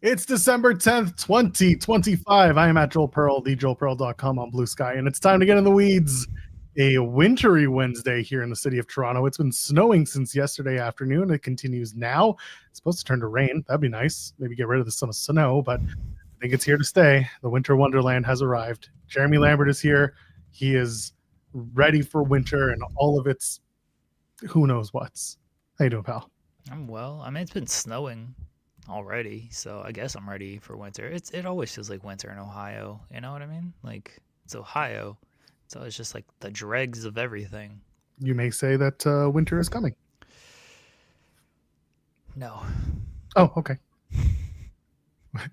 It's December 10th, 2025. I am at Joel Pearl, thejoelpearl.com on Blue Sky, and it's time to get in the weeds. A wintry Wednesday here in the city of Toronto. It's been snowing since yesterday afternoon. It continues now. It's supposed to turn to rain. That'd be nice. Maybe get rid of some snow, but I think it's here to stay. The winter wonderland has arrived. Jeremy Lambert is here. He is ready for winter and all of its who knows what's. How you doing, pal? I'm well. I mean, it's been snowing already, so I guess I'm ready for winter. It always feels like winter in Ohio. You know what I mean? Like it's Ohio, so it's just like the dregs of everything. You may say that winter is coming. No. Oh, okay.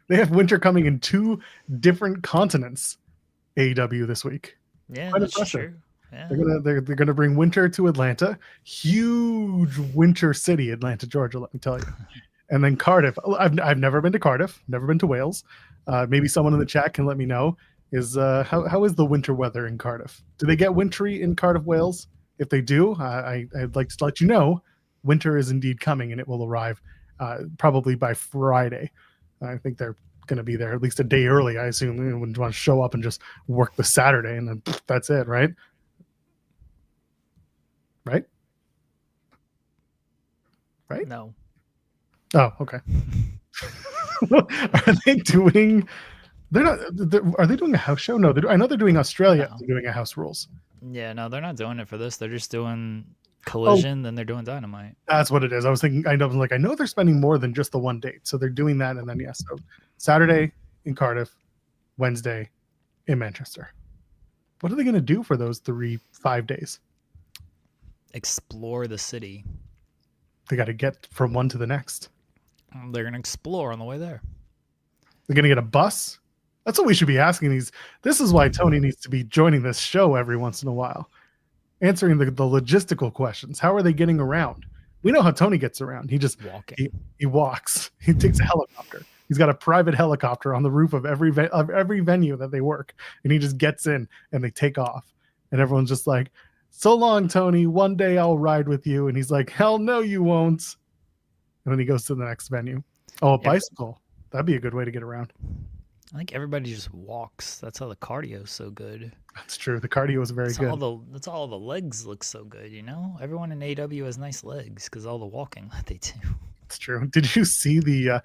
They have winter coming in 2 different continents. AEW this week. Yeah, Quite that's impressive. true. Yeah. They're gonna bring winter to Atlanta. Huge winter city, Atlanta, Georgia. Let me tell you. And then Cardiff. I've never been to Cardiff. Never been to Wales. Maybe someone in the chat can let me know. Is how is the winter weather in Cardiff? Do they get wintry in Cardiff, Wales? If they do, I'd like to let you know winter is indeed coming, and it will arrive probably by Friday. I think they're going to be there at least a day early. I assume they wouldn't want to show up and just work the Saturday, and then that's it, right? Right? Right? No. Oh, okay. Are they doing? They're not. Are they doing a house show? No, I know they're doing Australia. No. They're doing a House Rules. Yeah, no, they're not doing it for this. They're just doing Collision, then they're doing Dynamite. That's what it is. I was thinking. I know they're spending more than just the one date, so they're doing that, and then yes, so Saturday in Cardiff, Wednesday in Manchester. What are they going to do for those 5 days? Explore the city. They got to get from one to the next. They're gonna explore on the way there. They're going to get a bus. That's what we should be asking these. This is why Tony needs to be joining this show every once in a while, answering the logistical questions. How are they getting around? We know how Tony gets around. He just walking. He walks. He takes a helicopter. He's got a private helicopter on the roof of every venue that they work, and he just gets in and they take off, and everyone's just like, "So long, Tony. One day I'll ride with you." And he's like, "Hell no, you won't." And then he goes to the next venue. Oh, a bicycle. That'd be a good way to get around. I think everybody just walks. That's how the cardio is so good. That's true. The cardio is very good. That's all the legs look so good, you know? Everyone in AW has nice legs because all the walking that they do. It's true. Did you see the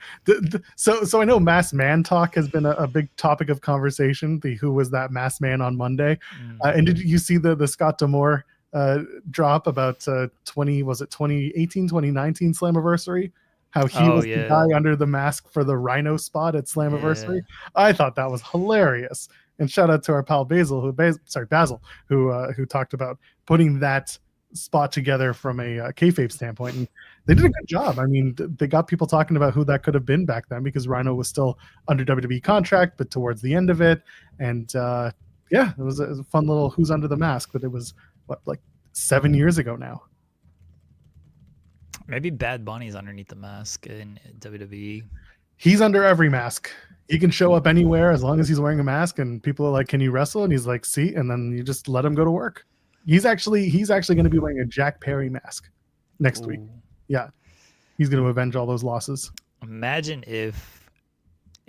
so I know masked man talk has been a big topic of conversation. The who was that masked man on Monday? And did you see the Scott D'Amore drop about 2018, 2019 Slammiversary? How he was the guy under the mask for the Rhino spot at Slammiversary. I thought that was hilarious. And shout out to our pal Basil, who talked about putting that spot together from a kayfabe standpoint. And they did a good job. I mean, they got people talking about who that could have been back then because Rhino was still under WWE contract, but towards the end of it. And it was a fun little who's under the mask, but it was like 7 years ago now. Maybe Bad Bunny's underneath the mask in WWE. He's under every mask. He can show up anywhere as long as he's wearing a mask, and people are like, "Can you wrestle?" And he's like, "See," and then you just let him go to work. He's actually going to be wearing a Jack Perry mask next week. Yeah, he's going to avenge all those losses. Imagine if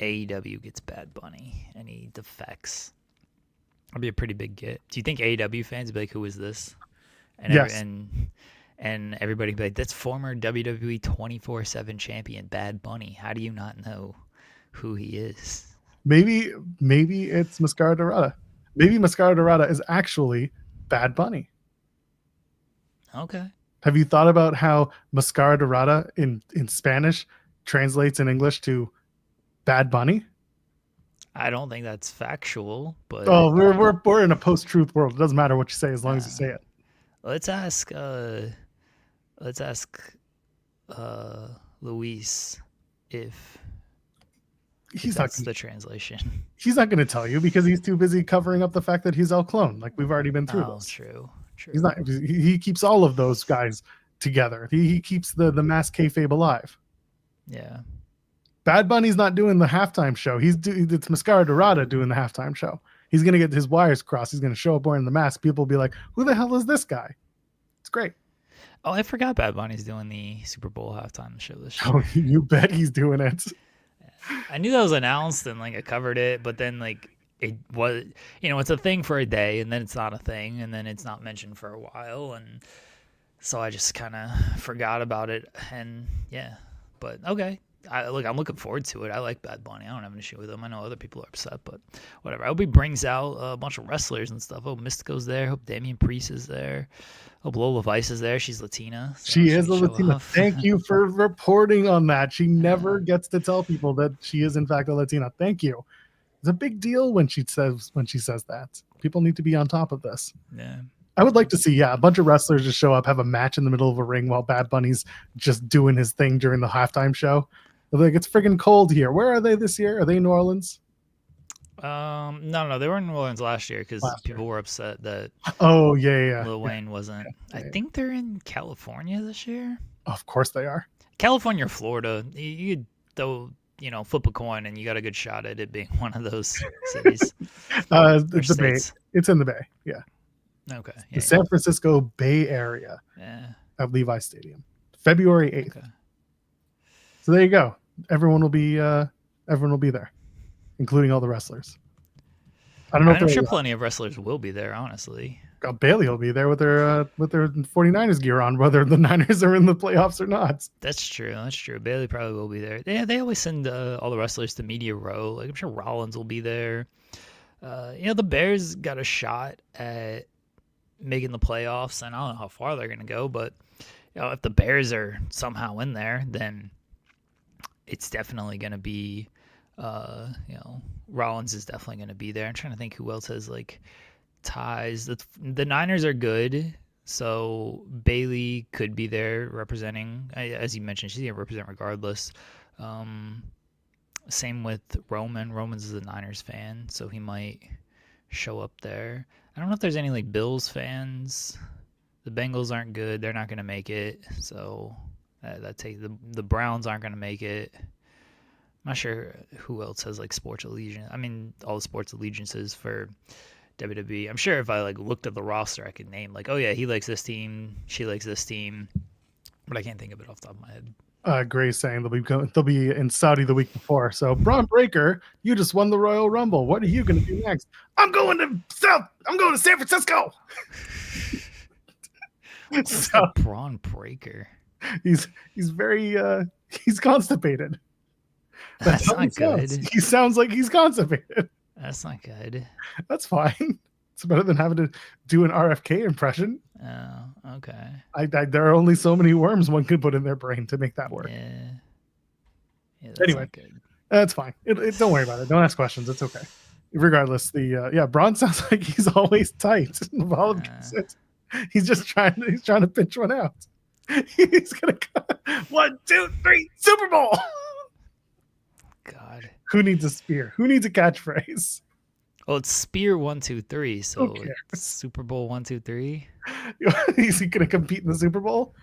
AEW gets Bad Bunny and he defects. That'd be a pretty big get. Do you think AEW fans would be like, "Who is this?" And yes. And everybody be like, "That's former WWE 24/7 champion Bad Bunny. How do you not know who he is?" Maybe it's Mascara Dorada. Maybe Mascara Dorada is actually Bad Bunny. Okay. Have you thought about how Mascara Dorada in Spanish translates in English to Bad Bunny? I don't think that's factual, but we're in a post-truth world. It doesn't matter what you say as long as you say it. Let's ask Luis if that's the translation. He's not going to tell you because he's too busy covering up the fact that he's El Clone. Like we've already been through this. True. He's not. He keeps all of those guys together. He keeps the mass kayfabe alive. Yeah. Bad Bunny's not doing the halftime show. It's Mascara Dorada doing the halftime show. He's going to get his wires crossed. He's going to show up wearing the mask. People will be like, "Who the hell is this guy?" It's great. Oh, I forgot Bad Bunny's doing the Super Bowl halftime show this year. Oh, you bet he's doing it. I knew that was announced and like I covered it, but then like it was, it's a thing for a day and then it's not a thing and then it's not mentioned for a while, and so I just kind of forgot about it. And yeah, but okay. I'm looking forward to it. I like Bad Bunny. I don't have an issue with him. I know other people are upset, but whatever. I hope he brings out a bunch of wrestlers and stuff. Hope Mystico's there. Hope Damian Priest is there. Hope Lola Vice is there. She's Latina, so She she is can a show Latina. off. Thank you for reporting on that. She never Uh, gets to tell people that she is in fact a Latina. Thank you. It's a big deal when she says that. People need to be on top of this. yeah. I would like to see, a bunch of wrestlers just show up, have a match in the middle of a ring while Bad Bunny's just doing his thing during the halftime show. They're like, it's friggin' cold here. Where are they this year? Are they in New Orleans? No, they were in New Orleans last year because Last year. people were upset that Oh, yeah. Lil Wayne wasn't. I think they're in California this year. Of course they are. California or Florida. You could, though, flip a coin and you got a good shot at it being one of those cities. Or It's the Bay. states. It's in the Bay. Yeah. Okay. The San Francisco Bay Area Yeah. of Levi Stadium. February 8th. Okay. So there you go. Everyone will be there, including all the wrestlers. I don't know if I'm sure plenty of wrestlers will be there, honestly. Bailey will be there with their 49ers gear on, whether the Niners are in the playoffs or not. That's true. Bailey probably will be there. Yeah, they always send all the wrestlers to Media Row. Like I'm sure Rollins will be there. The Bears got a shot at making the playoffs, and I don't know how far they're going to go, but if the Bears are somehow in there, then it's definitely going to be, Rollins is definitely going to be there. I'm trying to think who else has like ties. The Niners are good, so Bailey could be there representing. As you mentioned, she's going to represent regardless. Same with Roman. Roman's is a Niners fan, so he might show up there. I don't know if there's any like Bills fans. The Bengals aren't good. They're not going to make it. So that takes the Browns aren't going to make it. I'm not sure who else has like sports allegiance. I mean, all the sports allegiances for WWE. I'm sure if I like looked at the roster, I could name like, oh yeah, he likes this team, she likes this team, but I can't think of it off the top of my head. Gray's saying they'll be in Saudi the week before. So Braun Breaker, you just won the Royal Rumble. What are you going to do next? I'm going to San Francisco. So Braun Breaker. He's very he's constipated. That's not good. He sounds like he's constipated. That's not good. That's fine. It's better than having to do an RFK impression. Oh, okay. There are only so many worms one could put in their brain to make that work. Yeah, that's anyway, not good. That's fine. Don't worry about it. Don't ask questions. It's okay. Regardless, Braun sounds like he's always tight. He's just trying to pinch one out. He's gonna go 1, 2, 3 Super Bowl. God. Who needs a spear? Who needs a catchphrase? Well, it's Spear 1, 2, 3. So it's Super Bowl 1, 2, 3. Is he gonna compete in the Super Bowl?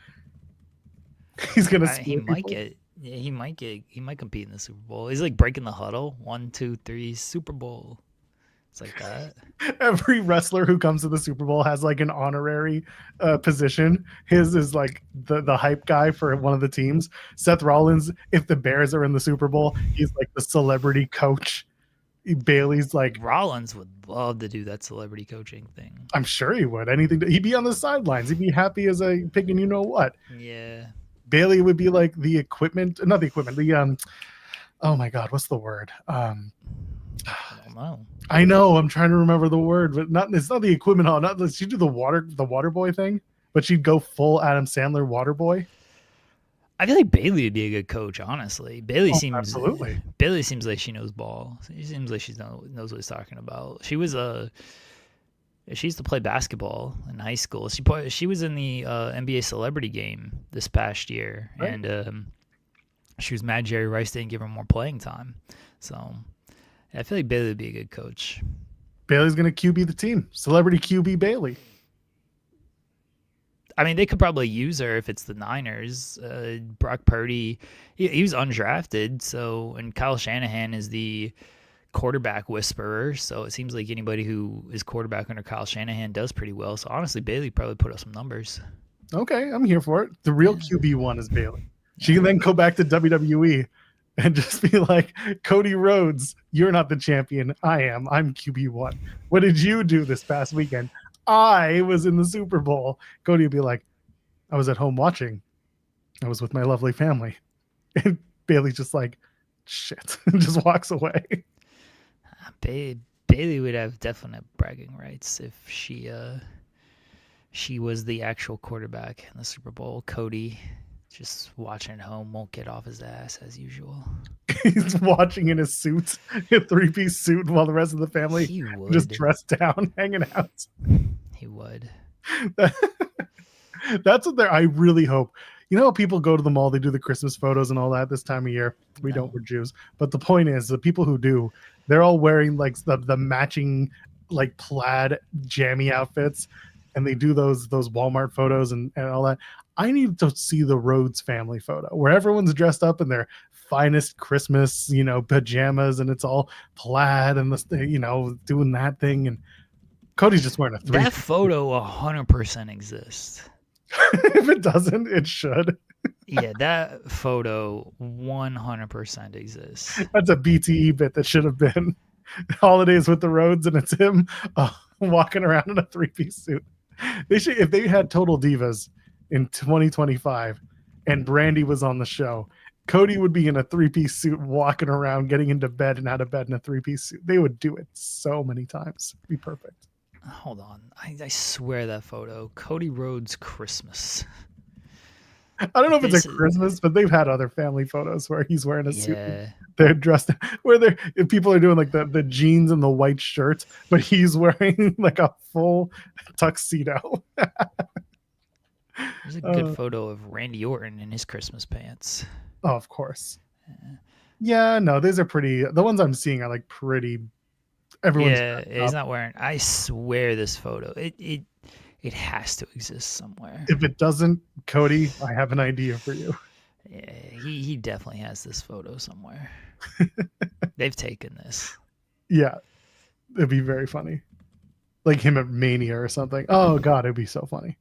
He's gonna. He might get. Yeah, he might compete in the Super Bowl. He's like breaking the huddle. 1, 2, 3 Super Bowl. It's like that. Every wrestler who comes to the Super Bowl has like an honorary position. His is like the hype guy for one of the teams. Seth Rollins, if the Bears are in the Super Bowl, he's like the celebrity coach. Bailey's like Rollins would love to do that celebrity coaching thing. I'm sure he would. He'd be on the sidelines. He'd be happy as a pig and you know what. Yeah. Bailey would be like the equipment, not the equipment. The oh my God, what's the word? I don't know. I know. I'm trying to remember the word, but it's not the equipment hall. She'd do the water boy thing, but she'd go full Adam Sandler water boy. I feel like Bailey would be a good coach, honestly. Bailey seems like she knows ball. She seems like she knows what she's talking about. She used to play basketball in high school. She was in the NBA celebrity game this past year, right. And she was mad Jerry Rice didn't give her more playing time. So I feel like Bailey would be a good coach. Bailey's going to QB the team. Celebrity QB Bailey. I mean, they could probably use her if it's the Niners. Brock Purdy, he was undrafted, and Kyle Shanahan is the quarterback whisperer, so it seems like anybody who is quarterback under Kyle Shanahan does pretty well. So honestly, Bailey probably put up some numbers. Okay, I'm here for it. The real QB1 is Bailey. She can then go back to WWE and just be like, Cody Rhodes, you're not the champion. I am. I'm QB1. What did you do this past weekend? I was in the Super Bowl. Cody would be like, I was at home watching. I was with my lovely family. And Bailey's just like, shit, and just walks away. Bailey would have definite bragging rights if she was the actual quarterback in the Super Bowl. Cody just watching at home, won't get off his ass as usual. He's watching in his suit, a three-piece suit, while the rest of the family He just would. dressed down, hanging out. He would. That's what they're. I really hope. You know, how people go to the mall, they do the Christmas photos and all that this time of year. We No. don't, we're Jews. But the point is, the people who do, they're all wearing like the matching like plaid jammy outfits, and they do those Walmart photos and all that. I need to see the Rhodes family photo where everyone's dressed up in their finest Christmas, pajamas, and it's all plaid and doing that thing. And Cody's just wearing a three. That photo 100% exists. If it doesn't, it should. Yeah, that photo 100% exists. That's a BTE bit that should have been Holidays with the Rhodes, and it's him walking around in a three-piece suit. They should, if they had Total Divas in 2025 and Brandy was on the show, Cody would be in a three-piece suit walking around, getting into bed and out of bed in a three-piece suit. They would do it so many times. It'd be perfect. Hold on. I swear that photo. Cody Rhodes Christmas. I don't know if it's a Christmas, but they've had other family photos where he's wearing a suit. Yeah. They're dressed where people are doing like the jeans and the white shirts, but he's wearing like a full tuxedo. There's a good photo of Randy Orton in his Christmas pants. Oh, of course. Yeah, no, these are pretty. The ones I'm seeing are like pretty. Everyone's he's not wearing. I swear this photo. It has to exist somewhere. If it doesn't, Cody, I have an idea for you. Yeah, he definitely has this photo somewhere. They've taken this. Yeah, it'd be very funny, like him at Mania or something. Oh God, it'd be so funny.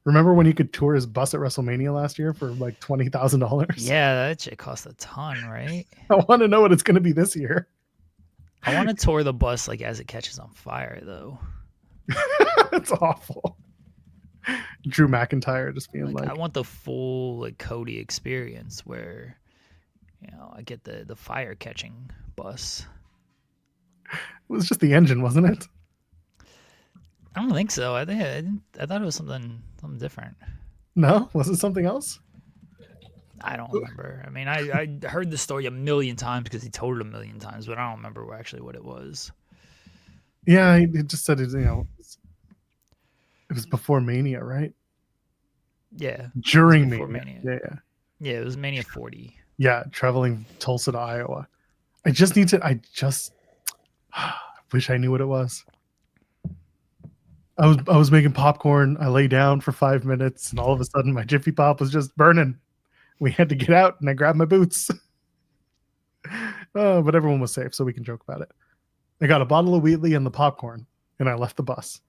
Remember when he could tour his bus at WrestleMania last year for like $20,000? Yeah, that shit cost a ton, right? I want to know what it's going to be this year. I want to tour the bus like as it catches on fire, though. That's awful. Drew McIntyre just being like, I want the full like Cody experience where, I get the fire catching bus. It was just the engine, wasn't it? I don't think so. I thought it was something different. No, was it something else? I don't remember. I mean, I heard the story a million times because he told it a million times, but I don't remember actually what it was. Yeah, he just said it. It was before Mania, right? Yeah. During Mania. Yeah. Yeah, it was Mania 40. Yeah, traveling Tulsa to Iowa. I wish I knew what it was. I was making popcorn. I lay down for 5 minutes, and all of a sudden my Jiffy Pop was just burning. We had to get out, and I grabbed my boots. But everyone was safe, so we can joke about it. I got a bottle of Wheatley and the popcorn, and I left the bus.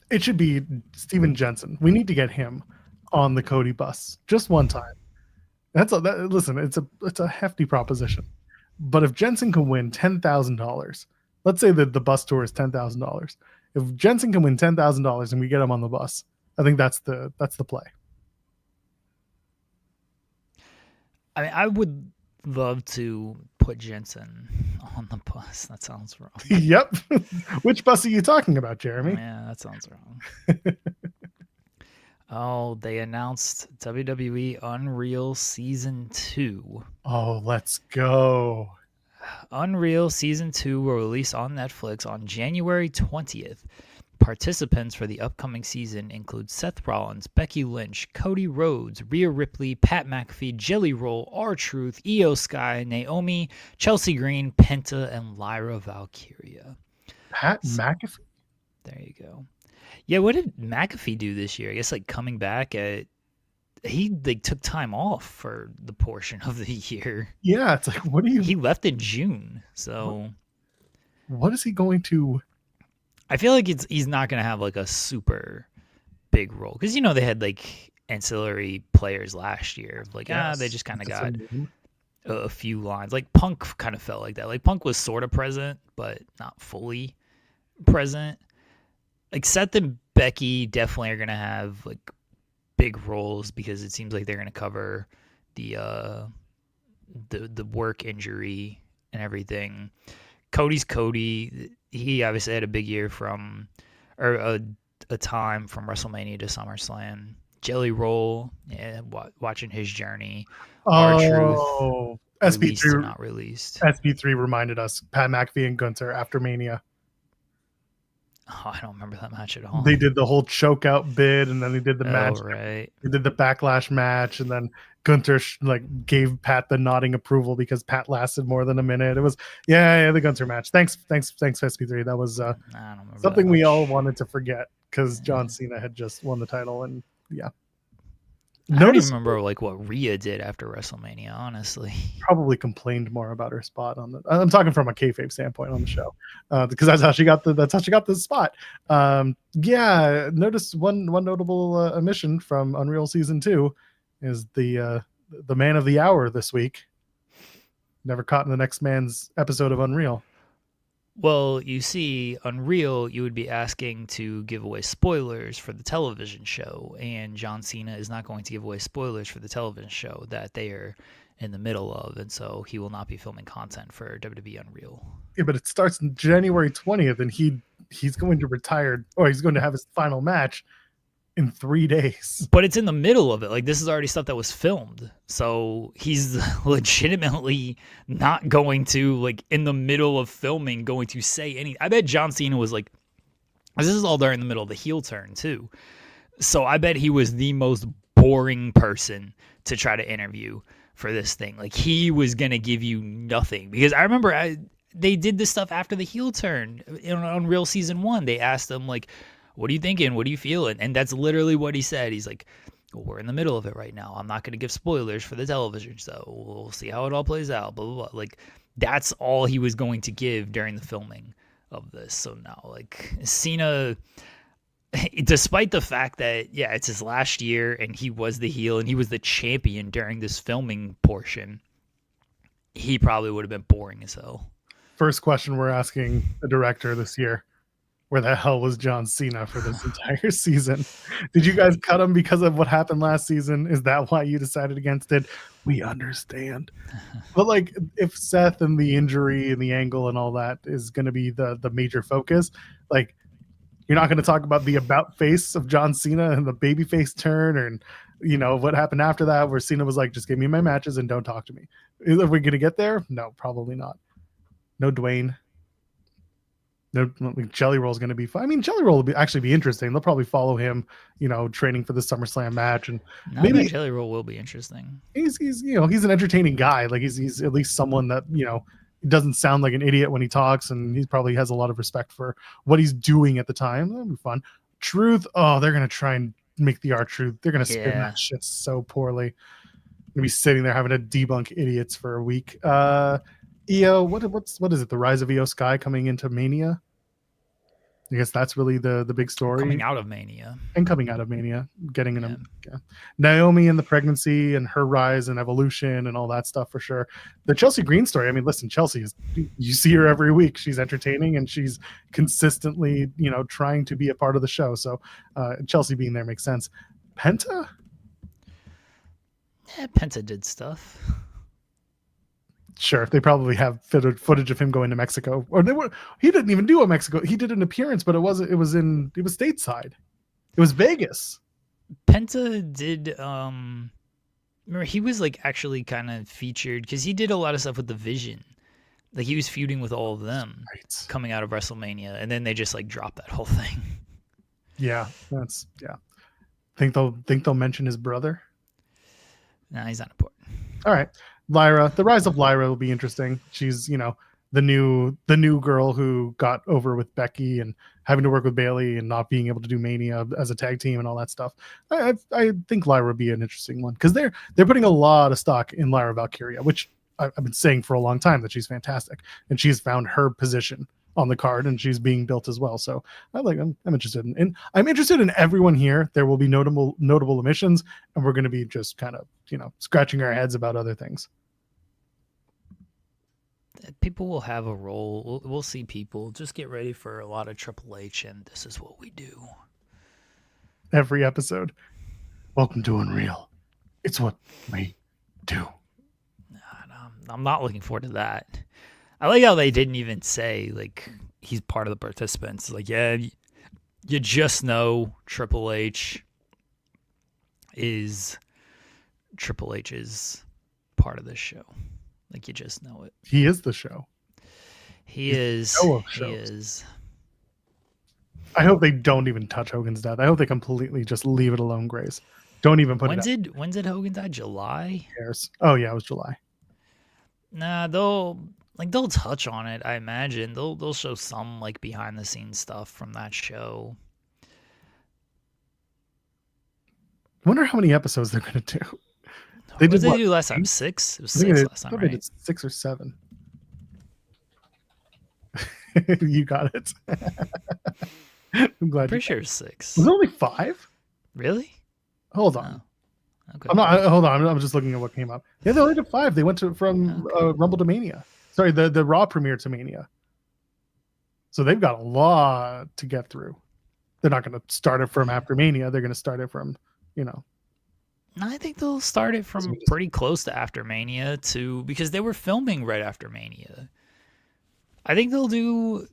It should be Steven Jensen. We need to get him on the Cody bus just one time. Listen, it's a hefty proposition. But if Jensen can win $10,000, let's say that the bus tour is $10,000. If Jensen can win $10,000 and we get him on the bus, I think that's the play. I mean, I would love to put Jensen on the bus. That sounds wrong. Yep. Which bus are you talking about, Jeremy? Yeah, that sounds wrong. Oh, they announced WWE Unreal Season 2. Oh, let's go. Unreal Season 2 will release on Netflix on January 20th. Participants for the upcoming season include Seth Rollins, Becky Lynch, Cody Rhodes, Rhea Ripley, Pat McAfee, Jelly Roll, R-Truth, Io Sky, Naomi, Chelsea Green, Penta, and Lyra Valkyria. Pat McAfee? There you go. Yeah, what did McAfee do this year? I guess coming back he took time off for the portion of the year. Yeah, it's like, what do you... He left in June, so... What is he going to... I feel like he's not going to have a super big role. Because, they had ancillary players last year. Like, they Yes, just kind of that's a got name. a few lines. Like Punk kind of felt like that. Like Punk was sort of present, but not fully present. Like Seth and Becky definitely are gonna have like big roles because it seems like they're gonna cover the the work injury and everything. Cody's Cody. He obviously had a big year from or a time from WrestleMania to SummerSlam. Jelly Roll, yeah, watching his journey. R Truth, Oh, released or SP3. not released. SP3 reminded us Pat McAfee and Gunther after Mania. Oh, I don't remember that match at all. They did the whole choke out bid, and then they did the Oh, match. right. They did the backlash match, and then Gunther like gave Pat the nodding approval because Pat lasted more than a minute. It was yeah, the Gunther match. Thanks SP3. That was I don't remember something that we all much. wanted to forget because Yeah. John Cena had just won the title, and yeah. I don't even Notice remember like what Rhea did after WrestleMania, honestly. probably complained more about her spot on the. I'm talking from a kayfabe standpoint on the show, because that's how she got the spot. Yeah, notice one notable omission from Unreal Season 2 is the man of the hour this week. Never caught in the next man's episode of Unreal. Well, you see, Unreal, you would be asking to give away spoilers for the television show, and John Cena is not going to give away spoilers for the television show that they are in the middle of, and so he will not be filming content for WWE Unreal. Yeah, but it starts January 20th, and he's going to retire, or he's going to have his final match in 3 days. But it's in the middle of it. Like, this is already stuff that was filmed. So he's legitimately not going to, like, in the middle of filming, going to say anything. I bet John Cena was like, this is all during the middle of the heel turn, too. So I bet he was the most boring person to try to interview for this thing. Like, he was going to give you nothing. Because I remember they did this stuff after the heel turn in Unreal Season 1. They asked him, like, what are you thinking? What are you feeling? And that's literally what he said. He's like, well, we're in the middle of it right now. I'm not going to give spoilers for the television, so we'll see how it all plays out. Blah, blah, blah. Like, that's all he was going to give during the filming of this. So now, like, Cena, despite the fact that, yeah, it's his last year and he was the heel and he was the champion during this filming portion, he probably would have been boring as hell. First question we're asking the director this year: where the hell was John Cena for this entire season? Did you guys cut him because of what happened last season? Is that why you decided against it? We understand. But like, if Seth and the injury and the angle and all that is going to be the major focus, like, you're not going to talk about the about face of John Cena and the baby face turn, and what happened after that, where Cena was like, just give me my matches and don't talk to me. Are we going to get there? No, probably not. No Dwayne. No, Jelly Roll is going to be fun. I mean, Jelly Roll will actually be interesting. They'll probably follow him, training for the SummerSlam match, and maybe Jelly Roll will be interesting. He's an entertaining guy. Like, he's at least someone that doesn't sound like an idiot when he talks, and he probably has a lot of respect for what he's doing at the time. That'll be fun. Truth, oh, they're gonna try and make the R-Truth. They're gonna spin that shit so poorly. Gonna be sitting there having to debunk idiots for a week. EO, what is it? The Rise of EO Sky coming into Mania. I guess that's really the big story. Coming out of Mania. Getting Naomi and the pregnancy and her rise and evolution and all that stuff for sure. The Chelsea Green story. I mean, listen, you see her every week. She's entertaining and she's consistently, trying to be a part of the show. So Chelsea being there makes sense. Penta? Yeah, Penta did stuff. Sure, they probably have footage of him going to Mexico, or he didn't even do a Mexico. He did an appearance, but it was stateside. It was Vegas. Penta did. Remember, he was like actually kind of featured because he did a lot of stuff with the Vision. Like, he was feuding with all of them coming out of WrestleMania, and then they just like dropped that whole thing. Yeah, Think they'll mention his brother? Nah, he's not important. All right. Lyra, the rise of Lyra will be interesting. She's, the new girl who got over with Becky and having to work with Bayley and not being able to do Mania as a tag team and all that stuff. I think Lyra would be an interesting one because they're putting a lot of stock in Lyra Valkyria, which I've been saying for a long time that she's fantastic and she's found her position on the card, and she's being built as well. So I'm interested in I'm interested in everyone here. There will be notable omissions, and we're going to be just kind of scratching our heads about other things. People will have a role. We'll see people. Just get ready for a lot of Triple H, and this is what we do. Every episode. Welcome to Unreal. It's what we do. I'm not looking forward to that. I like how they didn't even say like he's part of the participants. Like, yeah, you just know Triple H is part of this show. Like, you just know it. He is the show. He's he is. I hope they don't even touch Hogan's death. I hope they completely just leave it alone, Grace. Don't even put it When did Hogan die? July? Oh yeah, it was July. Nah, they'll touch on it, I imagine. They'll show some like behind the scenes stuff from that show. I wonder how many episodes they're gonna do. What did they do last time? 6? It was 6 last time, right? It's 6 or 7. You got it. I'm glad. Pretty sure it's 6. Was it only 5? Really? Hold on. Oh, okay. Hold on. I'm just looking at what came up. Yeah, they only did 5. They went from Rumble to Mania. Sorry, the Raw premiere to Mania. So they've got a lot to get through. They're not going to start it from after Mania. They're going to start it from, I think they'll start it from pretty close to after Mania because they were filming right after Mania. I think they'll do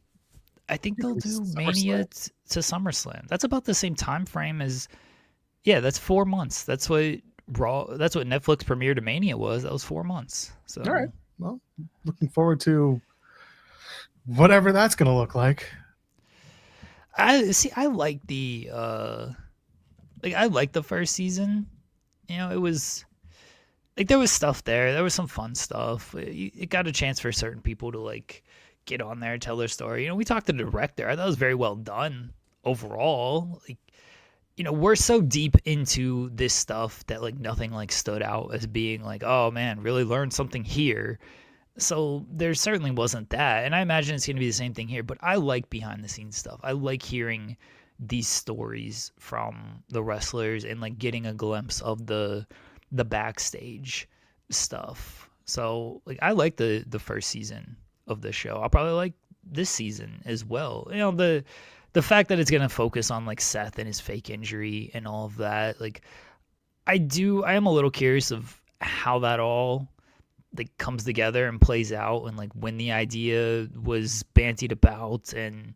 Mania to SummerSlam. That's about the same time frame as, that's 4 months. That's what Netflix premiere to Mania was. That was 4 months. So all right. Well, looking forward to whatever that's going to look like. I like the I like the first season. It was like there was stuff there. There was some fun stuff. It got a chance for certain people to like get on there and tell their story. We talked to the director. I thought it was very well done overall. Like, we're so deep into this stuff that like nothing like stood out as being like, oh man, really learned something here. So there certainly wasn't that. And I imagine it's going to be the same thing here, but I like behind the scenes stuff. I like hearing these stories from the wrestlers and like getting a glimpse of the backstage stuff. So like I like the first season of the show. I'll probably like this season as well. The fact that it's going to focus on like Seth and his fake injury and all of that, like I am a little curious of how that all like comes together and plays out, and like when the idea was bantied about and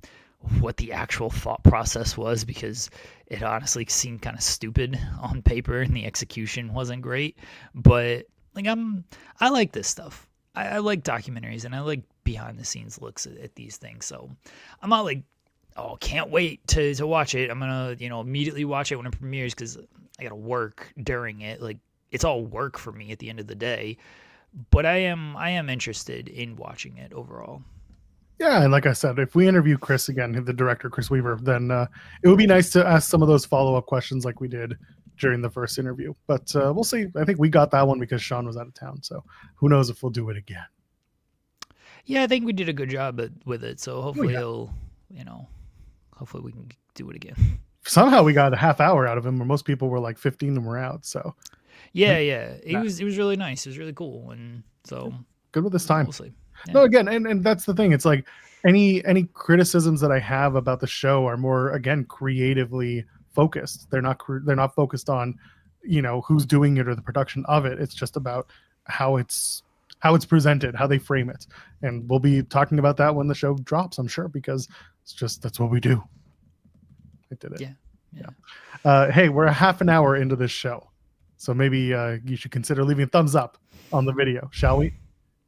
what the actual thought process was, because it honestly seemed kind of stupid on paper and the execution wasn't great. But like I like this stuff. I like documentaries and I like behind the scenes looks at these things. So I'm not like, oh, can't wait to watch it. I'm gonna immediately watch it when it premieres because I gotta work during it. Like it's all work for me at the end of the day. But I am interested in watching it overall. Yeah, and like I said, if we interview Chris again, the director, Chris Weaver, then it would be nice to ask some of those follow-up questions like we did during the first interview. But we'll see. I think we got that one because Sean was out of town. So who knows if we'll do it again. Yeah, I think we did a good job with it. So hopefully hopefully we can do it again. Somehow we got a half hour out of him where most people were like 15 and we're out. So yeah. It was really nice. It was really cool. And so good with this time. We'll see. Yeah. No, again, and that's the thing. It's like any criticisms that I have about the show are more, again, creatively focused. They're not focused on, who's doing it or the production of it. It's just about how it's presented, how they frame it. And we'll be talking about that when the show drops, I'm sure, because that's what we do. I did it. Yeah. Hey, we're a half an hour into this show. So maybe you should consider leaving a thumbs up on the video, shall we?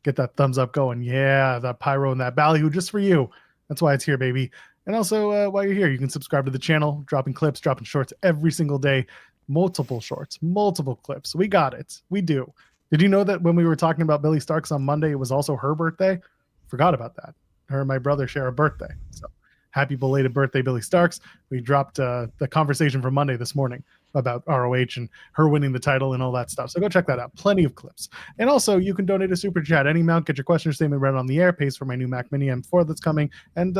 Get that thumbs up going. Yeah, that pyro and that ballyhoo just for you. That's why it's here, baby. And also, while you're here, you can subscribe to the channel, dropping clips, dropping shorts every single day. Multiple shorts, multiple clips. We got it. We do. Did you know that when we were talking about Billy Starks on Monday, it was also her birthday? Forgot about that. Her and my brother share a birthday. So happy belated birthday, Billy Starks. We dropped the conversation from Monday this morning. about ROH and her winning the title and all that stuff. So go check that out. Plenty of clips. And also, you can donate a super chat any amount, get your question or statement read on the air, pays for my new Mac Mini M4 that's coming, and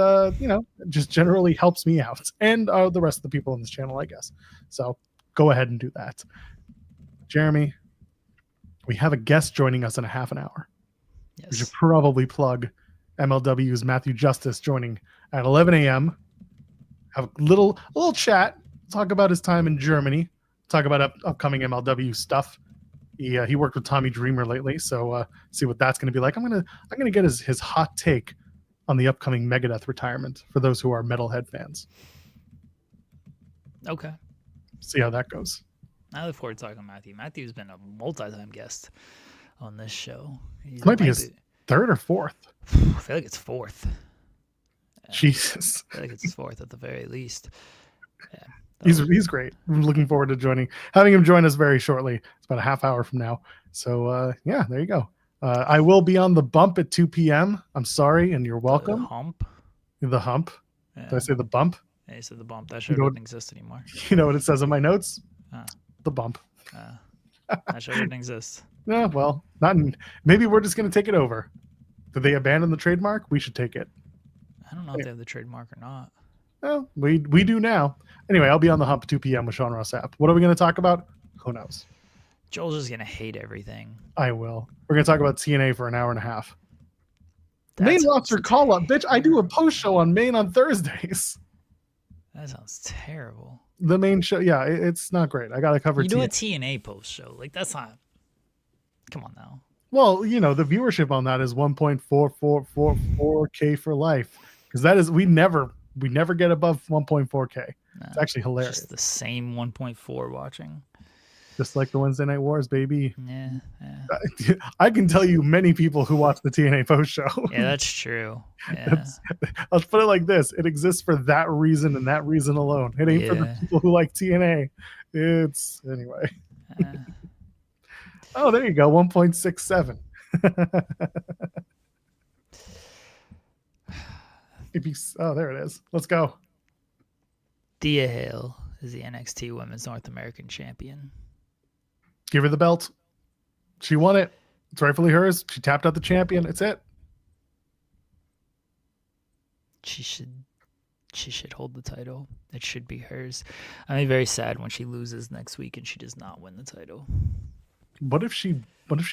just generally helps me out and the rest of the people on this channel, I guess. So go ahead and do that. Jeremy, we have a guest joining us in a half an hour. Yes. We should probably plug MLW's Matthew Justice joining at 11 a.m. Have a little chat, talk about his time in Germany, talk about upcoming MLW stuff. He worked with Tommy Dreamer lately, so see what that's going to be like. I'm gonna get his hot take on the upcoming Megadeth retirement for those who are Metalhead fans. Okay. See how that goes. I look forward to talking to Matthew. Matthew's been a multi-time guest on this show. It might be his third or fourth. I feel like it's fourth. Jesus. I feel like it's fourth at the very least. Yeah. He's great. I'm looking forward to having him join us very shortly. It's about a half hour from now. So yeah, there you go. I will be on the bump at 2 p.m. I'm sorry, and you're welcome. The hump. Yeah. Did I say the bump? Yeah, you said the bump. That show doesn't exist anymore. You know what it says in my notes? The bump. That show didn't exist. Yeah, well, maybe we're just going to take it over. Did they abandon the trademark? We should take it. I don't know if they have the trademark or not. Well, we do now. Anyway, I'll be on the hump at 2 p.m. with Sean Ross Sapp. What are we going to talk about? Who knows? Joel's just going to hate everything. I will. We're going to talk about TNA for an hour and a half. Main roster call up. Bitch, I do a post show on Main on Thursdays. That sounds terrible. The main show, yeah, it's not great. I got to cover TNA. You do a TNA post show. Like, that's not... Come on now. Well, the viewership on that is 1.4444K for life. Because that is, we never get above 1.4K. No, it's actually hilarious. Just the same 1.4 watching. Just like the Wednesday Night Wars, baby. Yeah. I can tell you many people who watch the TNA post show. Yeah, that's true. Yeah. I'll put it like this. It exists for that reason and that reason alone. It ain't for the people who like TNA. It's, anyway. Oh, there you go. 1.67. There it is. Let's go. Thea Hale is the NXT Women's North American Champion. Give her the belt. She won it. It's rightfully hers. She tapped out the champion. It's it. She should hold the title. It should be hers. I'm very sad when she loses next week and she does not win the title. What if she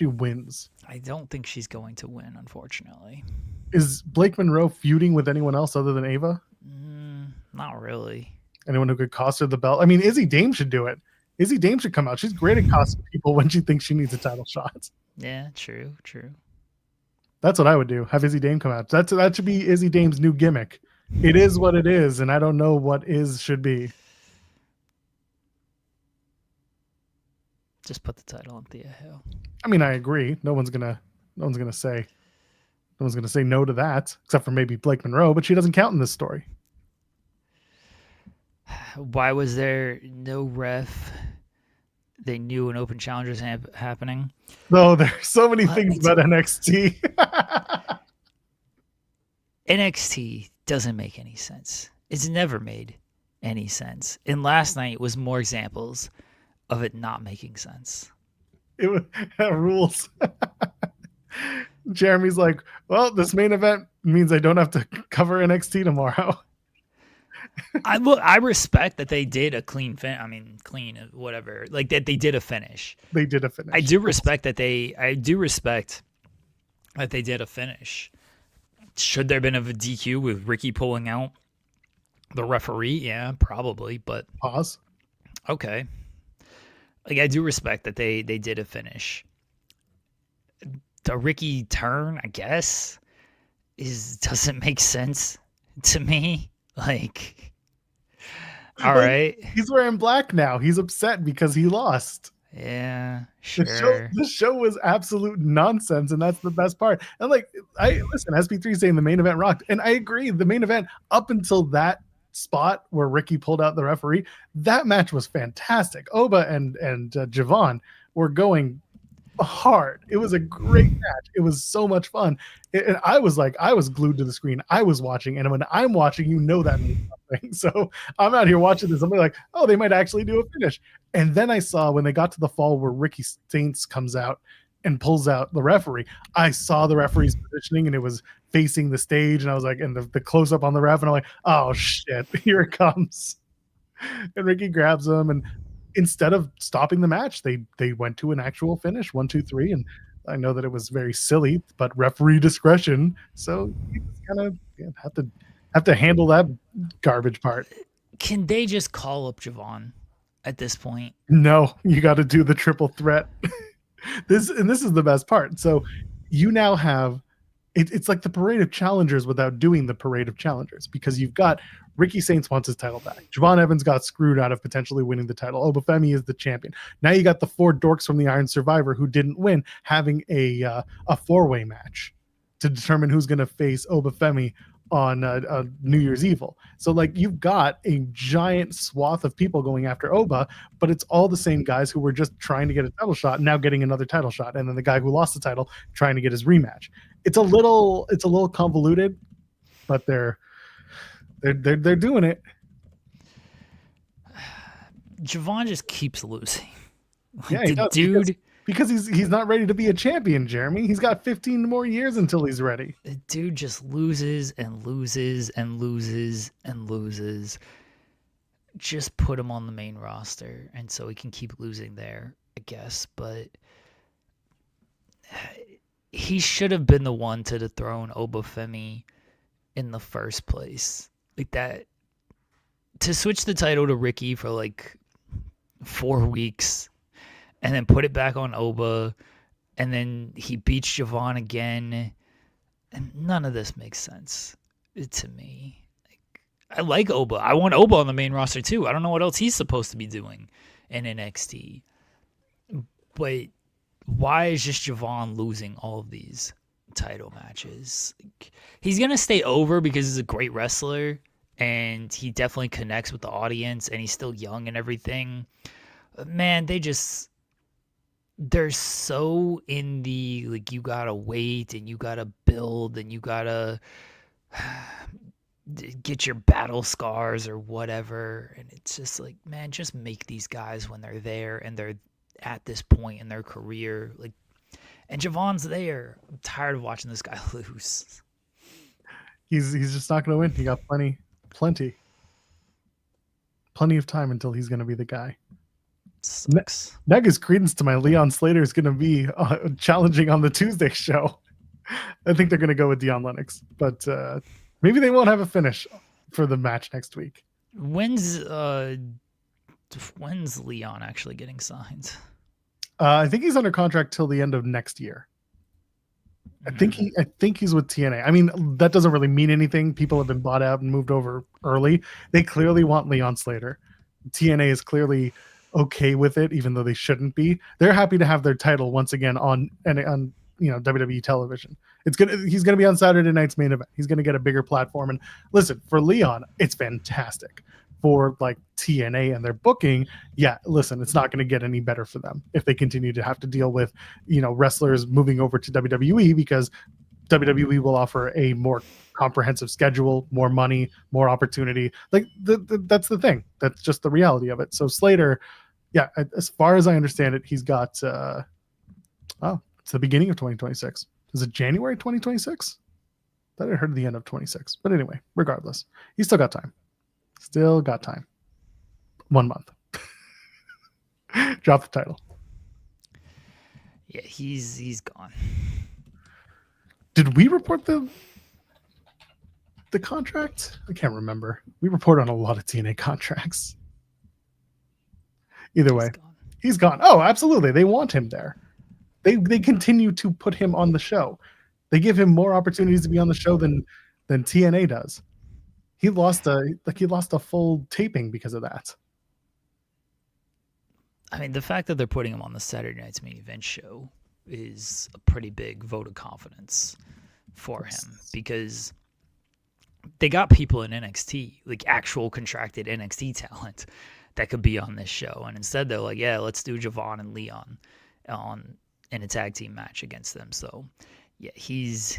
wins? I don't think she's going to win, unfortunately. Is Blake Monroe feuding with anyone else other than Ava? Not really. Anyone who could cost her the belt? I mean, Izzy Dame should do it. Izzy Dame should come out. She's great at costing people when she thinks she needs a title shot. Yeah, true. That's what I would do. Have Izzy Dame come out. That should be Izzy Dame's new gimmick. It is what it is, and I don't know what should be. Just put the title on Thea Hale. I mean, I agree. No one's gonna say no to that, except for maybe Blake Monroe, but she doesn't count in this story. Why was there no ref? They knew an open challenge was happening. No, there's so many things about NXT. NXT doesn't make any sense. It's never made any sense. And last night was more examples of it not making sense. It was rules. Jeremy's like, well, this main event means I don't have to cover NXT tomorrow. I respect that they did a clean whatever. Like that they did a finish. They did a finish. I do respect that they did a finish. Should there have been a DQ with Ricky pulling out the referee? Yeah, probably, but pause. Okay. Like I do respect that they did a finish. The Ricky turn, I guess, doesn't make sense to me. Like, all right. He's wearing black now. He's upset because he lost. Yeah, sure. The show was absolute nonsense, and that's the best part. And like, SP3 saying the main event rocked, and I agree. The main event up until that spot where Ricky pulled out the referee, that match was fantastic. Oba and Javon were going hard. It was a great match. It was so much fun. And I was like, I was glued to the screen. I was watching. And when I'm watching, that means something. So I'm out here watching this. I'm like, oh, they might actually do a finish. And then I saw when they got to the fall where Ricky Saints comes out and pulls out the referee, I saw the referee's positioning and it was facing the stage. And I was like, and the close up on the ref. And I'm like, oh, shit, here it comes. And Ricky grabs him, and instead of stopping the match, they went to an actual finish, 1, 2, 3. And I know that it was very silly, but referee discretion. So you just kind of have to handle that garbage part. Can they just call up Javon at this point? No, you got to do the triple threat. This is the best part. So you now have it's like the parade of challengers without doing the parade of challengers, because you've got Ricky Saints wants his title back. Javon Evans got screwed out of potentially winning the title. Obafemi is the champion. Now you got the 4 dorks from the Iron Survivor who didn't win having a 4-way match to determine who's going to face Obafemi on New Year's Evil. So like you've got a giant swath of people going after Oba, but it's all the same guys who were just trying to get a title shot, now getting another title shot, and then the guy who lost the title trying to get his rematch. It's a little convoluted, but they're doing it. Javon just keeps losing. Like, yeah, he does, dude. Because he's not ready to be a champion, Jeremy. He's got 15 more years until he's ready. The dude just loses and loses and loses and loses. Just put him on the main roster, and so he can keep losing there, I guess. But he should have been the one to dethrone Obafemi in the first place. Like that, to switch the title to Ricky for like 4 weeks and then put it back on Oba, and then he beats Javon again, and none of this makes sense to me. Like, I like Oba. I want Oba on the main roster too. I don't know what else he's supposed to be doing in NXT. But why is just Javon losing all of these title matches? Like, he's going to stay over because he's a great wrestler, and he definitely connects with the audience, and he's still young and everything. But man, they're so in the, like, you gotta wait and you gotta build and you gotta get your battle scars or whatever. And it's just like, man, just make these guys when they're there and they're at this point in their career. Like, and Javon's there. I'm tired of watching this guy lose. He's just not going to win. He got plenty of time until he's going to be the guy. Sucks. Nega's credence to my Leon Slater is going to be challenging on the Tuesday show. I think they're going to go with Dion Lennox, but maybe they won't have a finish for the match next week. When's Leon actually getting signed? I think he's under contract till the end of next year. I think he's with TNA. I mean, that doesn't really mean anything. People have been bought out and moved over early. They clearly want Leon Slater. TNA is clearly okay with it, even though they shouldn't be. They're happy to have their title once again on WWE television. He's gonna be on Saturday night's main event. He's gonna get a bigger platform. And listen, for Leon, it's fantastic. For like TNA and their booking, yeah, listen, it's not going to get any better for them if they continue to have to deal with, wrestlers moving over to WWE, because WWE will offer a more comprehensive schedule, more money, more opportunity. Like that's the thing. That's just the reality of it. So Slater, yeah, as far as I understand it, he's got it's the beginning of 2026. Is it January 2026? I thought I heard the end of 26. But anyway, regardless, he's still got time. Still got time. 1 month. Drop the title. Yeah, he's gone. Did we report the contract? I can't remember. We report on a lot of TNA contracts. Either way, he's gone. Oh, absolutely. They want him there. They continue to put him on the show. They give him more opportunities to be on the show than TNA does. He lost a full taping because of that. I mean, the fact that they're putting him on the Saturday Night's Main Event show is a pretty big vote of confidence for him, because they got people in NXT, like actual contracted NXT talent, that could be on this show. And instead they're like, yeah, let's do Javon and Leon on in a tag team match against them. So yeah, he's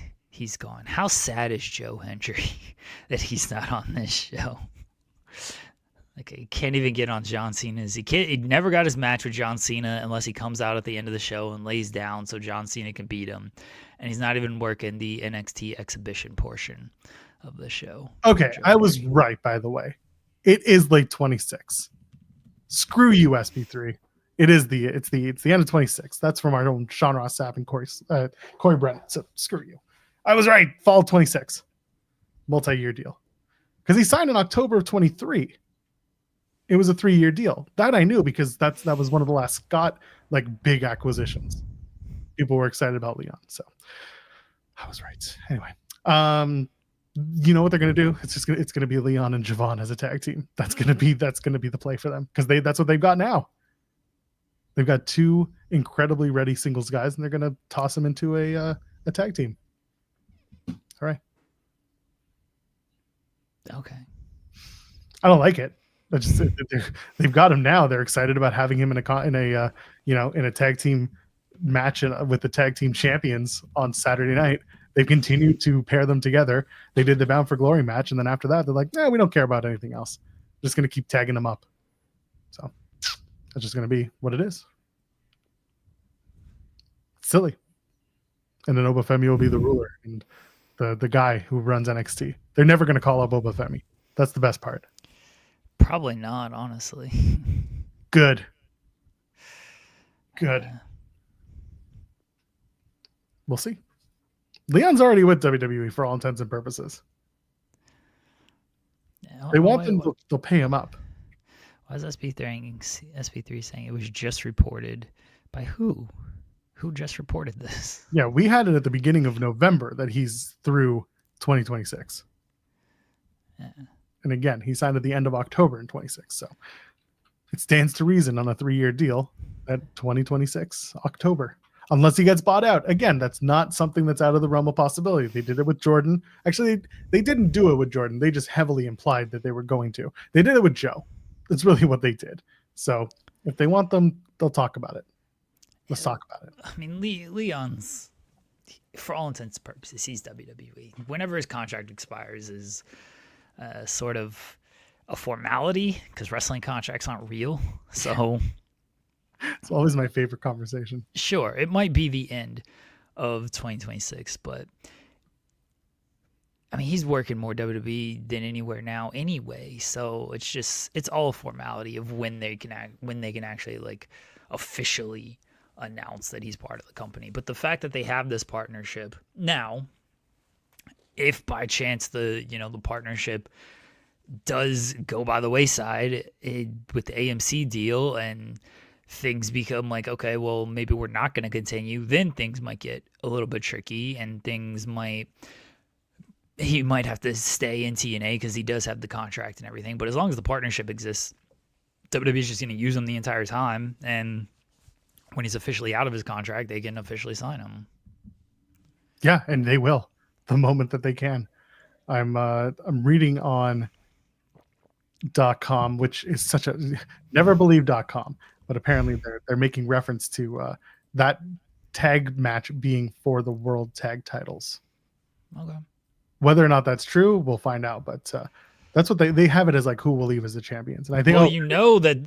gone. How sad is Joe Hendry that he's not on this show? Like he can't even get on John Cena's. He never got his match with John Cena unless he comes out at the end of the show and lays down so John Cena can beat him. And he's not even working the NXT exhibition portion of the show. Okay, I was right, by the way. It is late 26. Screw you, SB3. It's the end of 26. That's from our own Sean Ross Sapp and Corey Brennan. So screw you. I was right. Fall 26. Multi-year deal. Because he signed in October of 23. It was a 3-year deal. That I knew because that was one of the last Scott big acquisitions. People were excited about Leon, so I was right. Anyway, you know what they're gonna do? It's gonna be Leon and Javon as a tag team. That's gonna be the play for them because that's what they've got now. They've got 2 incredibly ready singles guys, and they're gonna toss them into a tag team. All right. Okay. I don't like it. They've got him now. They're excited about having him in a tag team match with the tag team champions on Saturday night. They've continued to pair them together. They did the Bound for Glory match, and then after that, they're like, we don't care about anything else. We're just going to keep tagging them up. So that's just going to be what it is. It's silly. And then Obafemi will be the ruler and the guy who runs NXT. They're never going to call up Obafemi. That's the best part. Probably not, honestly. Good. We'll see. Leon's already with WWE for all intents and purposes. Yeah, they want them, they'll pay him up. Why is SB3 saying it was just reported by who? Who just reported this? Yeah, we had it at the beginning of November that he's through 2026. Yeah. And again, he signed at the end of October in 26. So it stands to reason on a 3-year deal at 2026, October. Unless he gets bought out. Again, that's not something that's out of the realm of possibility. They did it with Jordan. Actually, they didn't do it with Jordan. They just heavily implied that they were going to. They did it with Joe. That's really what they did. So if they want them, they'll talk about it. Let's talk about it. I mean, Leon's, for all intents and purposes, he's WWE. Whenever his contract expires is sort of a formality because wrestling contracts aren't real. So it's always my favorite conversation. Sure, it might be the end of 2026, but I mean, he's working more WWE than anywhere now anyway. So it's all a formality of when they can actually officially announce that he's part of the company. But the fact that they have this partnership now, if by chance the partnership does go by the wayside with the AMC deal and things become okay, well, maybe we're not going to continue, then things might get a little bit tricky and he might have to stay in TNA because he does have the contract and everything. But as long as the partnership exists, WWE is just going to use him the entire time. And when he's officially out of his contract, they can officially sign him. Yeah, and they will the moment that they can. I'm reading on .com, which is such a neverbelieve.com, but apparently they're making reference to that tag match being for the world tag titles. Okay. Whether or not that's true, we'll find out. But that's what they have it as, who will leave as the champions. And I think, that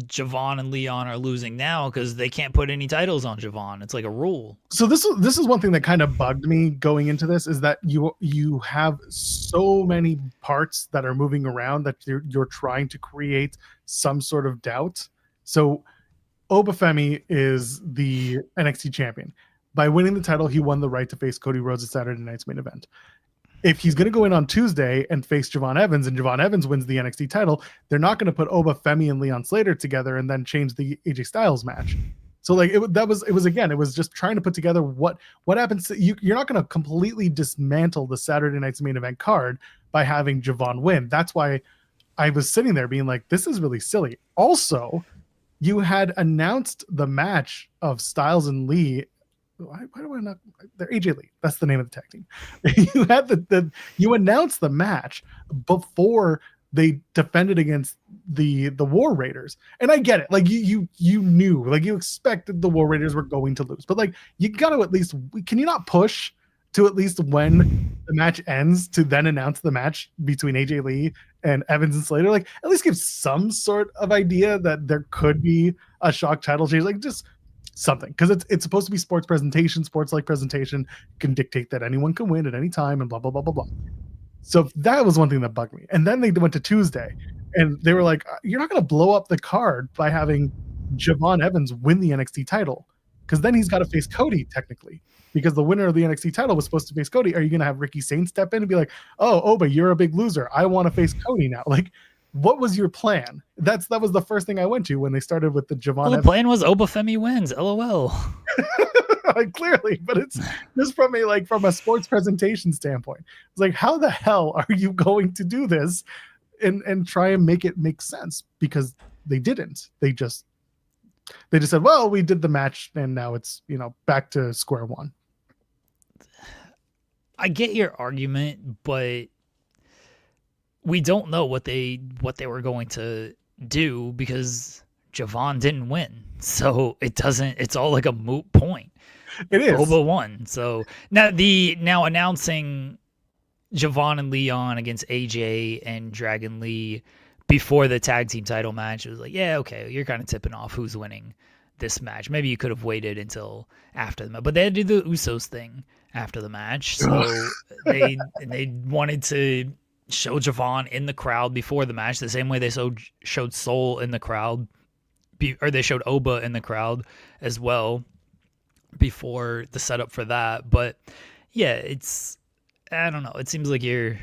Javon and Leon are losing now because they can't put any titles on Javon. It's like a rule. So this is one thing that kind of bugged me going into this, is that you have so many parts that are moving around that you're trying to create some sort of doubt. So Obafemi is the NXT champion. By winning the title, he won the right to face Cody Rhodes at Saturday night's main event. If he's going to go in on Tuesday and face Javon Evans, and Javon Evans wins the NXT title, they're not going to put Obafemi and Leon Slater together and then change the AJ Styles match. So it was just trying to put together what happens. You're not going to completely dismantle the Saturday night's main event card by having Javon win. That's why I was sitting there being like, this is really silly. Also, you had announced the match of Styles and Lee. Why do I not? They're AJ Lee. That's the name of the tag team. You had you announced the match before they defended against the War Raiders. And I get it. Like you knew, like you expected the War Raiders were going to lose. But like you got to at least, can you not push to at least when the match ends to then announce the match between AJ Lee and Evans and Slater? Like at least give some sort of idea that there could be a shock title change. Like just something, because it's supposed to be sports presentation. Sports like presentation can dictate that anyone can win at any time and blah blah blah blah blah. So that was one thing that bugged me. And then they went to Tuesday and they were like, you're not going to blow up the card by having Javon Evans win the NXT title, because then he's got to face Cody technically, because the winner of the NXT title was supposed to face Cody. Are you going to have Ricky Saints step in and be like, oh, Oba, you're a big loser, I want to face Cody now? Like, what was your plan? That was the first thing I went to when they started with the Javon. Well, the plan was Obafemi wins. LOL. Like, clearly, but it's just from a sports presentation standpoint. It's like, how the hell are you going to do this and try and make it make sense? Because they didn't. They just said, well, we did the match and now it's, back to square one. I get your argument, but we don't know what they were going to do because Javon didn't win. So it's all like a moot point. It is. Oba won. So now announcing Javon and Leon against AJ and Dragon Lee before the tag team title match, it was like, yeah, okay, you're kind of tipping off who's winning this match. Maybe you could have waited until after the match, but they had to do the Usos thing after the match. So they wanted to show Javon in the crowd before the match, the same way they showed Soul in the crowd, or they showed Oba in the crowd as well before the setup for that. But yeah, I don't know. It seems like you're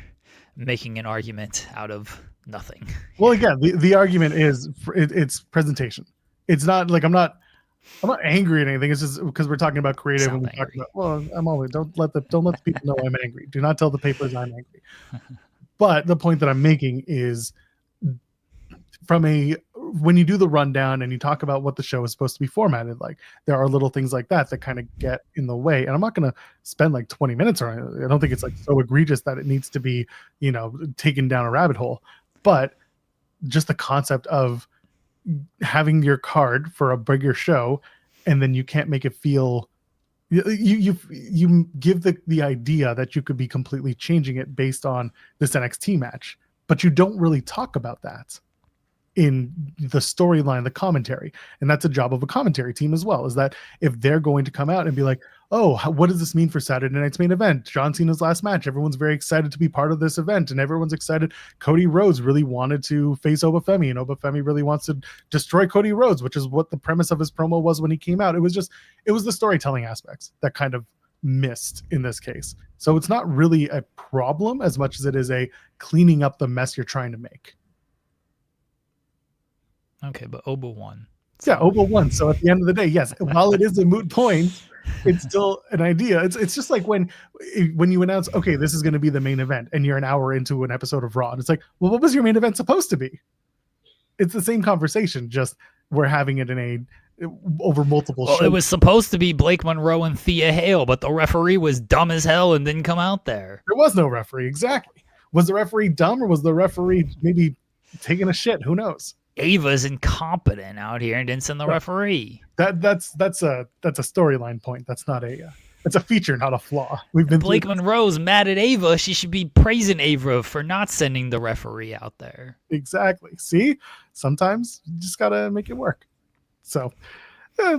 making an argument out of nothing. Well, again, the argument is it's presentation. It's not like I'm not angry at anything. It's just because we're talking about creative and we're talking about, well, I'm always don't let the people know I'm angry. Do not tell the papers I'm angry. But the point that I'm making is when you do the rundown and you talk about what the show is supposed to be formatted like, there are little things like that kind of get in the way. And I'm not going to spend like 20 minutes on it. I don't think it's like so egregious that it needs to be, taken down a rabbit hole. But just the concept of having your card for a bigger show and then you can't make it feel, you give the idea that you could be completely changing it based on this NXT match, but you don't really talk about that in the storyline, the commentary. And that's a job of a commentary team as well, is that if they're going to come out and be like, oh, what does this mean for Saturday night's main event? John Cena's last match. Everyone's very excited to be part of this event, and everyone's excited. Cody Rhodes really wanted to face Obafemi, and Obafemi really wants to destroy Cody Rhodes, which is what the premise of his promo was when he came out. It was the storytelling aspects that kind of missed in this case. So it's not really a problem as much as it is a cleaning up the mess you're trying to make. Okay, but Oba won. So. Yeah, Oba won. So at the end of the day, yes, while it is a moot point, it's still an idea. It's just like when you announce, okay, this is going to be the main event, and you're an hour into an episode of Raw, and it's like, well, what was your main event supposed to be? It's the same conversation, just we're having it over multiple shows. It was supposed to be Blake Monroe and Thea Hale, but the referee was dumb as hell and didn't come out there. There was no referee, exactly. Was the referee dumb, or was the referee maybe taking a shit? Who knows? Ava's incompetent out here and didn't send the referee. That's a storyline point. That's not it's a feature, not a flaw. Blake Monroe's mad at Ava. She should be praising Ava for not sending the referee out there. Exactly. See, sometimes you just gotta make it work. So,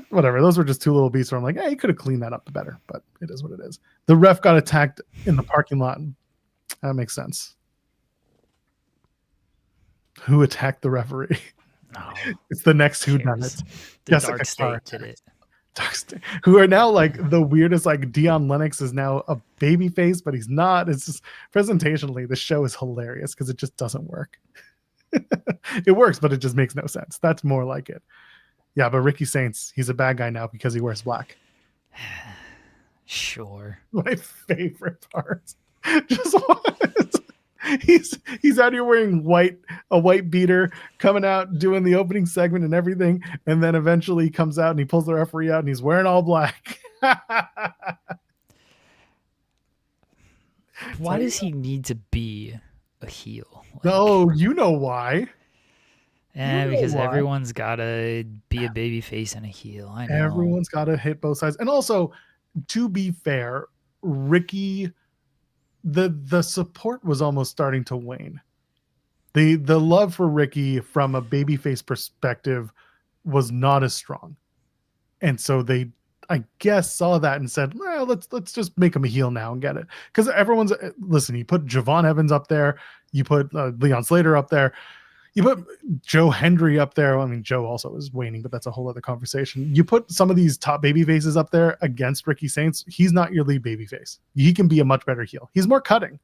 whatever. Those were just two little beats where I'm like, hey, you could have cleaned that up better, but it is what it is. The ref got attacked in the parking lot. That makes sense. Who attacked the referee? No, it's the next whodunit. Jessica Dark State did it. Who are now like the weirdest, like Dion Lennox is now a baby face, but he's not. It's just presentationally, the show is hilarious because it just doesn't work. It works, but it just makes no sense. That's more like it. Yeah, but Ricky Saints, he's a bad guy now because he wears black. Sure. My favorite part. Just he's out here wearing a white beater, coming out doing the opening segment and everything, and then eventually he comes out and he pulls the referee out and he's wearing all black. Why does he need to be a heel. No, you know why. You know Because why. everyone's gotta be a baby face and a heel. I know. Everyone's got to hit both sides. And also, to be fair, Ricky, the support was almost starting to wane. The love for Ricky from a babyface perspective was not as strong. And so they, I guess, saw that and said, well, let's just make him a heel now and get it. Because everyone's, listen, you put Javon Evans up there, you put Leon Slater up there, you put Joe Hendry up there. I mean, Joe also is waning, but that's a whole other conversation. You put some of these top baby faces up there against Ricky Saints. He's not your lead baby face. He can be a much better heel. He's more cutting.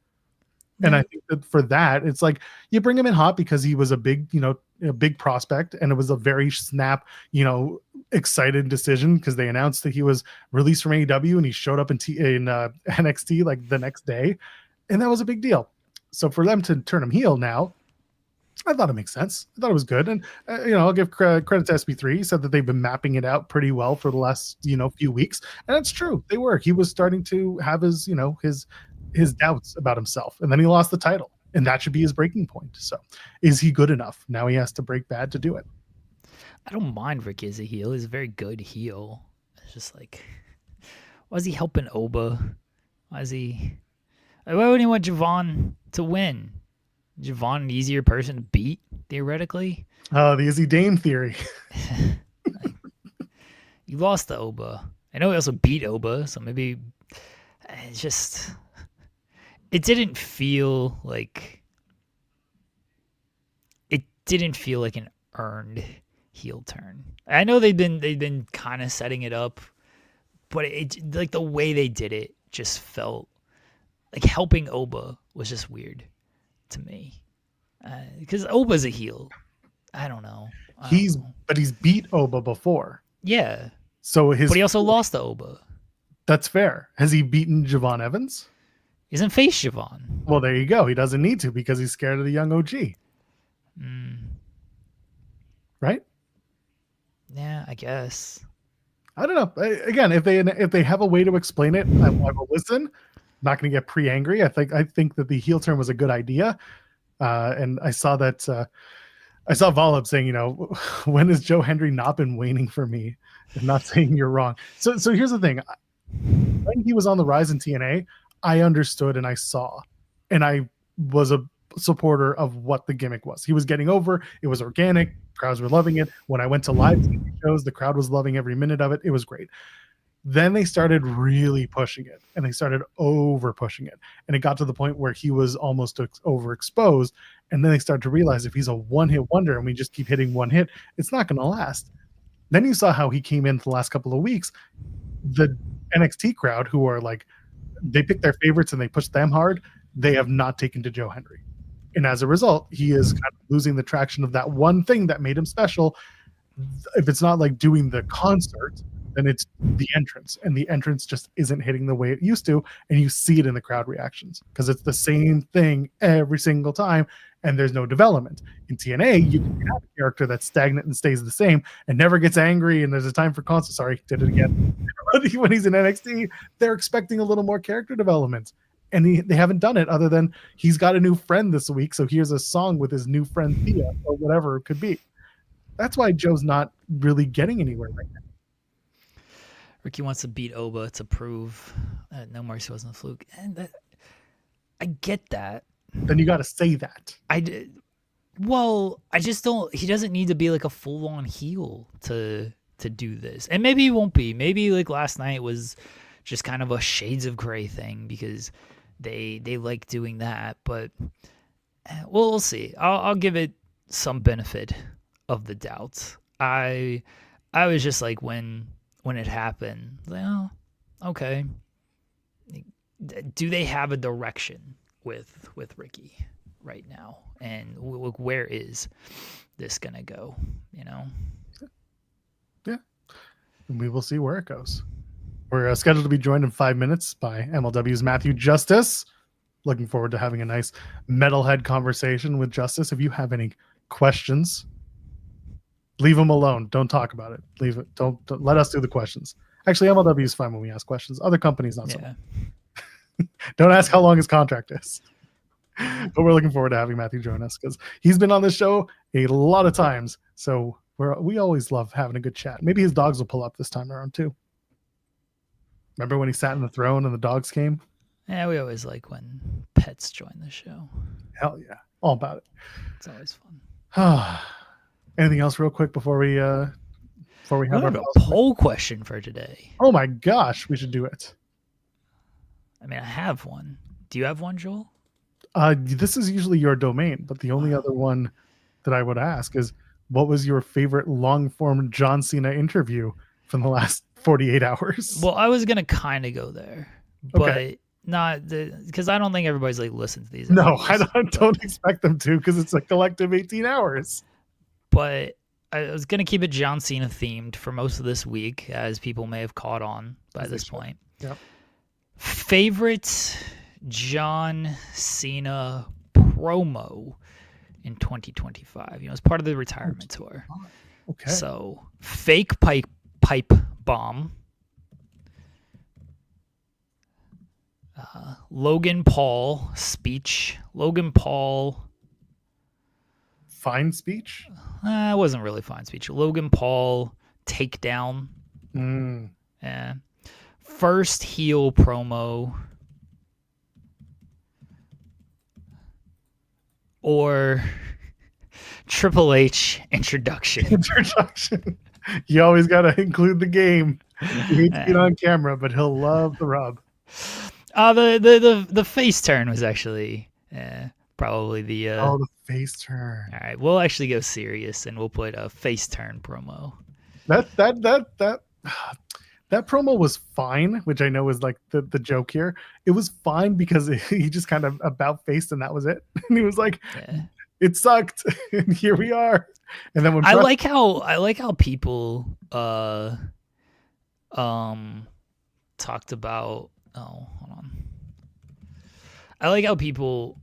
And I think that for that, it's like you bring him in hot because he was a big, a big prospect, and it was a very snap, excited decision because they announced that he was released from AEW and he showed up in NXT like the next day, and that was a big deal. So for them to turn him heel now, I thought it makes sense. I thought it was good, and I'll give credit to SP3. He said that they've been mapping it out pretty well for the last few weeks, and that's true. They were. He was starting to have his doubts about himself, and then he lost the title, and that should be his breaking point. So is he good enough? Now he has to break bad to do it. I don't mind Ricky as a heel. He's a very good heel. It's just like, why is he helping Oba? Why wouldn't he want Javon to win? Javon an easier person to beat, theoretically? Oh, the Izzy Dame theory. You lost to Oba. I know he also beat Oba, so maybe it's just... It didn't feel like an earned heel turn. I know they've been kind of setting it up, but it like the way they did it just felt like helping Oba was just weird to me. Because Oba's a heel. I don't know. But he's beat Oba before. Yeah. But he also lost to Oba. That's fair. Has he beaten Javon Evans? He doesn't face Javon. Well, there you go. He doesn't need to because he's scared of the young OG. Right? Yeah, I guess. I don't know. Again, if they have a way to explain it, I will listen. I'm not going to get pre-angry. I think that the heel turn was a good idea. And I saw that I saw Volub saying, when has Joe Hendry not been waning for me? And not saying you're wrong. So here's the thing. When he was on the rise in TNA, I understood and I saw, and I was a supporter of what the gimmick was. He was getting over. It was organic. Crowds were loving it. When I went to live TV shows, the crowd was loving every minute of it. It was great. Then they started really pushing it, and they started over pushing it. And it got to the point where he was almost overexposed. And then they started to realize if he's a one-hit wonder and we just keep hitting one hit, it's not going to last. Then you saw how he came in the last couple of weeks. The NXT crowd, who are like, they pick their favorites and they push them hard, they have not taken to Joe Hendry. And as a result, he is kind of losing the traction of that one thing that made him special. If it's not like doing the concert, then it's the entrance. And the entrance just isn't hitting the way it used to. And you see it in the crowd reactions because it's the same thing every single time. And there's no development. In TNA, you can have a character that's stagnant and stays the same and never gets angry. And there's a time for concert. Sorry, did it again. When he's in NXT, they're expecting a little more character development. And they haven't done it other than he's got a new friend this week. So here's a song with his new friend, Thea, or whatever it could be. That's why Joe's not really getting anywhere right now. Ricky wants to beat Oba to prove that No Mercy wasn't a fluke. And I get that. Then you got to say that. Well, I just don't. He doesn't need to be like a full-on heel to do this. And maybe he won't be. Maybe like last night was just kind of a Shades of Grey thing because they like doing that. But we'll see. I'll give it some benefit of the doubt. I was just like when it happened, like, oh, okay. Do they have a direction with Ricky right now? And where is this gonna go? Yeah, and we will see where it goes. We're scheduled to be joined in 5 minutes by MLW's Matthew Justice. Looking forward to having a nice metalhead conversation with Justice. If you have any questions, leave them alone. Don't talk about it. Leave it. Don't let us do the questions. Actually, MLW is fine when we ask questions. Other companies, not so much. Don't ask how long his contract is. But we're looking forward to having Matthew join us because he's been on this show a lot of times. So we always love having a good chat. Maybe his dogs will pull up this time around too. Remember when he sat in the throne and the dogs came? Yeah, we always like when pets join the show. Hell yeah, all about it. It's always fun. Anything else, real quick, before we have our poll question for today? Oh my gosh, we should do it. I mean, I have one. Do you have one, Joel? This is usually your domain, but the only other one that I would ask is, what was your favorite long-form John Cena interview from the last 48 hours? Well, I was gonna kind of go there, but not because I don't think everybody's like listened to these. No, I don't expect them to because it's a collective 18 hours. But I was gonna keep it John Cena themed for most of this week, as people may have caught on by this point. Yep. Favorite John Cena promo in 2025. As part of the retirement tour. Okay. So fake pipe bomb. Logan Paul speech. Logan Paul. Fine speech? It wasn't really fine speech. Logan Paul takedown. Yeah. First heel promo. Or Triple H introduction. You always got to include the game. He hates to get on camera, but he'll love the rub. The face turn was actually probably the the face turn. All right, we'll actually go serious and we'll put a face turn promo. That promo was fine, which I know is like the joke here. It was fine because he just kind of about faced and that was it. And he was like, it sucked, and here we are. And then when I like how people talked about hold on. I like how people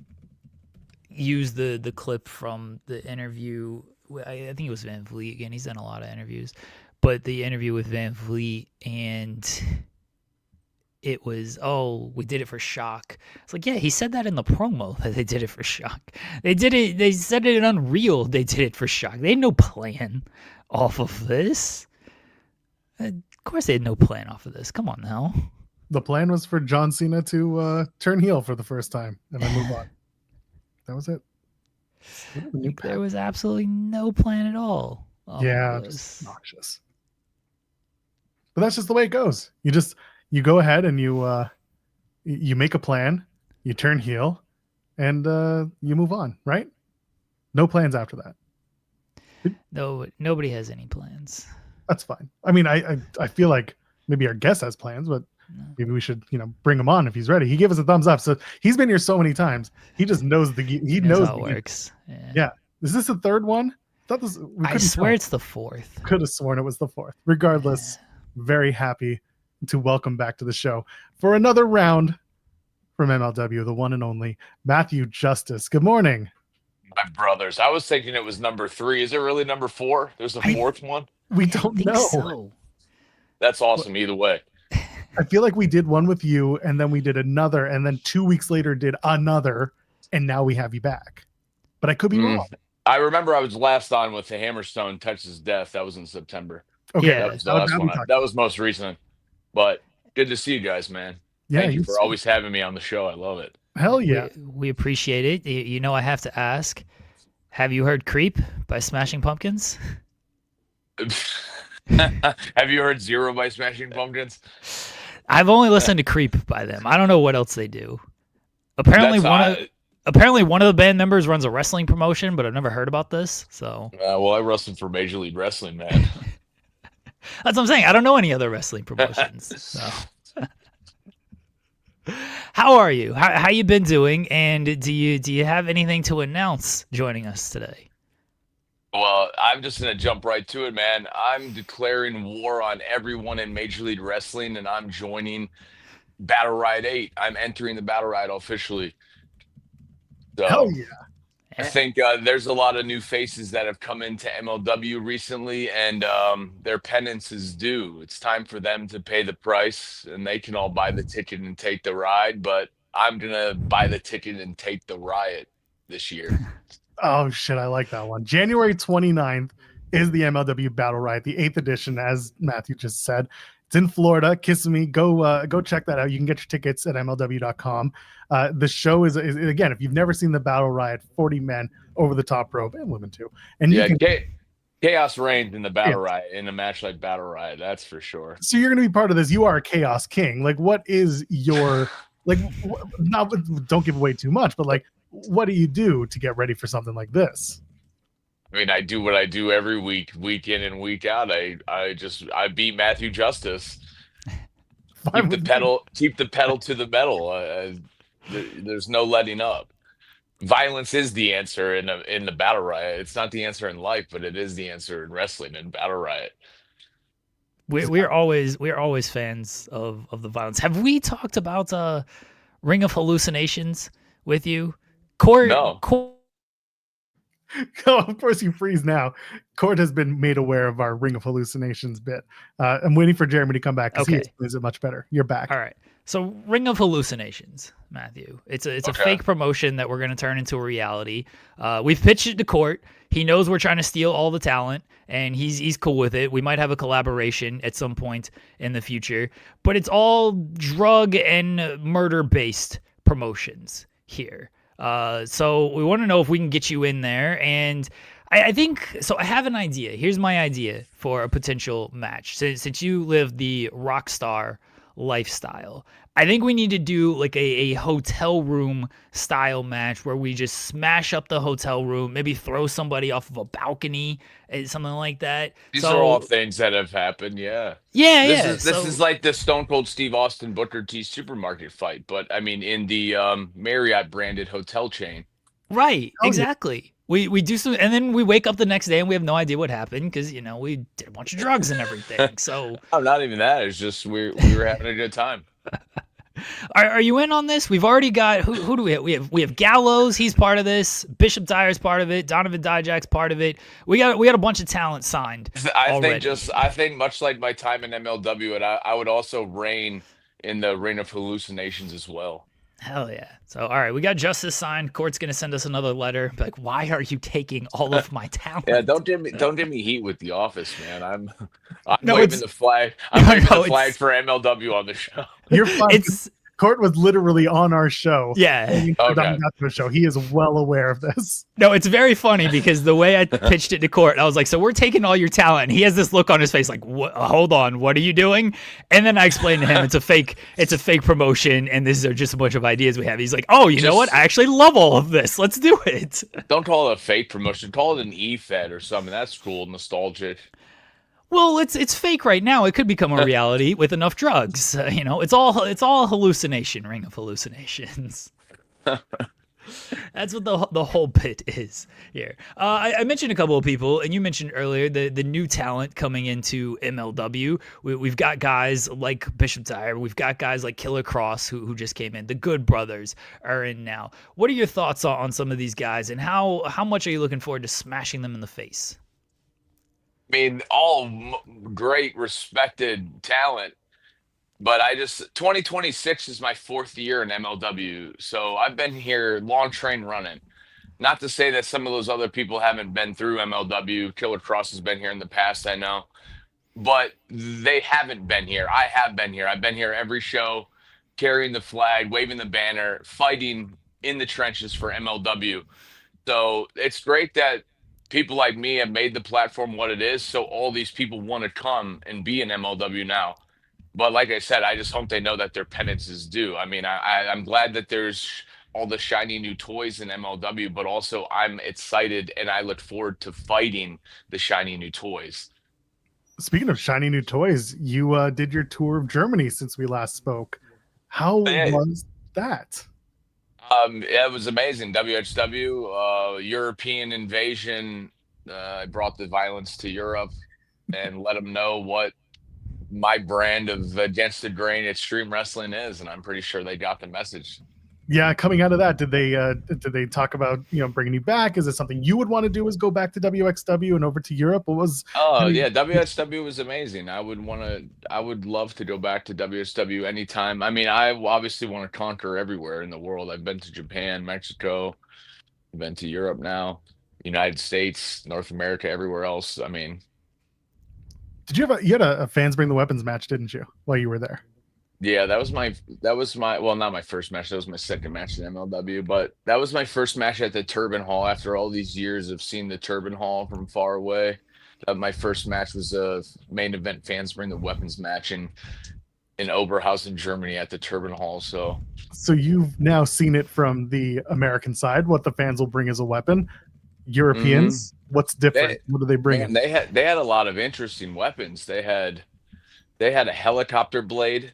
use the clip from the interview. I think it was Van Vliet again. He's done a lot of interviews. But the interview with Van Vliet, and it was, we did it for shock. It's like, yeah, he said that in the promo that they did it for shock. They did it. They said it in Unreal. They did it for shock. They had no plan off of this. Of course, they had no plan off of this. Come on now. The plan was for John Cena to turn heel for the first time and then move on. That was it. There was absolutely no plan at all. Yeah, just obnoxious. But that's just the way it goes. You go ahead and you make a plan, you turn heel, and you move on, right? No plans after that. No, nobody has any plans. That's fine. I mean, I feel like maybe our guest has plans, but maybe we should bring him on if he's ready. He gave us a thumbs up, so he's been here so many times. He just knows he knows how it works. Yeah. Is this the third one? I swear it's the fourth. Could have sworn it was the fourth. Regardless, very happy to welcome back to the show for another round from MLW, the one and only Matthew Justice. Good morning. My brothers. I was thinking it was number 3. Is it really number 4? There's a fourth one? We don't know. So. That's awesome either way. I feel like we did one with you, and then we did another, and then 2 weeks later did another, and now we have you back. But I could be wrong. I remember I was last on with the Hammerstone Texas Death. That was in September. Okay, yeah, that was the last one. That was most recent. But good to see you guys, man. Yeah, Thank you for always having me on the show. I love it. Hell yeah. We appreciate it. I have to ask, have you heard Creep by Smashing Pumpkins? Have you heard Zero by Smashing Pumpkins? I've only listened to Creep by them. I don't know what else they do. Apparently one of the band members runs a wrestling promotion, but I've never heard about this. So well, I wrestled for Major League Wrestling, man. That's what I'm saying. I don't know any other wrestling promotions. So. How are you? How you been doing? And do you have anything to announce joining us today? Well, I'm just going to jump right to it, man. I'm declaring war on everyone in Major League Wrestling, and I'm joining Battle Ride 8. I'm entering the Battle Ride officially. So, hell yeah. I think there's a lot of new faces that have come into MLW recently, and their penance is due. It's time for them to pay the price, and they can all buy the ticket and take the ride. But I'm gonna buy the ticket and take the riot this year. Oh shit, I like that one. January 29th is the MLW Battle Riot, the 8th edition, as Matthew just said. It's in Florida. Kissimmee. Go check that out. You can get your tickets at MLW.com. The show is again, if you've never seen the Battle Riot, 40 men over the top rope and women too. And you Yeah, can chaos reigns in the yeah. battle riot, in a match like battle riot. That's for sure. So you're going to be part of this. You are a Chaos King. Like, what is your like? Not don't give away too much, but like, what do you do to get ready for something like this? I mean, I do what I do every week, week in and week out. I beat Matthew Justice. Fine with me. Keep the pedal to the metal. There's no letting up. Violence is the answer in the battle riot. It's not the answer in life, but it is the answer in wrestling and battle riot. We're always fans of the violence. Have we talked about Ring of Hallucinations with you? No. Oh, of course you freeze now. Court has been made aware of our Ring of Hallucinations bit. I'm waiting for Jeremy to come back because he Okay. explains it much better. You're back. All right. So Ring of Hallucinations, Matthew. It's a Okay. fake promotion that we're going to turn into a reality. We've pitched it to Court. He knows we're trying to steal all the talent, and he's cool with it. We might have a collaboration at some point in the future, but it's all drug and murder based promotions here. So we want to know if we can get you in there, and I think so. I have an idea. Here's my idea for a potential match. Since you live the rock star lifestyle, I think we need to do like a hotel room style match where we just smash up the hotel room, maybe throw somebody off of a balcony, something like that. These So are all things that have happened. Yeah. yeah. This is like the Stone Cold Steve Austin Booker T supermarket fight, but I mean in the Marriott branded hotel chain. Right, Oh, yeah. exactly. We do some, and then we wake up the next day and we have no idea what happened because we did a bunch of drugs and everything. So, Oh, not even that. It's just we were having a good time. are you in on this? We've already got who do we have? We have Gallows. He's part of this. Bishop Dyer's part of it. Donovan Dijak's part of it. We got a bunch of talent signed. I think much like my time in MLW, and I would also reign in the Reign of Hallucinations as well. Hell yeah. So, all right, we got Justice signed. Court's going to send us another letter. Be like, why are you taking all of my talent? Yeah, don't give me heat with the office, man. I'm No, waving it's- the flag. I'm waving no, the flag it's- for MLW on the show. You're fine. It's Court was literally on our show. yeah. Okay. Show. He is well aware of this. No, it's very funny because the way I pitched it to Court, I was like, so we're taking all your talent. And he has this look on his face like, hold on, what are you doing? And then I explained to him it's a fake promotion and these are just a bunch of ideas we have. He's like, oh, you know what? I actually love all of this. Let's do it. Don't call it a fake promotion. Call it an E-Fed or something. That's cool, nostalgic. Well, it's fake right now. It could become a reality with enough drugs. It's all hallucination, Ring of Hallucinations. That's what the whole bit is here. I mentioned a couple of people, and you mentioned earlier the new talent coming into MLW. We've got guys like Bishop Dyer. We've got guys like Killer Cross who just came in. The Good Brothers are in now. What are your thoughts on some of these guys, and how much are you looking forward to smashing them in the face? I mean, all great, respected talent, but 2026 is my fourth year in MLW, so I've been here long train running. Not to say that some of those other people haven't been through MLW. Killer Cross has been here in the past, I know, but they haven't been here. I have been here. I've been here every show, carrying the flag, waving the banner, fighting in the trenches for MLW. So it's great that people like me have made the platform what it is. So all these people want to come and be in MLW now. But like I said, I just hope they know that their penance is due. I mean, I'm glad that there's all the shiny new toys in MLW, but also I'm excited and I look forward to fighting the shiny new toys. Speaking of shiny new toys, you did your tour of Germany since we last spoke. How Yeah. was that? It was amazing. WHW, European invasion. I brought the violence to Europe and let them know what my brand of against the grain extreme wrestling is, and I'm pretty sure they got the message. Yeah, coming out of that, did they talk about bringing you back? Is it something you would want to do? Is go back to WXW and over to Europe? What was how Oh do you, yeah, WSW was amazing. I would love to go back to WSW anytime. I mean, I obviously want to conquer everywhere in the world. I've been to Japan, Mexico, I've been to Europe now, United States, North America, everywhere else. I mean, did you have you had a fans bring the weapons match, didn't you, while you were there? yeah, that was my well, not my first match. That was my second match in MLW, but that was my first match at the Turbine Hall after all these years of seeing the Turbine Hall from far away. My first match was a main event fans bring the weapons match in Oberhausen, Germany at the Turbine Hall. So So you've now seen it from the American side, what the fans will bring as a weapon. mhm. Europeans, what's different? they What are they man, bringing? they had a lot of interesting weapons. They had a helicopter blade.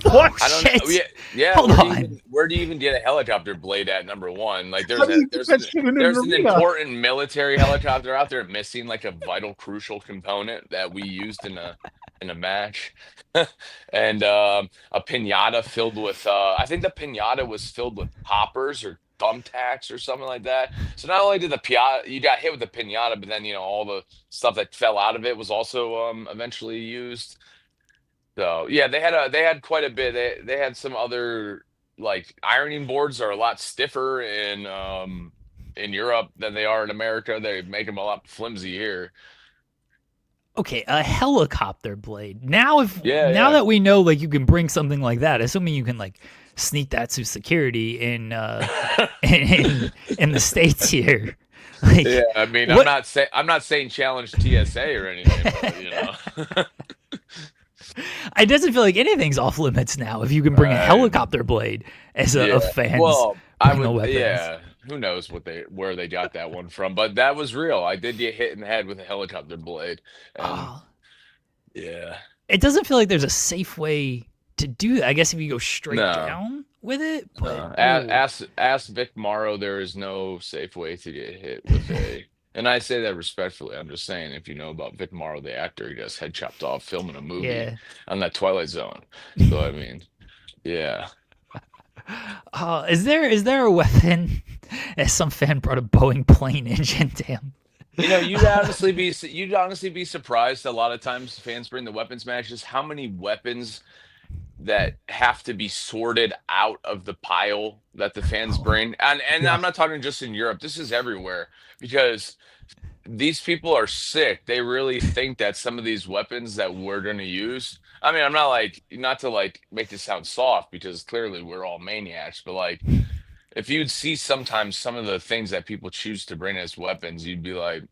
Oh I don't know. shit! Yeah, yeah. Hold on. Where do you even get a helicopter blade at number one? Like How do you get that shit in an there's an arena? important military helicopter out there missing like a vital crucial component that we used in a match. And a pinata filled with I think the pinata was filled with poppers or thumbtacks or something like that. So not only did the pinata you got hit with the pinata, but then all the stuff that fell out of it was also eventually used. So yeah, they had quite a bit. They had some other like ironing boards are a lot stiffer in Europe than they are in America. They make them a lot flimsy here. Okay, a helicopter blade. Now, if Yeah, now yeah. that we know, like you can bring something like that, assuming you can like sneak that to security in the states here, Yeah, like I mean, what? I'm not saying challenge TSA or anything, but It doesn't feel like anything's off limits now if you can bring a uh, helicopter blade as yeah. a fans Well, I bring the would, weapons. yeah. Who knows where they got that one from? But that was real. I did get hit in the head with a helicopter blade, and Oh, yeah. it doesn't feel like there's a safe way to do that. I guess if you go straight No. down with it, but No, oh, ask Vic Morrow. There is no safe way to get hit with a, and I say that respectfully. I'm just saying, if you know about Vic Morrow, the actor, he gets head chopped off filming a movie yeah. on that Twilight Zone. So I mean, yeah. Is there a weapon? As some fan brought a Boeing plane engine. Damn. You'd honestly be surprised a lot of times fans bring the weapons matches how many weapons that have to be sorted out of the pile that the fans Oh, bring. And Yeah. I'm not talking just in Europe. This is everywhere because these people are sick. They really think that some of these weapons that we're going to use. I mean, I'm not like not to like make this sound soft because clearly we're all maniacs, but like if you'd see sometimes some of the things that people choose to bring as weapons, you'd be like,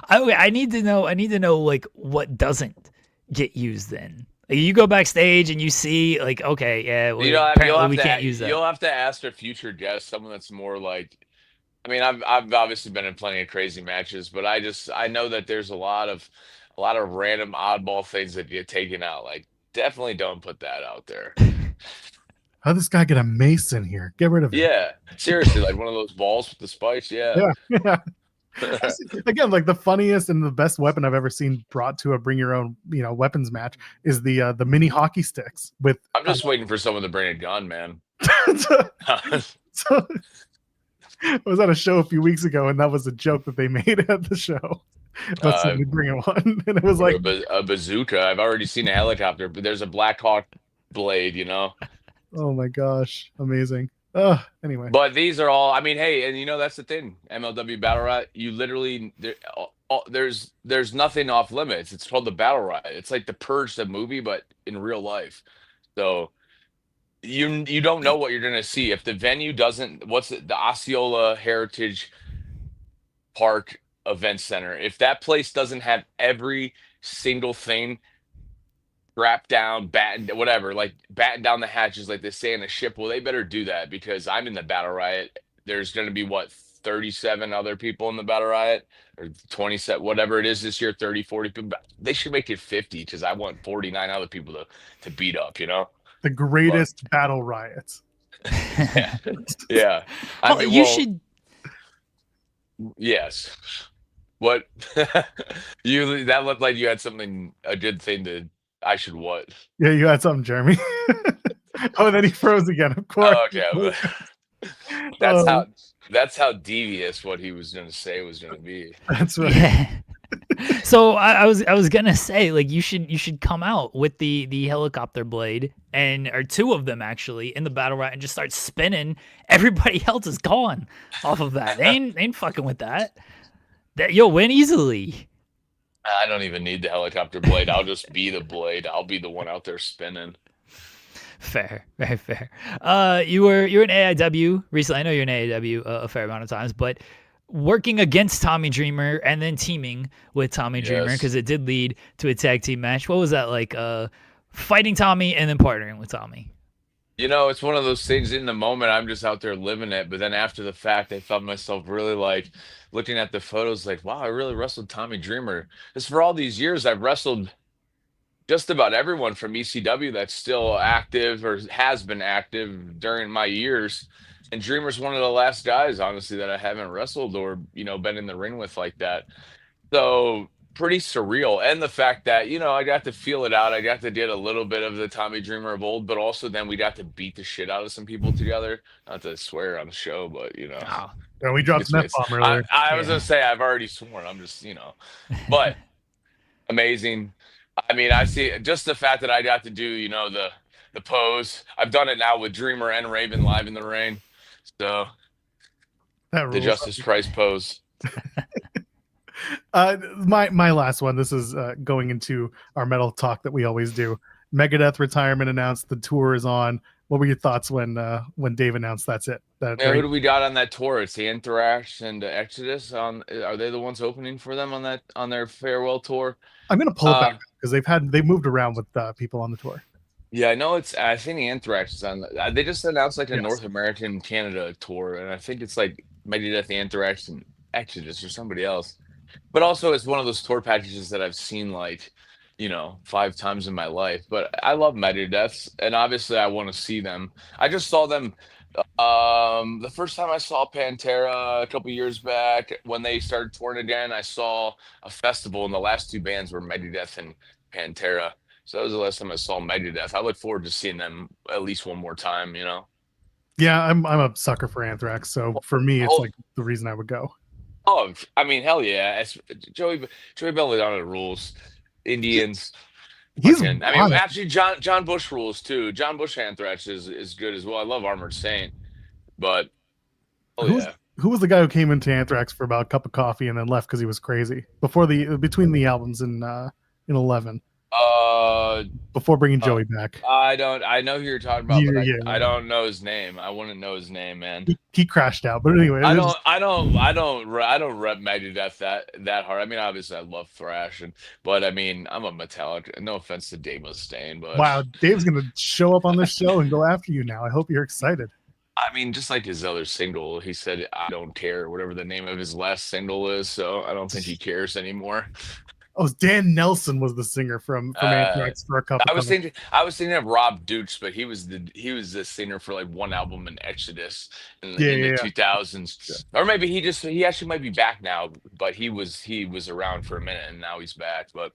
I need to know. I need to know like what doesn't get used. Then like, you go backstage and you see like, okay, yeah, apparently we can't use that. you'll have to ask a future guest, someone that's more like I mean, I've obviously been in plenty of crazy matches, but I know that there's a lot of random oddball things that get taken out. Like definitely don't put that out there. How this guy get a mace in here? Get rid of him. Yeah, seriously, like one of those balls with the spikes. Yeah. Yeah. Yeah. Again, like the funniest and the best weapon I've ever seen brought to a bring your own, weapons match is the mini hockey sticks with I'm just waiting for someone to bring a gun, man. so I was at a show a few weeks ago and that was a joke that they made at the show. But uh, somebody bringing one and it was or like, a bazooka. I've already seen a helicopter, but there's a Black Hawk blade, oh my gosh, amazing. Anyway, But these are all. I mean, hey, and that's the thing. MLW Battle Riot. You literally there's nothing off limits. It's called the Battle Riot. It's like the Purge, the movie, but in real life. So you don't know what you're gonna see if the venue doesn't. What's it, the Osceola Heritage Park Event Center? If that place doesn't have every single thing strap down, batten, whatever, like batten down the hatches, like they say in a ship. Well, they better do that because I'm in the battle riot. There's going to be what 37 other people in the battle riot or 27, whatever it is this year, 30, 40 people. They should make it 50 because I want 49 other people to beat up. the But greatest battle riots. yeah, yeah. I Oh, mean, you well, should. yes. What you that looked like you had something a good thing I should what? Yeah, you had something, Jeremy. Oh, and then he froze again, of course. Oh, okay. That's Oh, how that's how devious what he was gonna say was gonna be. that's right. Yeah. So I was gonna say like you should come out with the helicopter blade and or two of them actually in the battle riot and just start spinning. Everybody else is gone off of that. They ain't fucking with that. That you'll win easily. I don't even need the helicopter blade. I'll just be the blade. I'll be the one out there spinning. Fair, very fair. You were in AIW recently. I know you're in AIW a fair amount of times, but working against Tommy Dreamer and then teaming with Tommy Dreamer Yes. because it did lead to a tag team match. What was that like? Fighting Tommy and then partnering with Tommy. It's one of those things in the moment, I'm just out there living it. But then after the fact, I felt myself really like looking at the photos, like, wow, I really wrestled Tommy Dreamer. Because for all these years, I've wrestled just about everyone from ECW that's still active or has been active during my years. And Dreamer's one of the last guys, honestly, that I haven't wrestled or, been in the ring with like that. So pretty surreal. And the fact that, I got to feel it out. I got to get a little bit of the Tommy Dreamer of old, but also then we got to beat the shit out of some people together. Not to swear on the show, but Oh, Yeah, we dropped it's, an F it's bomb I, earlier. I was yeah. gonna say I've already sworn. I'm just, but amazing. I mean, I see just the fact that I got to do, the pose. I've done it now with Dreamer and Raven live in the ring. So That the rules. Justice Christ pose. My last one. This is going into our metal talk that we always do. Megadeth retirement announced. The tour is on. What were your thoughts when Dave announced that's it? That Yeah, who they're do we got on that tour? It's the Anthrax and Exodus. Are they the ones opening for them on their farewell tour? I'm gonna pull it back Uh, because they've moved around with people on the tour. yeah, I know I think the Anthrax is on. They just announced like a Yes. North American Canada tour, and I think it's like Megadeth, the Anthrax, and Exodus or somebody else. But also, it's one of those tour packages that I've seen like, 5 times in my life. But I love Megadeth, and obviously, I want to see them. I just saw them. The first time I saw Pantera a couple years back when they started touring again, I saw a festival, and the last two bands were Megadeth and Pantera. So that was the last time I saw Megadeth. I look forward to seeing them at least one more time. Yeah, I'm a sucker for Anthrax, so for me, it's Oh, like the reason I would go. oh, I mean, hell yeah! Joey Belladonna rules. Indians, He's fucking. I mean, wild. actually, John Bush rules too. John Bush Anthrax is good as well. I love Armored Saint, but oh Who's yeah. who was the guy who came into Anthrax for about a cup of coffee and then left because he was crazy before the between the albums in 11 Uh, before bringing uh, Joey back. I don't. I know who you're talking about, Yeah, but I yeah, I yeah. don't know his name. I wouldn't know his name, man. He crashed out, but anyway, I it don't. was, I don't. I don't. I don't rep Megadeth that hard. I mean, obviously, I love thrash, but I mean, I'm a Metallica. No offense to Dave Mustaine, but wow. Dave's gonna show up on this show and go after you now. I hope you're excited. I mean, just like his other single, he said, "I don't care," whatever the name of his last single is. So I don't think he cares anymore. Oh, Dan Nelson was the singer from Uh, Anthrax for a cup I of was coffee. thinking, I was thinking of Rob Dukes, but he was the singer for like one album in Exodus in Yeah, the yeah, two yeah. thousands, or maybe he actually might be back now, but he was around for a minute and now he's back. But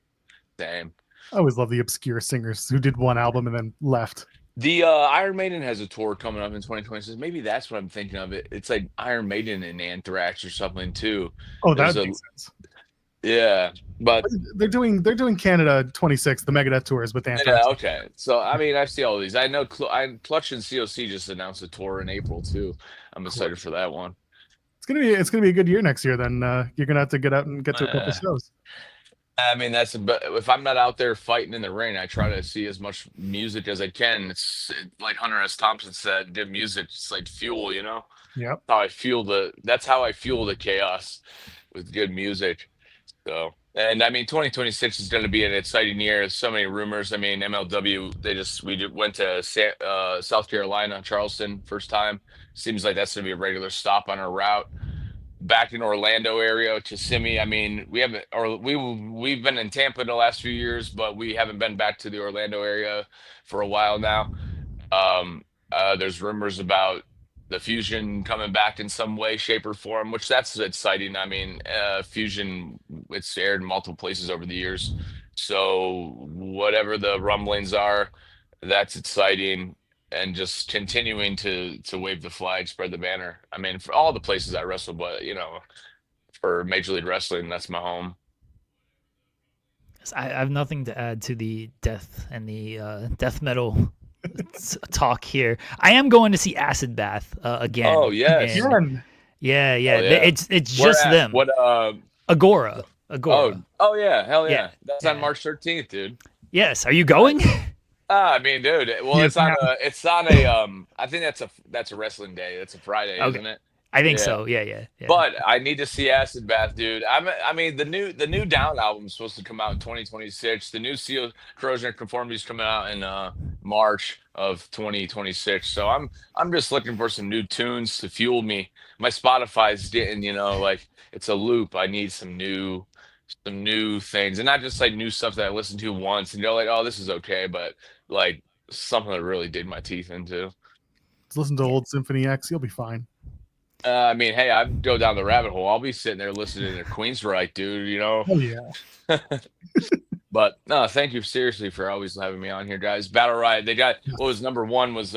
same. I always love the obscure singers who did one album and then left. The Iron Maiden has a tour coming up in 2026. Maybe that's what I'm thinking of. It's like Iron Maiden and Anthrax or something too. Oh, There's that a makes sense. yeah, but They're doing Canada 26, the Megadeth tours with yeah, Anthrax. okay. So I mean, I see all these. I know Clutch and COC just announced a tour in April too. I'm excited for that one. It's gonna be a good year next year. Then you're gonna have to get out and get to a couple Uh, shows. I mean, but if I'm not out there fighting in the rain, I try to see as much music as I can. Like Hunter S. Thompson said, good music, it's like fuel. Yep. That's how I fuel the chaos with good music. So, and I mean, 2026 is going to be an exciting year. There's so many rumors. I mean, MLW, went to South Carolina, Charleston, first time. Seems like that's going to be a regular stop on our route. Back in Orlando area, Kissimmee. I mean, we haven't, or we've been in Tampa the last few years, but we haven't been back to the Orlando area for a while now. Um, there's rumors about the Fusion coming back in some way, shape, or form, which that's exciting. I mean, Fusion, it's aired in multiple places over the years. So whatever the rumblings are, that's exciting. And just continuing to wave the flag, spread the banner. I mean, for all the places I wrestle, but for Major League Wrestling, that's my home. I have nothing to add to the death and the death metal talk here. I am going to see Acid Bath again. Oh yes. Again. Yeah, yeah. Oh, yeah. It's Where just at? them. What Agora. oh yeah, hell yeah. Yeah, That's yeah. on March 13th, dude. Yes. Are you going? I mean, dude, well, Yes, it's on a I think that's a wrestling day. It's a Friday, Okay. isn't it? I think Yeah. so. Yeah. But I need to see Acid Bath, dude. I mean, the new Down album is supposed to come out in 2026. The new Seal Corrosion and Conformity is coming out in March of 2026. So I'm just looking for some new tunes to fuel me. My Spotify's getting, like it's a loop. I need some new things, and not just like new stuff that I listened to once and you're like, oh, this is okay, but like something that really dig my teeth into. Just listen to old Symphony X. You'll be fine. I mean, hey, I go down the rabbit hole. I'll be sitting there listening to Queensryche, dude. Oh yeah. But no, thank you seriously for always having me on here, guys. Battle Riot. They got what was number one was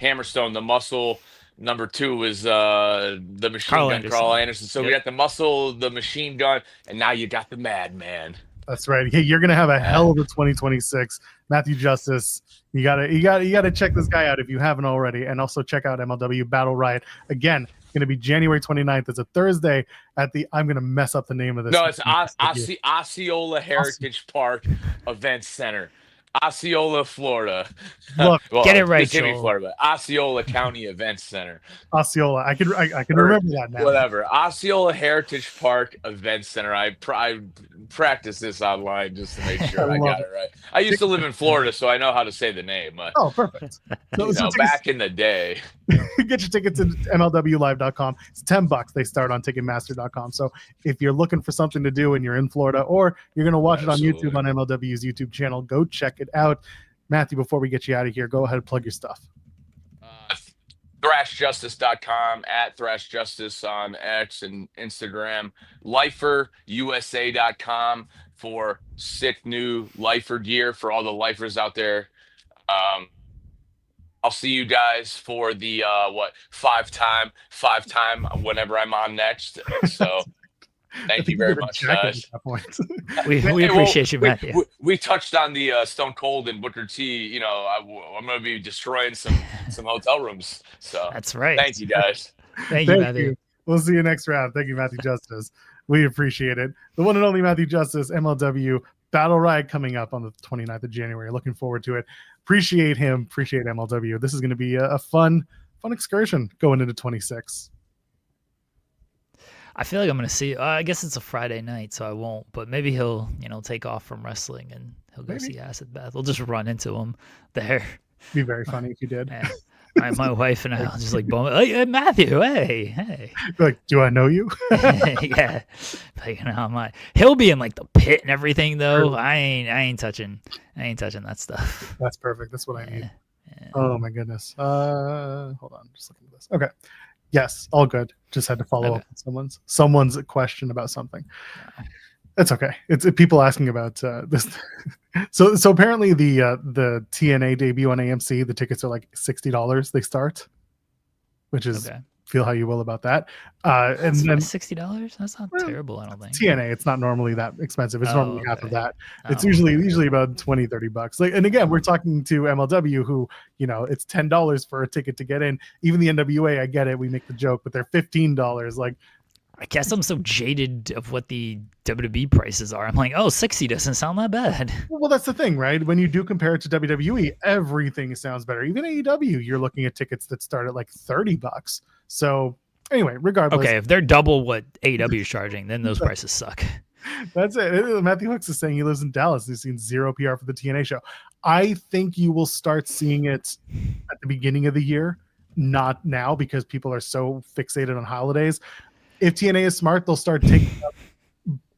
Hammerstone, the Muscle. Number two was the Machine Carl Gun, Anderson. Carl Anderson. So we Yep. got the Muscle, the Machine Gun, and now you got the Madman. That's right. Hey, you're gonna have a hell of a 2026. Matthew Justice, you gotta check this guy out if you haven't already, and also check out MLW Battle Riot. Again, gonna be January 29th. It's a Thursday at the. I'm gonna mess up the name of this. No, it's Osceola Heritage Park Event Center, Osceola, Florida. Look, Get it right, it's Kissimmee, Joel. Florida, but Osceola County Event Center. Osceola. I can remember that now. Whatever. Osceola Heritage Park Event Center. I practice this online just to make sure I got it right. I used to live in Florida, so I know how to say the name. Oh, perfect. So Back in the day. get your tickets at MLWlive.com. It's $10. They start on Ticketmaster.com. So if you're looking for something to do and you're in Florida, or you're going to watch it on Absolutely. YouTube on MLW's YouTube channel, go check it out. Matthew, before we get you out of here, go ahead and plug your stuff. ThrashJustice.com, at ThrashJustice on X and Instagram. LiferUSA.com for sick new lifer gear for all the lifers out there. I'll see you guys for the five-time whenever I'm on next. So thank you very much, guys. We appreciate you, Matthew. We touched on the Stone Cold and Booker T. I'm going to be destroying some hotel rooms. So That's right. thank you, guys. Thank you, Matthew. We'll see you next round. Thank you, Matthew Justice. We appreciate it. The one and only Matthew Justice, MLW Battle Riot coming up on the 29th of January. Looking forward to it. Appreciate him. Appreciate MLW. This is going to be a fun excursion going into 26. I feel like I'm gonna see. I guess it's a Friday night, so I won't. But maybe he'll, take off from wrestling and he'll go see Acid Bath. We'll just run into him there. Be very funny if you did. Yeah. My wife and I will just like bum. Hey, Matthew, hey. Like, do I know you? Yeah, but I'm like, he'll be in like the pit and everything though. I ain't touching that stuff. That's perfect. That's what I need. Yeah. Oh my goodness. Hold on, just looking at this. Okay. Yes, all good. Just had to follow up with someone's question about something. It's okay. It's people asking about this. So apparently the TNA debut on AMC, the tickets are like $60. They start, which is feel how you will about that. And then $60. That's not terrible. I don't think TNA. It's not normally that expensive. It's normally half of that. It's Oh, usually about $20-$30. Like, and again, we're talking to MLW, who it's $10 for a ticket to get in. Even the NWA, I get it. We make the joke, but they're $15. Like, I guess I'm so jaded of what the WWE prices are. I'm like, 60 doesn't sound that bad. well, that's the thing, right? When you do compare it to WWE, everything sounds better. Even AEW, you're looking at tickets that start at like $30. So anyway, regardless. Okay, if they're double what AEW is charging, then those prices suck. That's it. Matthew Hooks is saying he lives in Dallas. He's seen zero PR for the TNA show. I think you will start seeing it at the beginning of the year, not now, because people are so fixated on holidays. If TNA is smart, they'll start taking up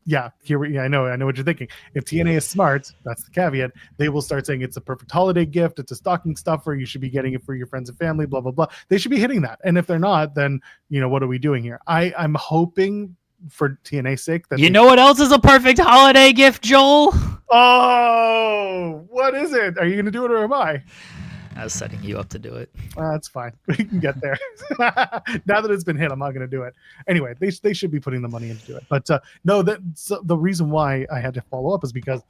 yeah, I know what you're thinking. If TNA is smart, that's the caveat. They will start saying it's a perfect holiday gift, it's a stocking stuffer, you should be getting it for your friends and family, blah blah blah. They should be hitting that. And if they're not, then what are we doing here? I'm hoping for TNA's sake that know what else is a perfect holiday gift, Joel? Oh, what is it? Are you gonna do it or am I? I was setting you up to do it. That's fine. We can get there. Now that it's been hit, I'm not going to do it. Anyway, they should be putting the money in to do it. But no, the reason why I had to follow up is because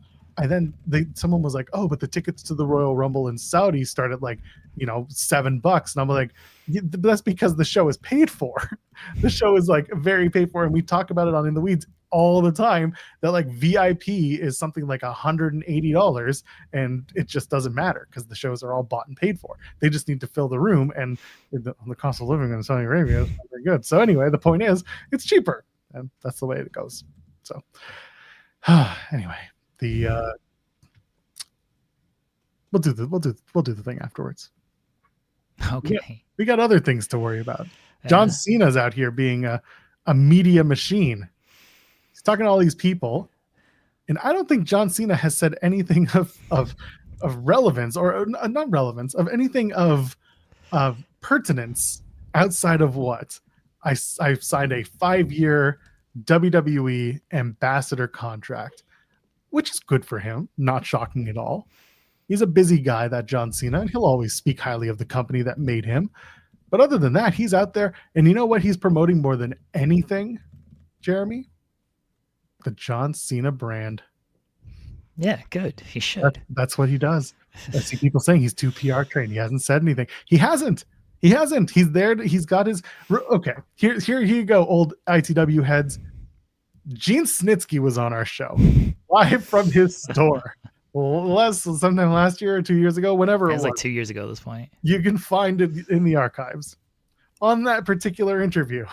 someone was like, oh, but the tickets to the Royal Rumble in Saudi start at like, $7. And I'm like, that's because the show is paid for. The show is like very paid for. And we talk about it on In the Weeds all the time that like VIP is something like $180 and it just doesn't matter because the shows are all bought and paid for. They just need to fill the room, and the cost of living in Saudi Arabia is very good. So anyway, the point is it's cheaper, and that's the way it goes. So anyway, we'll do the thing afterwards. Okay. We got other things to worry about. John Cena's out here being a media machine. He's talking to all these people, and I don't think John Cena has said anything of relevance or not relevance of anything of pertinence outside of what I've signed a 5-year WWE ambassador contract, which is good for him. Not shocking at all. He's a busy guy, that John Cena, and he'll always speak highly of the company that made him. But other than that, he's out there, and you know what he's promoting more than anything, Jeremy? The John Cena brand. Yeah, good. He should. That's what he does. I see people saying he's too PR trained. He hasn't said anything. He hasn't. He's there. He's got his. Okay, here you go, old ITW heads. Gene Snitsky was on our show live from his store. Sometime last year or 2 years ago, whenever it was. Like 2 years ago at this point. You can find it in the archives. On that particular interview,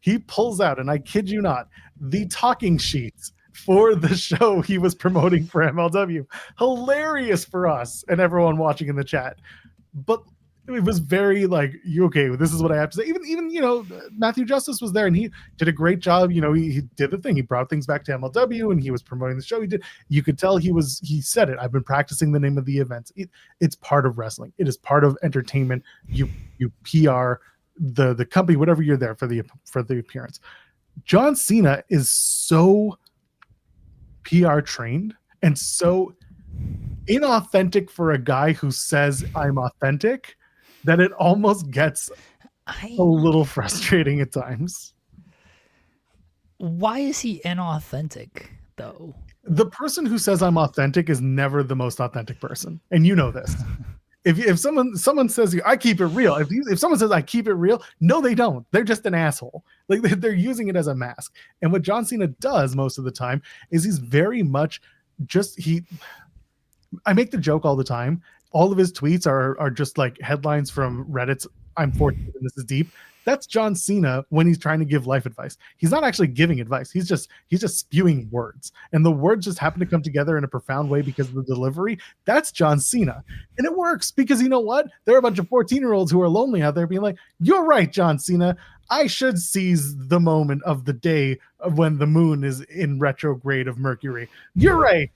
he pulls out, and I kid you not, the talking sheets for the show he was promoting for MLW. Hilarious for us and everyone watching in the chat. But it was very like, okay, this is what I have to say. Even Matthew Justice was there, and he did a great job. He did the thing. He brought things back to MLW, and he was promoting the show. You could tell he said it. I've been practicing the name of the events. It's part of wrestling. It is part of entertainment. You PR the company, whatever you're there for the appearance. John Cena is so PR trained and so inauthentic for a guy who says I'm authentic that it almost gets a little frustrating at times. Why is he inauthentic though? The person who says I'm authentic is never the most authentic person, and you know this. If someone says I keep it real, if someone says I keep it real, no, they don't. They're just an asshole. Like they're using it as a mask. And what John Cena does most of the time is he's very much I make the joke all the time. All of his tweets are just like headlines from Reddit's I'm 14 and this is deep. That's John Cena when he's trying to give life advice. He's not actually giving advice. He's just spewing words. And the words just happen to come together in a profound way because of the delivery. That's John Cena. And it works because you know what? There are a bunch of 14-year-olds who are lonely out there being like, you're right, John Cena. I should seize the moment of the day of when the moon is in retrograde of Mercury. You're right.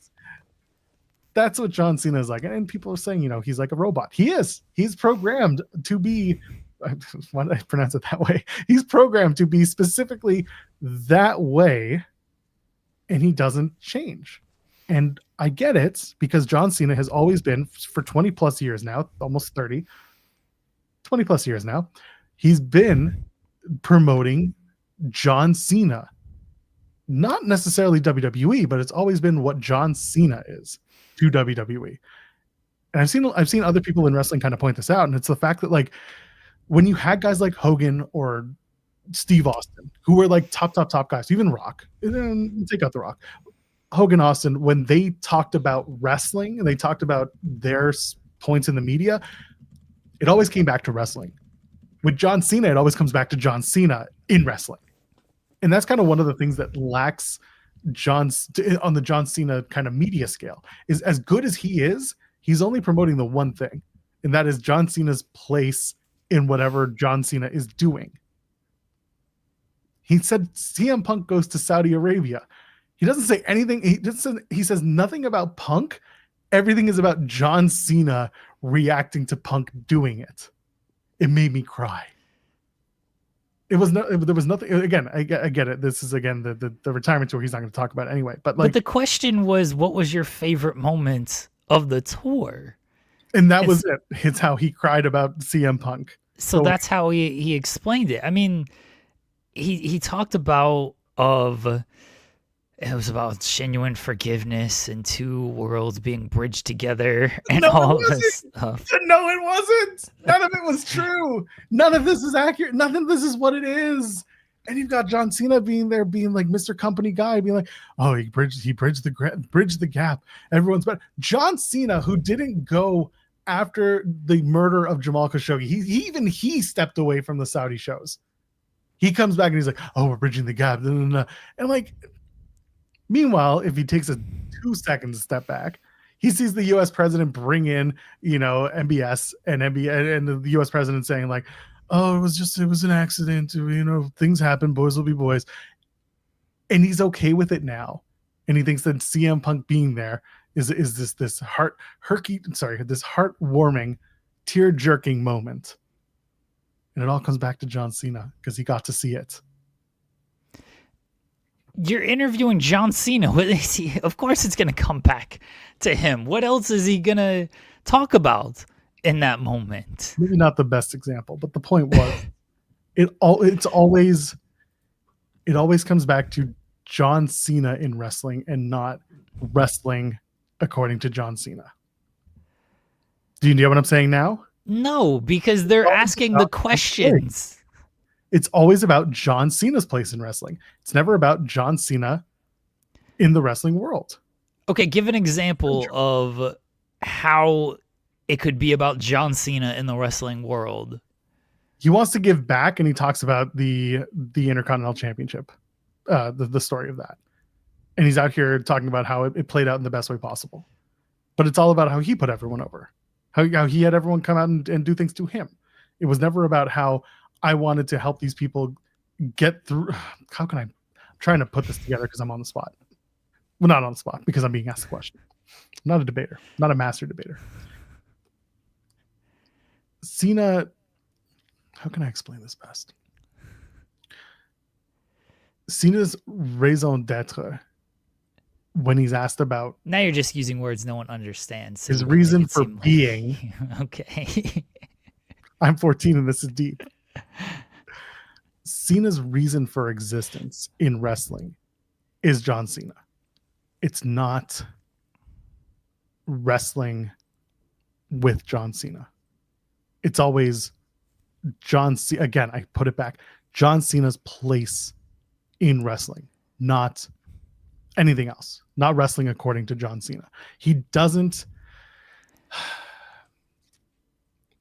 That's what John Cena is like. And people are saying, he's like a robot. He is. He's programmed to be, why did I pronounce it that way? He's programmed to be specifically that way, and he doesn't change. And I get it, because John Cena has always been, for 20 plus years now, almost 30, 20 plus years now, he's been promoting John Cena. Not necessarily WWE, but it's always been what John Cena is to WWE. And I've seen other people in wrestling kind of point this out, and it's the fact that like when you had guys like Hogan or Steve Austin, who were like top guys, even Rock, take out The Rock, Hogan, Austin, when they talked about wrestling and they talked about their points in the media, it always came back to wrestling. With John Cena, it always comes back to John Cena in wrestling. And that's kind of one of the things that lacks on the John Cena kind of media scale, is as good as he is, he's only promoting the one thing, and that is John Cena's place in whatever John Cena is doing. He said CM Punk goes to Saudi Arabia. He doesn't say anything. He says nothing about Punk. Everything is about John Cena reacting to Punk doing it. It made me cry. There was nothing. Again, I get it. This is again the retirement tour. He's not going to talk about it anyway. But the question was, what was your favorite moment of the tour? And that was it. It's how he cried about CM Punk. So that's how he explained it. I mean, he talked about it was about genuine forgiveness and two worlds being bridged together and all this stuff. No, it wasn't. None of it was true. None of this is accurate. None of this is what it is. And you've got John Cena being there, being like Mr. Company guy, being like, "Oh, he bridged the gap. Everyone's better." John Cena, who didn't go after the murder of Jamal Khashoggi, he stepped away from the Saudi shows. He comes back and he's like, "Oh, we're bridging the gap." And like, meanwhile, if he takes a 2 seconds to step back, he sees the U.S. president bring in, MBS and the U.S. president saying like, "Oh, it was an accident. Things happen. Boys will be boys." And he's okay with it now. And he thinks that CM Punk being there is this heartwarming, tear-jerking moment. And it all comes back to John Cena because he got to see it. You're interviewing John Cena. Of course it's going to come back to him. What else is he going to talk about in that moment? Maybe not the best example, but the point was it always comes back to John Cena in wrestling and not wrestling according to John Cena. Do you know what I'm saying now? No, because they're asking the questions. It's always about John Cena's place in wrestling. It's never about John Cena in the wrestling world. Okay, give an example of how it could be about John Cena in the wrestling world. He wants to give back, and he talks about the Intercontinental Championship, the story of that. And he's out here talking about how it played out in the best way possible. But it's all about how he put everyone over, how he had everyone come out and do things to him. It was never about how I wanted to help these people get through. How can I'm trying to put this together because I'm on the spot. Well, not on the spot because I'm being asked the question. I'm not a debater, not a master debater. Cena, how can I explain this best? Cena's raison d'etre, when he's asked about... Now you're just using words no one understands. So his reason for being... Like, okay. I'm 14 and this is deep. Cena's reason for existence in wrestling is John Cena. It's not wrestling with John Cena. It's always John Cena. Again, I put it back. John Cena's place in wrestling, not anything else. Not wrestling according to John Cena. He doesn't...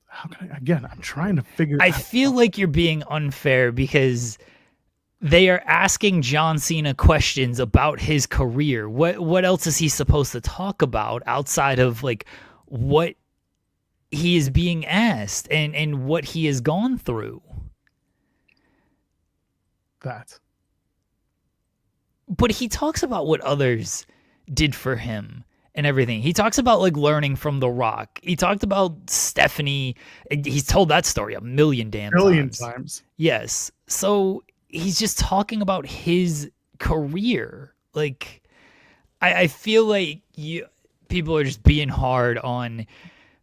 How can I, again, I'm trying to figure I feel like you're being unfair because they are asking John Cena questions about his career. What else is he supposed to talk about outside of like what he is being asked and what he has gone through? That. But he talks about what others did for him and everything. He talks about like learning from The Rock. He talked about Stephanie. He's told that story a million times. Yes. So he's just talking about his career. Like, I feel like people are just being hard on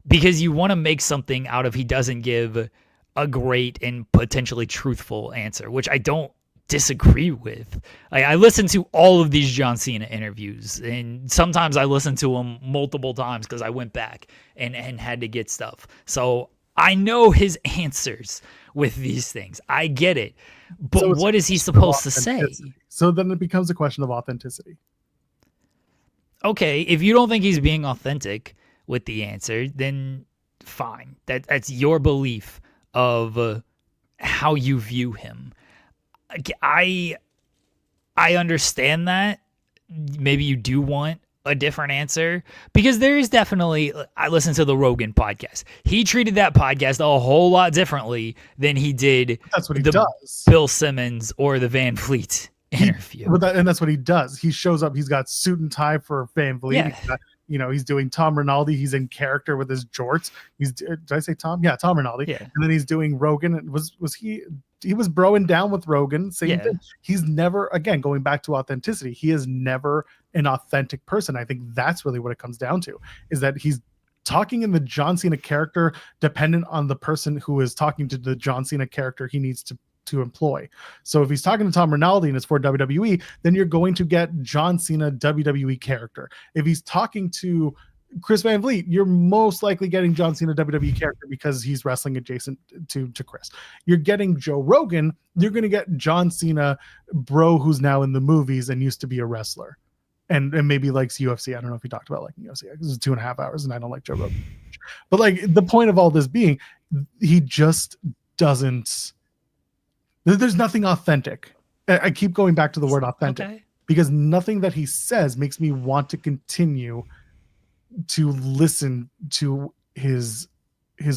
because you want to make something out of he doesn't give a great and potentially truthful answer, which I don't disagree with. I listen to all of these John Cena interviews, and sometimes I listen to them multiple times because I went back and had to get stuff. So I know his answers with these things. I get it. But so what is he supposed to say? So then it becomes a question of authenticity. Okay, if you don't think he's being authentic with the answer, then fine. That's your belief of how you view him. I understand that. Maybe you do want a different answer because there is definitely, I listened to the Rogan podcast. He treated that podcast a whole lot differently than he did That's what he does. Bill Simmons or the Van Fleet interview. And that's what he does. He shows up. He's got suit and tie for Van Vliet. Yeah. He's got, he's doing Tom Rinaldi. He's in character with his jorts. Did I say Tom? Yeah, Tom Rinaldi. Yeah. And then he's doing Rogan. He was broing down with Rogan. Same thing. He's never, again, going back to authenticity, he is never an authentic person. I think that's really what it comes down to, is that he's talking in the John Cena character dependent on the person who is talking to the John Cena character he needs to employ. So if he's talking to Tom Rinaldi and it's for WWE, then you're going to get John Cena WWE character. If he's talking to Chris Van Vliet, you're most likely getting John Cena WWE character because he's wrestling adjacent to Chris. You're getting Joe Rogan, you're going to get John Cena bro who's now in the movies and used to be a wrestler and maybe likes UFC. I don't know if he talked about liking UFC. This is 2.5 hours and I don't like Joe Rogan. But like the point of all this being, he just doesn't, there's nothing authentic. I keep going back to the word authentic because nothing that he says makes me want to continue to listen to his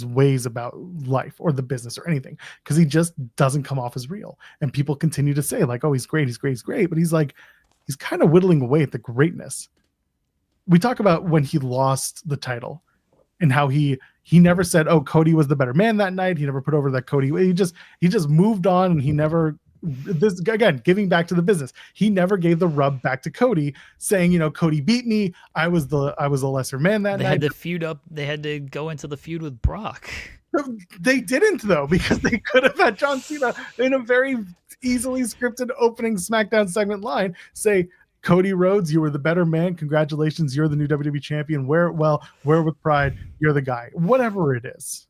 ways about life or the business or anything, because he just doesn't come off as real. And people continue to say like, oh, he's great, but he's kind of whittling away at the greatness. We talk about when he lost the title and how he never said, oh, Cody was the better man that night. He never put over that Cody. He just moved on, and he never, this again, giving back to the business. He never gave the rub back to Cody, saying, Cody beat me. I was a lesser man that night. They had to feud up. They had to go into the feud with Brock. They didn't, though, because they could have had John Cena in a very easily scripted opening SmackDown segment line say, Cody Rhodes, you were the better man. Congratulations, you're the new WWE champion. Wear with pride. You're the guy. Whatever it is.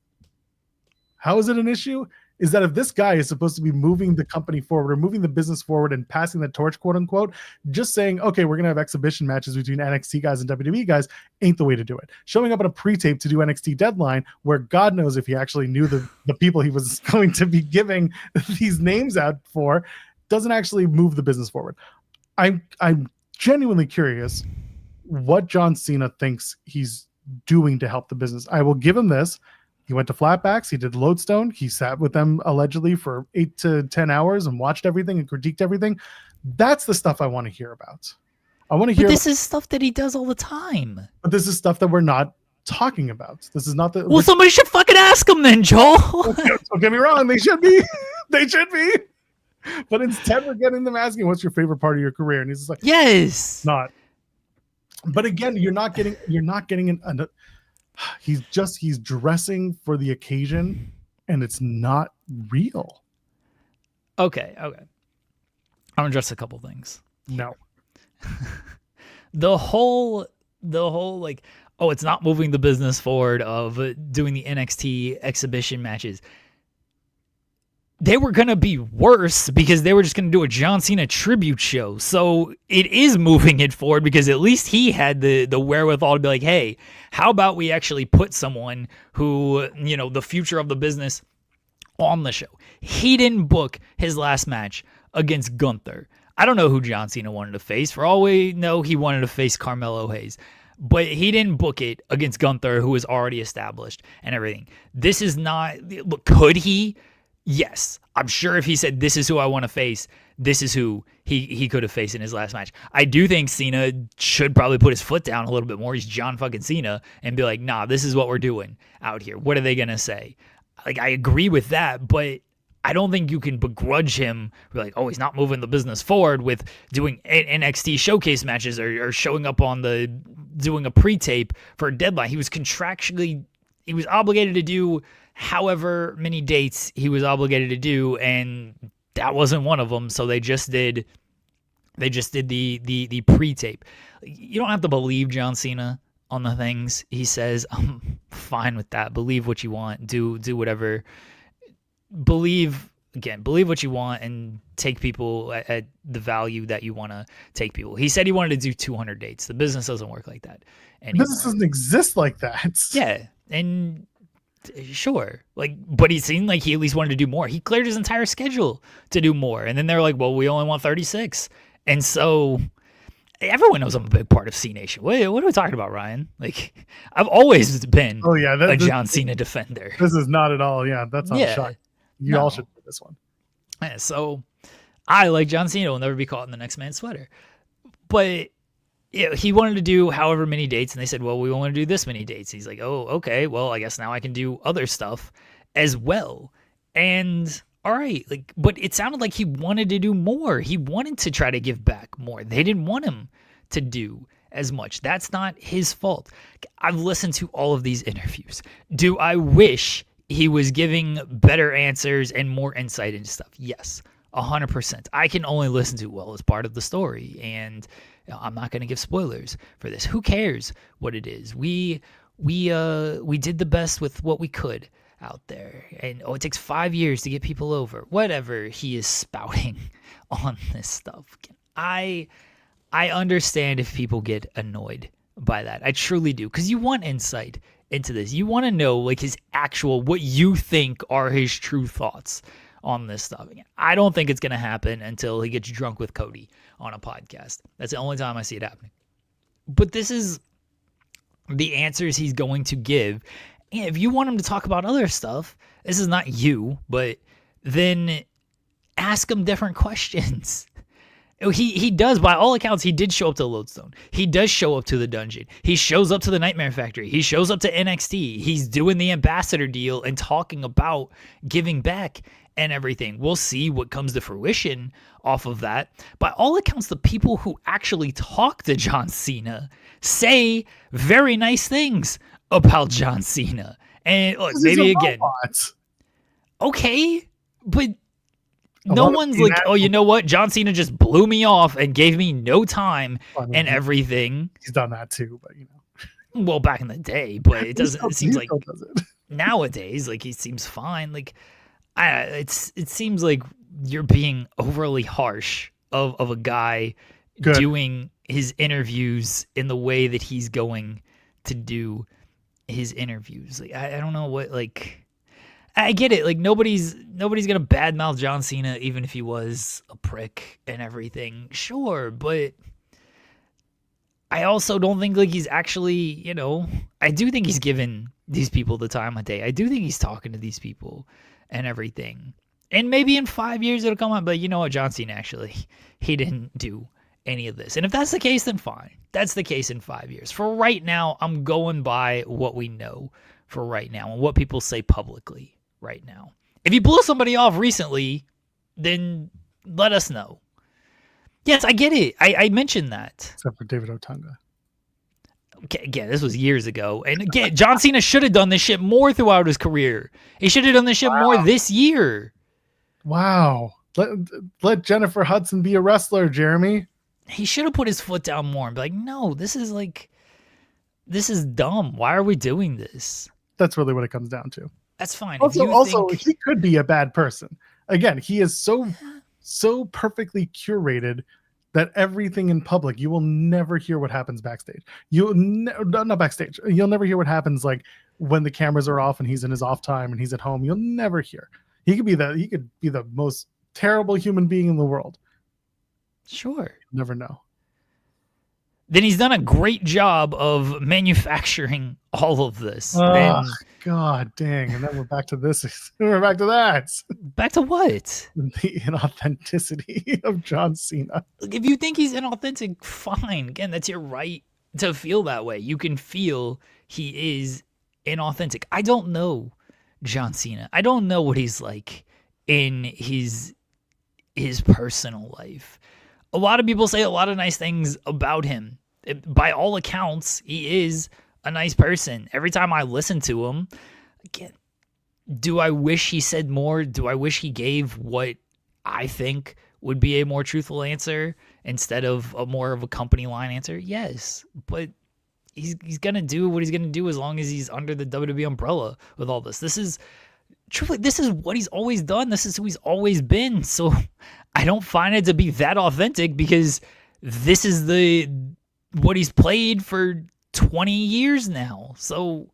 How is it an issue? Is that if this guy is supposed to be moving the company forward or moving the business forward and passing the torch, quote unquote, just saying, okay, we're going to have exhibition matches between NXT guys and WWE guys ain't the way to do it. Showing up on a pre-tape to do NXT Deadline, where God knows if he actually knew the people he was going to be giving these names out for, doesn't actually move the business forward. I'm genuinely curious what John Cena thinks he's doing to help the business. I will give him this. He went to Flatbacks. He did Lodestone. He sat with them allegedly for 8 to 10 hours and watched everything and critiqued everything. That's the stuff I want to hear about. I want to hear. But this is stuff that he does all the time. But this is stuff that we're not talking about. This is not the. Well, somebody should fucking ask him then, Joel. Don't get me wrong. They should be. They should be. But instead, we're getting them asking, "What's your favorite part of your career?" And he's just like, "Yes." Not. But again, you're not getting he's dressing for the occasion, and it's not real. Okay. I'm gonna address a couple things. No. The whole like, oh, it's not moving the business forward of doing the NXT exhibition matches. They were going to be worse because they were just going to do a John Cena tribute show. So it is moving it forward because at least he had the wherewithal to be like, hey, how about we actually put someone who, the future of the business on the show. He didn't book his last match against Gunther. I don't know who John Cena wanted to face. For all we know, he wanted to face Carmelo Hayes. But he didn't book it against Gunther, who was already established and everything. This is not... Look, could he... Yes, I'm sure if he said, this is who I want to face, this is who he could have faced in his last match. I do think Cena should probably put his foot down a little bit more. He's John fucking Cena and be like, nah, this is what we're doing out here. What are they going to say? Like, I agree with that, but I don't think you can begrudge him. Like, oh, he's not moving the business forward with doing NXT showcase matches or showing up on doing a pre-tape for a deadline. He was obligated to do however many dates he was obligated to do, and that wasn't one of them. So they just did the pre-tape. You don't have to believe John Cena on the things he says. I'm fine with that. Believe what you want. Do whatever. Believe what you want and take people at the value that you want to take people. He said he wanted to do 200 dates. The business doesn't work like that anymore. Business doesn't exist like that. Yeah, and sure, but he seemed like he at least wanted to do more. He cleared his entire schedule to do more, and then they're like, well, we only want 36. And so everyone knows I'm a big part of C Nation. What are we talking about, Ryan? Like, I've always been a John Cena defender. This is not at all. Yeah, that's not a shock. You all should do this one. Yeah, so I, like John Cena, will never be caught in the next man's sweater. But he wanted to do however many dates, and they said, well, we want to do this many dates. He's like, oh, okay, well, I guess now I can do other stuff as well. And all right, like, but it sounded like he wanted to do more. He wanted to try to give back more. They didn't want him to do as much. That's not his fault. I've listened to all of these interviews. Do I wish he was giving better answers and more insight into stuff? Yes, 100%. I can only listen to, well, it's part of the story, and I'm not going to give spoilers for this. Who cares what it is? We did the best with what we could out there, and it takes 5 years to get people over. Whatever he is spouting on this stuff, I understand if people get annoyed by that. I truly do, because you want insight into this. You want to know like his actual, what you think are his true thoughts on this stuff. I don't think it's going to happen until he gets drunk with Cody on a podcast. That's the only time I see it happening. But this is the answers he's going to give. And if you want him to talk about other stuff, this is not you, but then ask him different questions. He does, by all accounts, he did show up to Lodestone. He does show up to the dungeon. He shows up to the Nightmare Factory. He shows up to NXT. He's doing the ambassador deal and talking about giving back and everything. We'll see what comes to fruition off of that. By all accounts, the people who actually talk to John Cena say very nice things about John Cena. And look, maybe again, okay, but no one's like, oh, you know what? John Cena just blew me off and gave me no time and everything. He's done that too, but you know. Well, back in the day, but it doesn't. It seems like nowadays, like he seems fine. Like, it seems like you're being overly harsh of a guy doing his interviews in the way that he's going to do his interviews. Like, I don't know what, like, I get it. Like, nobody's gonna badmouth John Cena, even if he was a prick and everything. Sure, but I also don't think like he's actually, you know, I do think he's given these people the time of day. I do think he's talking to these people and everything. And maybe in 5 years it'll come out, but you know what, John Cena actually, he didn't do any of this. And if that's the case, then fine. That's the case in 5 years. For right now, I'm going by what we know for right now and what people say publicly right now. If you blew somebody off recently, then let us know. Yes, I get it. I mentioned that. Except for David Otunga. Okay, again, this was years ago. And again, John Cena should have done this shit more throughout his career. He should have done this shit more this year. Wow. Let Jennifer Hudson be a wrestler, Jeremy. He should have put his foot down more and be like, no, this is dumb. Why are we doing this? That's really what it comes down to. That's fine. Also, he could be a bad person. Again, he is so perfectly curated that everything in public, you will never hear what happens backstage. Not backstage. You'll never hear what happens like when the cameras are off and he's in his off time and he's at home. You'll never hear. He could be the most terrible human being in the world. Sure. You'll never know. Then he's done a great job of manufacturing all of this. God dang. And then we're back to this. We're back to that. Back to what? The inauthenticity of John Cena. If you think he's inauthentic, fine. Again, that's your right to feel that way. You can feel he is inauthentic. I don't know John Cena. I don't know what he's like in his personal life. A lot of people say a lot of nice things about him. By all accounts, he is a nice person. Every time I listen to him, again, do I wish he said more? Do I wish he gave what I think would be a more truthful answer instead of a more of a company line answer? Yes, but he's going to do what he's going to do as long as he's under the WWE umbrella with all this. This is what he's always done. This is who he's always been. So I don't find it to be that authentic because this is what he's played for 20 years now. So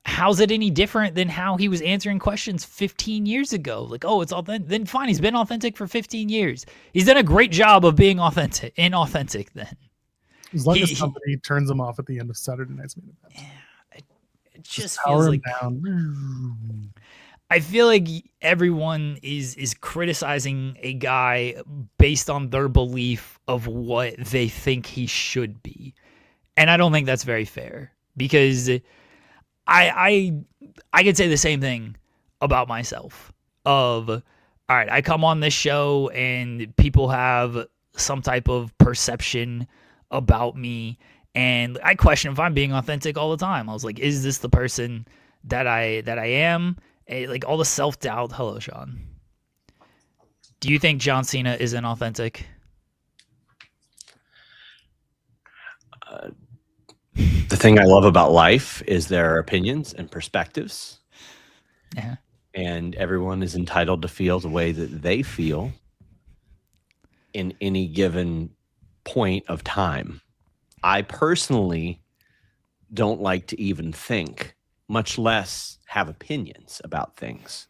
how's it any different than how he was answering questions 15 years ago? Like, oh, it's authentic. Then fine, he's been authentic for 15it years. He's done a great job of being inauthentic then. As long as somebody turns him off at the end of Saturday Night's Main Event. Yeah, it just feels like... down. I feel like everyone is criticizing a guy based on their belief of what they think he should be. And I don't think that's very fair because I I could say the same thing about myself of all right, I come on this show and people have some type of perception about me and I question if I'm being authentic all the time. I was like, is this the person that I am? Like all the self-doubt. Hello, Sean. Do you think John Cena is inauthentic? The thing I love about life is there are opinions and perspectives. Yeah. And everyone is entitled to feel the way that they feel in any given point of time. I personally don't like to even think, much less have opinions about things.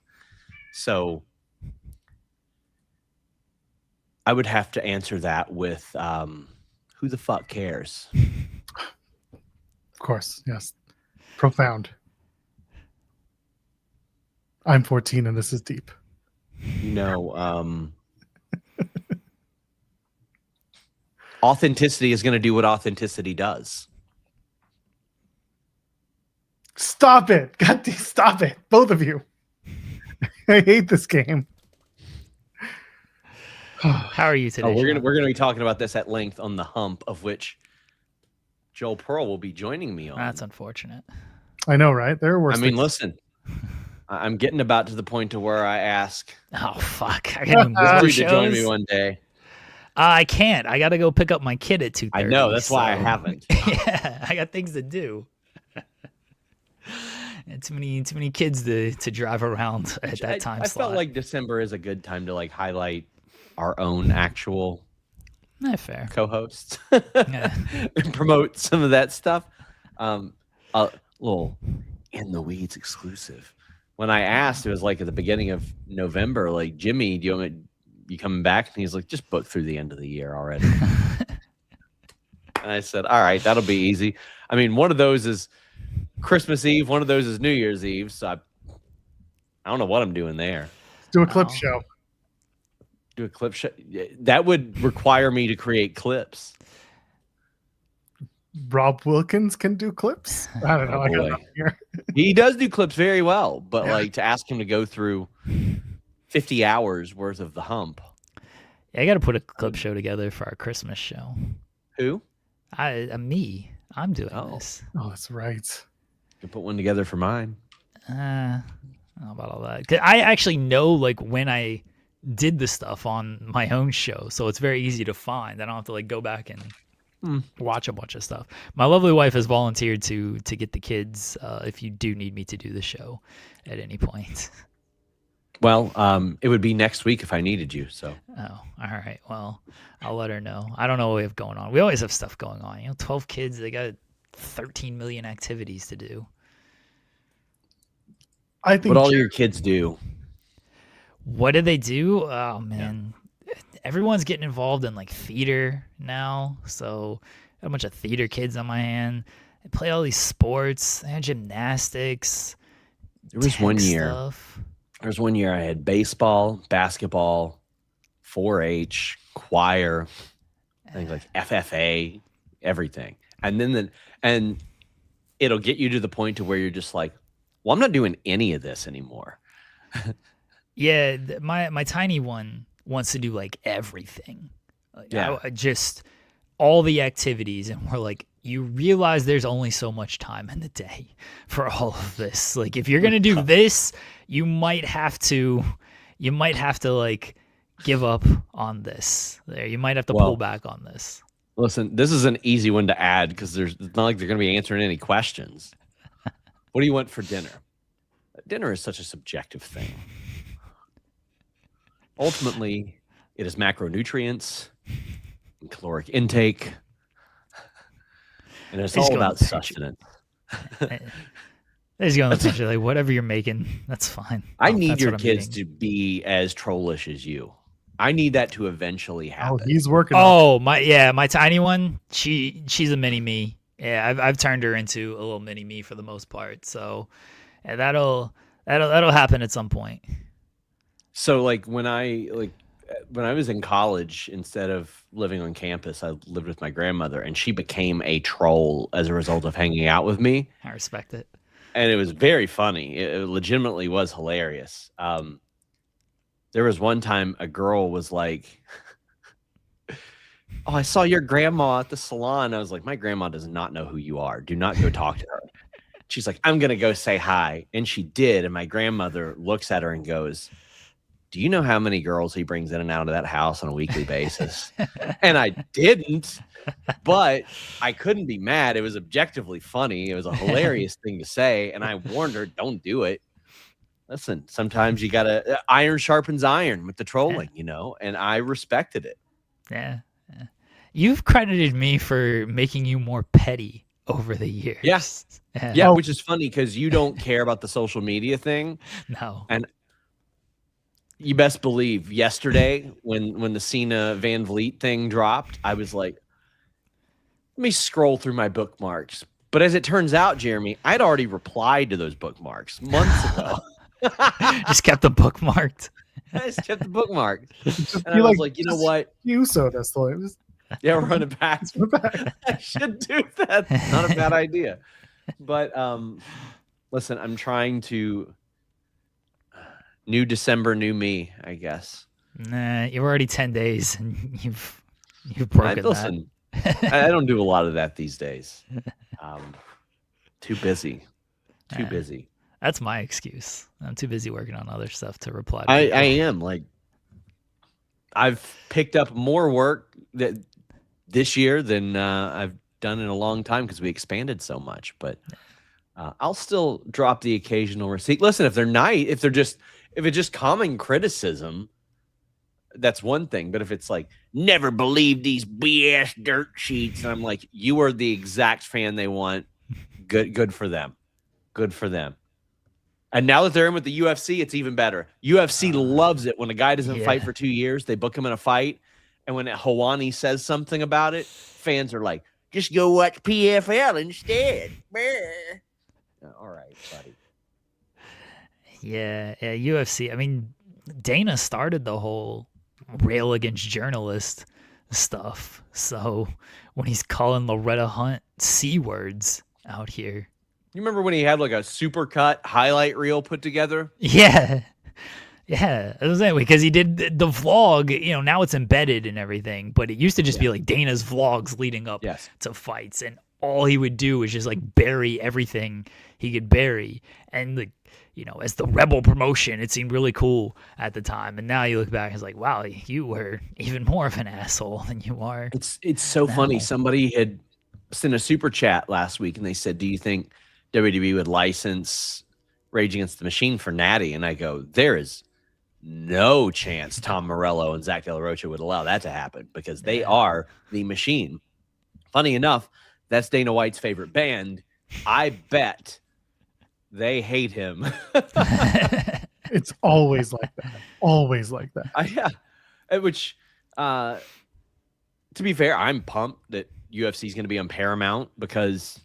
So I would have to answer that with who the fuck cares? Of course, yes. Profound. I'm 14 and this is deep. You know, authenticity is going to do what authenticity does. Stop it. Stop it. Both of you. I hate this game. How are you today? Oh, we're Sean? gonna be talking about this at length on the hump, of which Joel Pearl will be joining me on. That's unfortunate. I know, right? There are worse. I mean, things. listen, I'm getting about to the point to where I ask Oh fuck! I gotta move you shows. to join me one day. I can't. I gotta go pick up my kid at 2:30. I know, that's why I haven't. Yeah, I got things to do. And too many kids to drive around at that time I slot. felt like December is a good time to like highlight our own actual fair. co-hosts Yeah. and promote some of that stuff. A little in the weeds exclusive. When I asked, it was like at the beginning of November, like, Jimmy, do you want me, you coming back? And he's like, just book through the end of the year already. And I said, all right, that'll be easy. I mean, one of those is Christmas Eve, one of those is New Year's Eve. So I don't know what I'm doing there. Do a clip show. Do a clip show. That would require me to create clips. Rob Wilkins can do clips. I don't know. Oh, I got boy. nothing here. He does do clips very well, but like to ask him to go through 50 hours worth of the hump. Yeah, I got to put a clip show together for our Christmas show. Who? Me. I'm doing this. Oh, that's right. Can put one together for mine. I don't know about all that. 'Cause I actually know like when I did the stuff on my own show, so it's very easy to find. I don't have to like go back and watch a bunch of stuff. My lovely wife has volunteered to get the kids if you do need me to do the show at any point. Well, it would be next week if I needed you. So Oh, all right. Well, I'll let her know. I don't know what we have going on. We always have stuff going on. 12 kids, they got 13 million activities to do. I think what all your kids do? What do they do? Oh man, everyone's getting involved in like theater now. So I have a bunch of theater kids on my hand. They play all these sports. They have gymnastics. There was tech one year. stuff. There was one year I had baseball, basketball, 4-H, choir, I think like FFA, everything. And then it'll get you to the point to where you're just like, well, I'm not doing any of this anymore. Yeah, my tiny one wants to do like everything. Like, Yeah. I just all the activities, and we're like, you realize there's only so much time in the day for all of this. Like, if you're gonna do this, you might have to like give up on this. There, you might have to pull back on this. Listen, this is an easy one to add because it's not like they're going to be answering any questions. What do you want for dinner? Dinner is such a subjective thing. Ultimately, it is macronutrients and caloric intake, and it's all about sustenance. It's going to like whatever you're making, that's fine. I need your kids to be as trollish as you. I need that to eventually happen. Oh, he's working. Oh, my tiny one, she's a mini me. Yeah, I've turned her into a little mini me for the most part. So, yeah, that'll That'll happen at some point. So like when I was in college, instead of living on campus, I lived with my grandmother, and she became a troll as a result of hanging out with me. I respect it. And it was very funny. It legitimately was hilarious. There was one time a girl was like, "Oh, I saw your grandma at the salon." I was like, "My grandma does not know who you are. Do not go talk to her." She's like, "I'm going to go say hi." And she did. And my grandmother looks at her and goes, "Do you know how many girls he brings in and out of that house on a weekly basis?" And I didn't, but I couldn't be mad. It was objectively funny. It was a hilarious thing to say. And I warned her, don't do it. Listen, sometimes you got to iron sharpens iron with the trolling, you know, and I respected it. Yeah. You've credited me for making you more petty over the years. Yes. Yeah, which is funny because you don't care about the social media thing. No. And you best believe yesterday when the Cena Van Vliet thing dropped, I was like, let me scroll through my bookmarks. But as it turns out, Jeremy, I'd already replied to those bookmarks months ago. Just kept them bookmarked. I just kept the bookmark. And You I was like, you know what? You so this was Yeah, we're running back. I should do that. Not a bad idea. But listen, I'm trying to new December, new me, I guess. Nah, you're already 10 days and you've broken listen, I don't do a lot of that these days. Too busy. Too busy. That's my excuse. I'm too busy working on other stuff to reply to I people. am. Like, I've picked up more work this year than I've done in a long time because we expanded so much. But I'll still drop the occasional receipt. Listen, if it's just common criticism, that's one thing. But if it's like, never believe these BS dirt sheets, and I'm like, you are the exact fan they want. Good for them. Good for them. And now that they're in with the UFC, it's even better. UFC loves it when a guy doesn't fight for 2 years. They book him in a fight. And when Hawani says something about it, fans are like, just go watch PFL instead. All right, buddy. Yeah, UFC. I mean, Dana started the whole rail against journalist stuff. So when he's calling Loretta Hunt C words out here. You remember when he had like a supercut highlight reel put together? Yeah. Yeah. It was anyway, because he did the vlog, you know, now it's embedded and everything, but it used to just be like Dana's vlogs leading up to fights. And all he would do was just like bury everything he could bury. And like, you know, as the Rebel promotion, it seemed really cool at the time. And now you look back and it's like, wow, you were even more of an asshole than you are. It's so funny. Somebody had sent a super chat last week and they said, do you think WWE would license Rage Against the Machine for Natty? And I go, there is no chance Tom Morello and Zach De La Rocha would allow that to happen because they are the Machine. Funny enough, that's Dana White's favorite band. I bet they hate him. It's always like that. Always like that. Yeah. Which, to be fair, I'm pumped that UFC is going to be on Paramount because,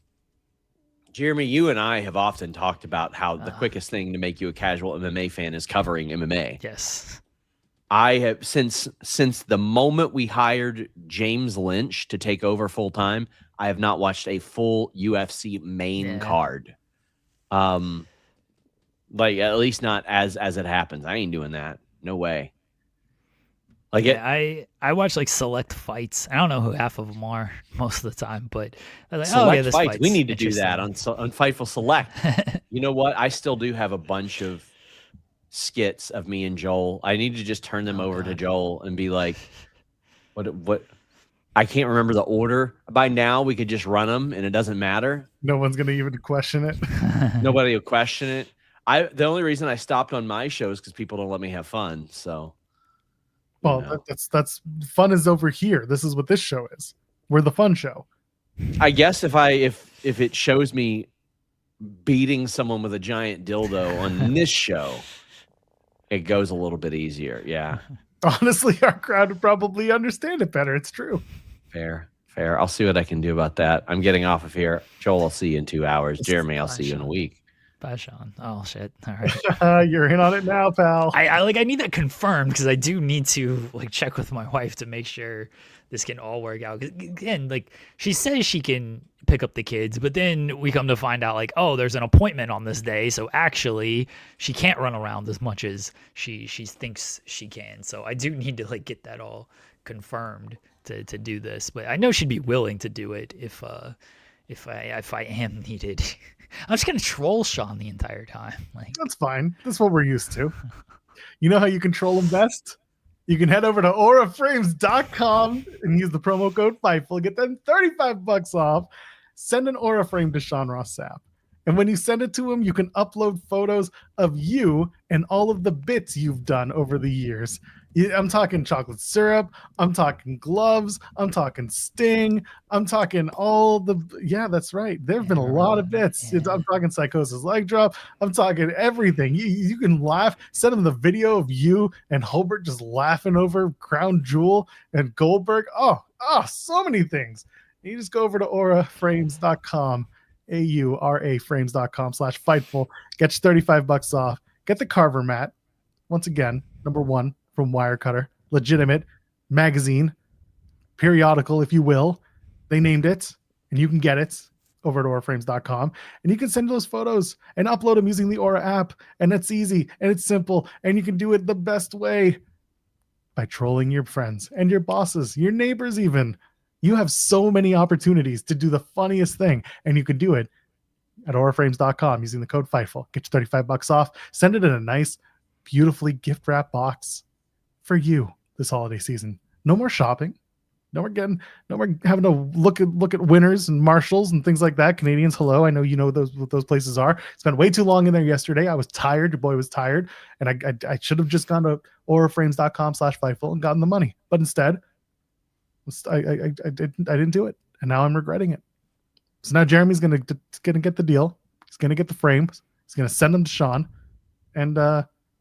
Jeremy, you and I have often talked about how the quickest thing to make you a casual MMA fan is covering MMA. Yes. I have since the moment we hired James Lynch to take over full time, I have not watched a full UFC main card. Like at least not as it happens. I ain't doing that. No way. Like I watch like select fights. I don't know who half of them are most of the time, but I was like, select this fights. We need to do that on Fightful Select. You know what? I still do have a bunch of skits of me and Joel. I need to just turn them over to Joel and be like, what? I can't remember the order. By now, we could just run them, and it doesn't matter. No one's gonna even question it. Nobody will question it. The only reason I stopped on my show is because people don't let me have fun. So. Well, that's fun is over here. This is what this show is. We're the fun show. I guess if it shows me beating someone with a giant dildo on this show, it goes a little bit easier. Yeah. Honestly, our crowd would probably understand it better. It's true. Fair. I'll see what I can do about that. I'm getting off of here. Joel, I'll see you in 2 hours. Jeremy, I'll see you in a week. Bye, Sean. Oh shit. All right. You're in on it now, pal. I need that confirmed because I do need to like check with my wife to make sure this can all work out. 'Cause again, like she says she can pick up the kids, but then we come to find out like, oh, there's an appointment on this day, so actually she can't run around as much as she thinks she can. So I do need to like get that all confirmed to do this. But I know she'd be willing to do it if I am needed. I'm just gonna troll Sean the entire time. Like That's fine. That's what we're used to. You know how you control them best? You can head over to auraframes.com and use the promo code FIGHTFUL. Get them $35 off. Send an Aura frame to Sean Ross Sapp. And when you send it to him, you can upload photos of you and all of the bits you've done over the years. I'm talking chocolate syrup. I'm talking gloves. I'm talking Sting. I'm talking all the... Yeah, that's right. There have been a lot of bits. Yeah. I'm talking Psychosis Leg Drop. I'm talking everything. You can laugh. Send him the video of you and Holbert just laughing over Crown Jewel and Goldberg. Oh, so many things. You just go over to auraframes.com, auraframes.com/fightful. Get you $35 off. Get the Carver mat. Once again, #1 from Wirecutter. Legitimate magazine, periodical, if you will. They named it, and you can get it over at auraframes.com. And you can send those photos and upload them using the Aura app. And it's easy, and it's simple, and you can do it the best way by trolling your friends and your bosses, your neighbors even. You have so many opportunities to do the funniest thing, and you can do it at auraframes.com using the code FIGHTFUL. Get you $35 off. Send it in a nice, beautifully gift wrap box for you this holiday season. No more shopping. No more having to look at Winners and Marshalls and things like that. Canadians, hello. I know you know what those places are. Spent way too long in there yesterday. I was tired. Your boy was tired, and I should have just gone to auraframes.com/FIGHTFUL and gotten the money, but instead, I didn't do it, and now I'm regretting it. So now Jeremy's gonna get the deal. He's gonna get the frames. He's gonna send them to Sean, and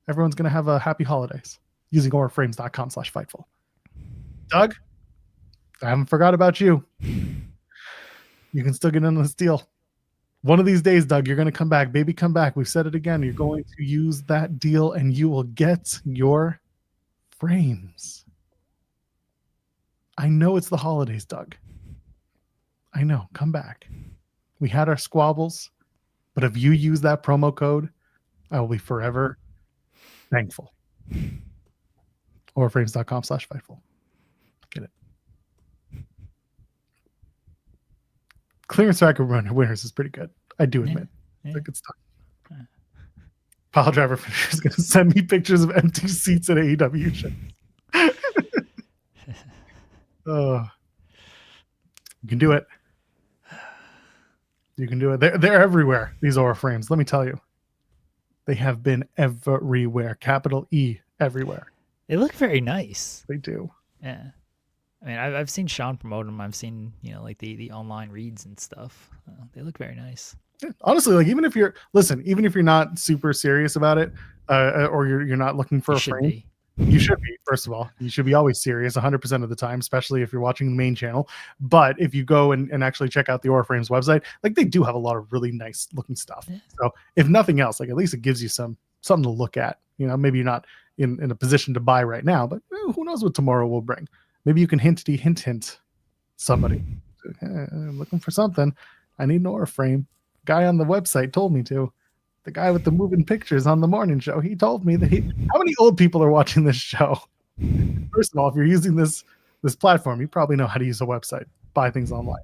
everyone's gonna have a happy holidays using auraframes.com/FIGHTFUL. Doug, I haven't forgot about you. You can still get in on this deal. One of these days, Doug, you're gonna come back, baby. Come back. We've said it again. You're going to use that deal, and you will get your frames. I know it's the holidays, Doug. I know. Come back. We had our squabbles, but if you use that promo code, I will be forever thankful. Auraframes.com/FIGHTFUL. Get it. Clearance Racket Winners is pretty good. I do admit. Yeah. It's a good stuff. Pile Driver Finisher is going to send me pictures of empty seats at AEW shows. You can do it. You can do it. They're everywhere, these Aura frames. Let me tell you. They have been everywhere. Capital E, everywhere. they look very nice. They do. Yeah. I mean, I've seen Sean promote them. I've seen, like the online reads and stuff. They look very nice. Yeah, honestly, like even if you're not super serious about it, or you're not looking for You a should frame, be. you should be. First of all, you should be always serious 100% of the time, especially if you're watching the main channel. But if you go and actually check out the Aura Frames website, like they do have a lot of really nice looking stuff. Yeah. So if nothing else, like at least it gives you something to look at. Maybe you're not in a position to buy right now, but who knows what tomorrow will bring. Maybe you can hint somebody. I'm looking for something. I need an Aura frame. Guy on the website told me to. The guy with the moving pictures on the morning show, he told me that how many old people are watching this show? First of all, if you're using this platform, you probably know how to use a website, buy things online.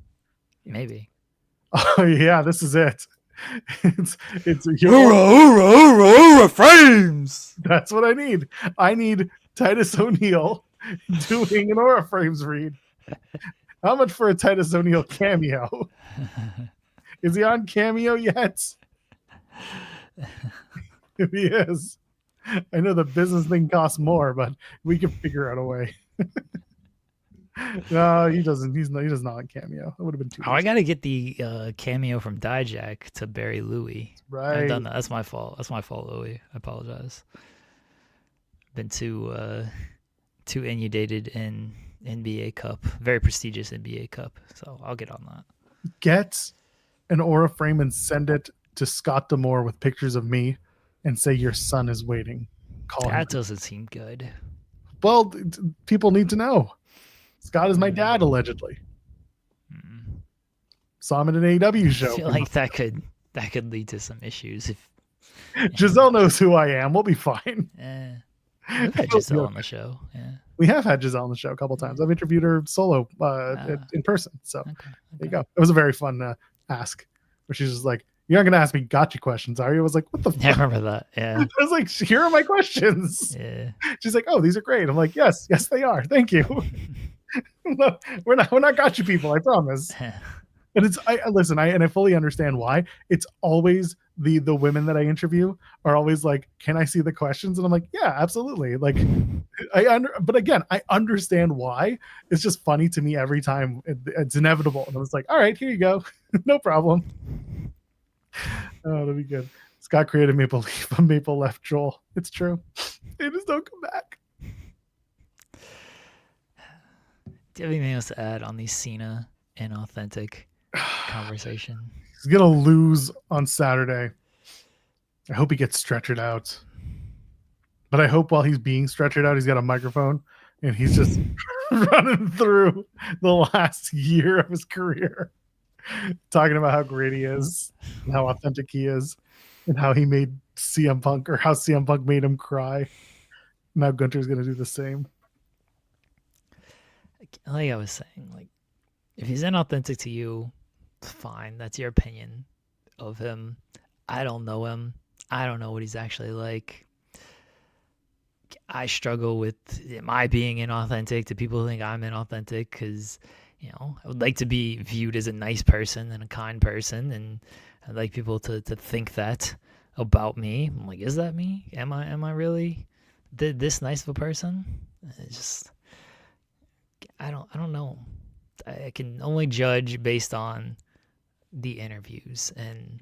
Maybe. Oh yeah, this is it. It's Aura frames. That's what I need. I need Titus O'Neil doing an Aura Frames read. How much for a Titus O'Neil cameo? Is he on Cameo yet? If he is, I know the business thing costs more, but we can figure out a way. No, he doesn't. He does not on Cameo. That would have been too. Oh, I gotta get the cameo from Dijak to bury Louis. Right. I've done that. That's my fault. That's my fault, Louis. I apologize. Been too inundated in NBA Cup, very prestigious NBA Cup. So I'll get on that. Get an Aura frame and send it to Scott D'Amore with pictures of me and say your son is waiting. Call him. That doesn't seem good. Well, people need to know. Scott is my dad, allegedly. Mm. Saw him at an AEW show. I feel like that could lead to some issues. If Giselle knows who I am. We'll be fine. we've had Giselle on the show. Yeah. We have had Giselle on the show a couple times. I've interviewed her solo in person. So there you go. It was a very fun ask where she's just like, "You're not going to ask me gotcha questions, are you?" I was like, "What the fuck?" I remember that. Yeah. I was like, "Here are my questions." Yeah. She's like, "Oh, these are great." I'm like, "Yes, they are. Thank you." No, we're not gotcha people, I promise. And I fully understand why. It's always the women that I interview are always like, "Can I see the questions?" And I'm like, "Yeah, absolutely." Like, but again, I understand why. It's just funny to me every time. It's inevitable, and I was like, "All right, here you go, no problem." Oh, that'd be good. Scott created Maple Leaf, but Maple left Joel. It's true. They just don't come back. Do you have anything else to add on the Cena inauthentic conversation? He's gonna lose on Saturday. I hope he gets stretchered out. But I hope while he's being stretchered out, he's got a microphone and he's just running through the last year of his career, talking about how great he is, and how authentic he is, and how he made CM Punk, or how CM Punk made him cry. Now Gunter's gonna do the same. Like I was saying, like, if he's inauthentic to you, fine. That's your opinion of him. I don't know him. I don't know what he's actually like. I struggle with, am I being inauthentic? Do people think I'm inauthentic? Because, I would like to be viewed as a nice person and a kind person, and I'd like people to think that about me. I'm like, is that me? Am I really this nice of a person? It's just, I don't know. I can only judge based on the interviews, and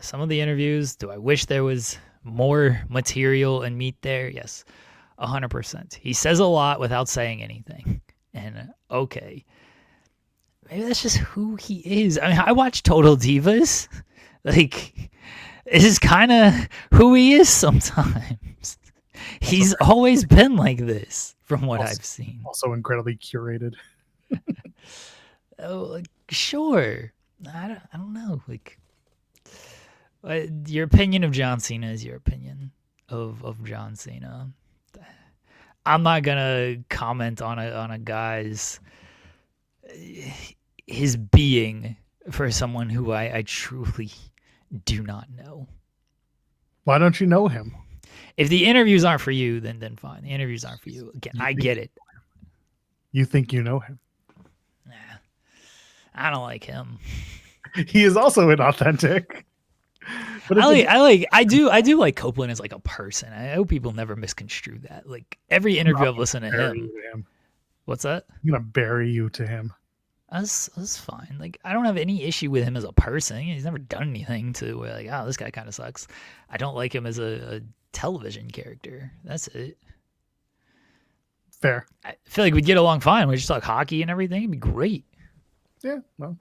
some of the interviews, do I wish there was more material and meat there? Yes, 100%. He says a lot without saying anything, and okay, maybe that's just who he is. I mean, I watch Total Divas. Like, this is kind of who he is sometimes. He's always been like this, from what I've seen. Also incredibly curated. Oh, like, sure. I don't know. Like, your opinion of John Cena is your opinion of John Cena. I'm not gonna comment on a guy's his being for someone who I truly do not know. Why don't you know him? If the interviews aren't for you, then fine. The interviews aren't for you. Again, I get it. You think you know him? Nah, I don't like him. He is also inauthentic. But I do like Copeland as like a person. I hope people never misconstrue that. Like, every interview I've listened to him. What's that? I'm gonna bury you to him. That's fine. Like, I don't have any issue with him as a person. He's never done anything to where, like, oh, this guy kind of sucks. I don't like him as a television character. That's it. Fair. I feel like we'd get along fine. We just talk hockey and everything. It'd be great. Yeah. Well,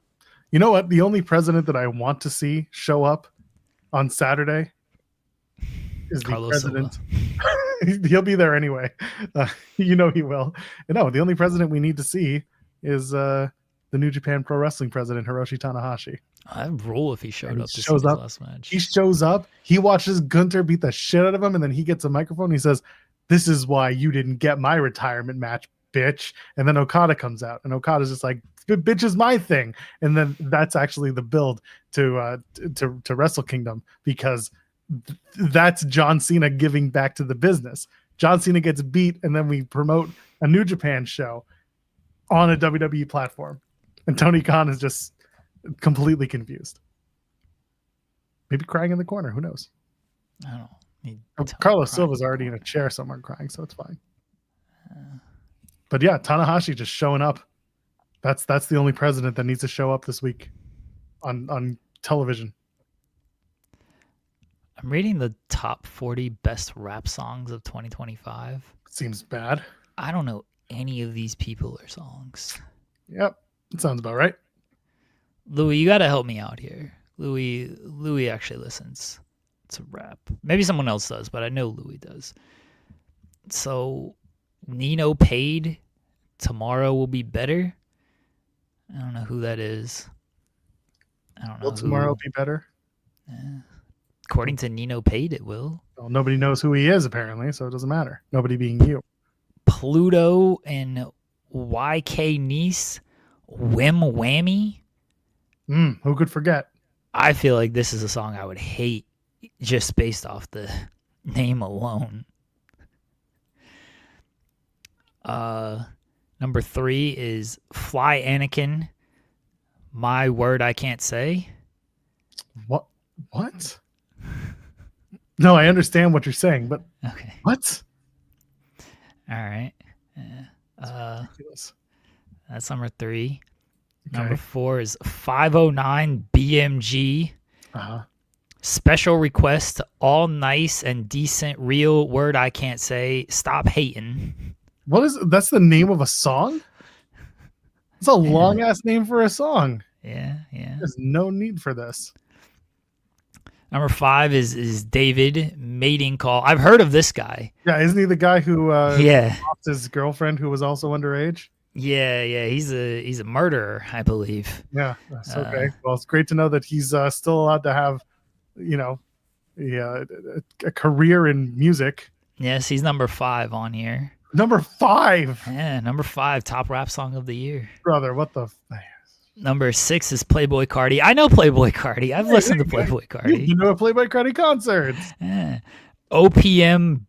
you know what? The only president that I want to see show up on Saturday is Carlos the president. He'll be there anyway. He will. No, the only president we need to see is the New Japan Pro Wrestling president, Hiroshi Tanahashi. I'd roll if he showed up to see his last match. He shows up, he watches Gunther beat the shit out of him, and then he gets a microphone and he says, "This is why you didn't get my retirement match, bitch." And then Okada comes out, and Okada's just like, "Bitch is my thing." And then that's actually the build to Wrestle Kingdom, because that's John Cena giving back to the business. John Cena gets beat, and then we promote a New Japan show on a WWE platform, and Tony Khan is just completely confused, maybe crying in the corner. Who knows? I don't know. Carlos Silva's already in a chair somewhere crying, so it's fine. But yeah, Tanahashi just showing up. That's the only president that needs to show up this week on television. I'm reading the top 40 best rap songs of 2025. Seems bad. I don't know any of these people or songs. Yep, it sounds about right. Louis, you got to help me out here. Louis actually listens to rap. Maybe someone else does, but I know Louis does. So Nino paid. Tomorrow will be better. I don't know who that is. I don't know. Will tomorrow be better? According to Nino paid, it will. Well, nobody knows who he is apparently, so it doesn't matter. Nobody being you. Pluto and YK Nice, Whim Whammy. Who could forget? I feel like this is a song I would hate just based off the name alone. Number 3 is Fly Anakin, My Word I Can't Say. What? No, I understand what you're saying, but Okay. what? All right. Ridiculous. That's number 3. Okay. Number 4 is 509 BMG. Uh-huh. Special request, all nice and decent, real word I can't say. Stop hating. That's the name of a song? It's a long ass name for a song. Yeah. There's no need for this. Number 5 is David, mating call. I've heard of this guy. Yeah, isn't he the guy who Yeah. lost his girlfriend who was also underage? Yeah. He's a murderer, I believe. Yeah, that's okay. Well, it's great to know that he's still allowed to have, a career in music. Yes, he's number 5 on here. Number 5, Yeah, number 5, top rap song of the year. brother. What the? Number 6 is Playboy Cardi. I know Playboy Cardi. I've listened to Playboy Cardi. You know a Playboy Cardi concerts. Yeah. OPM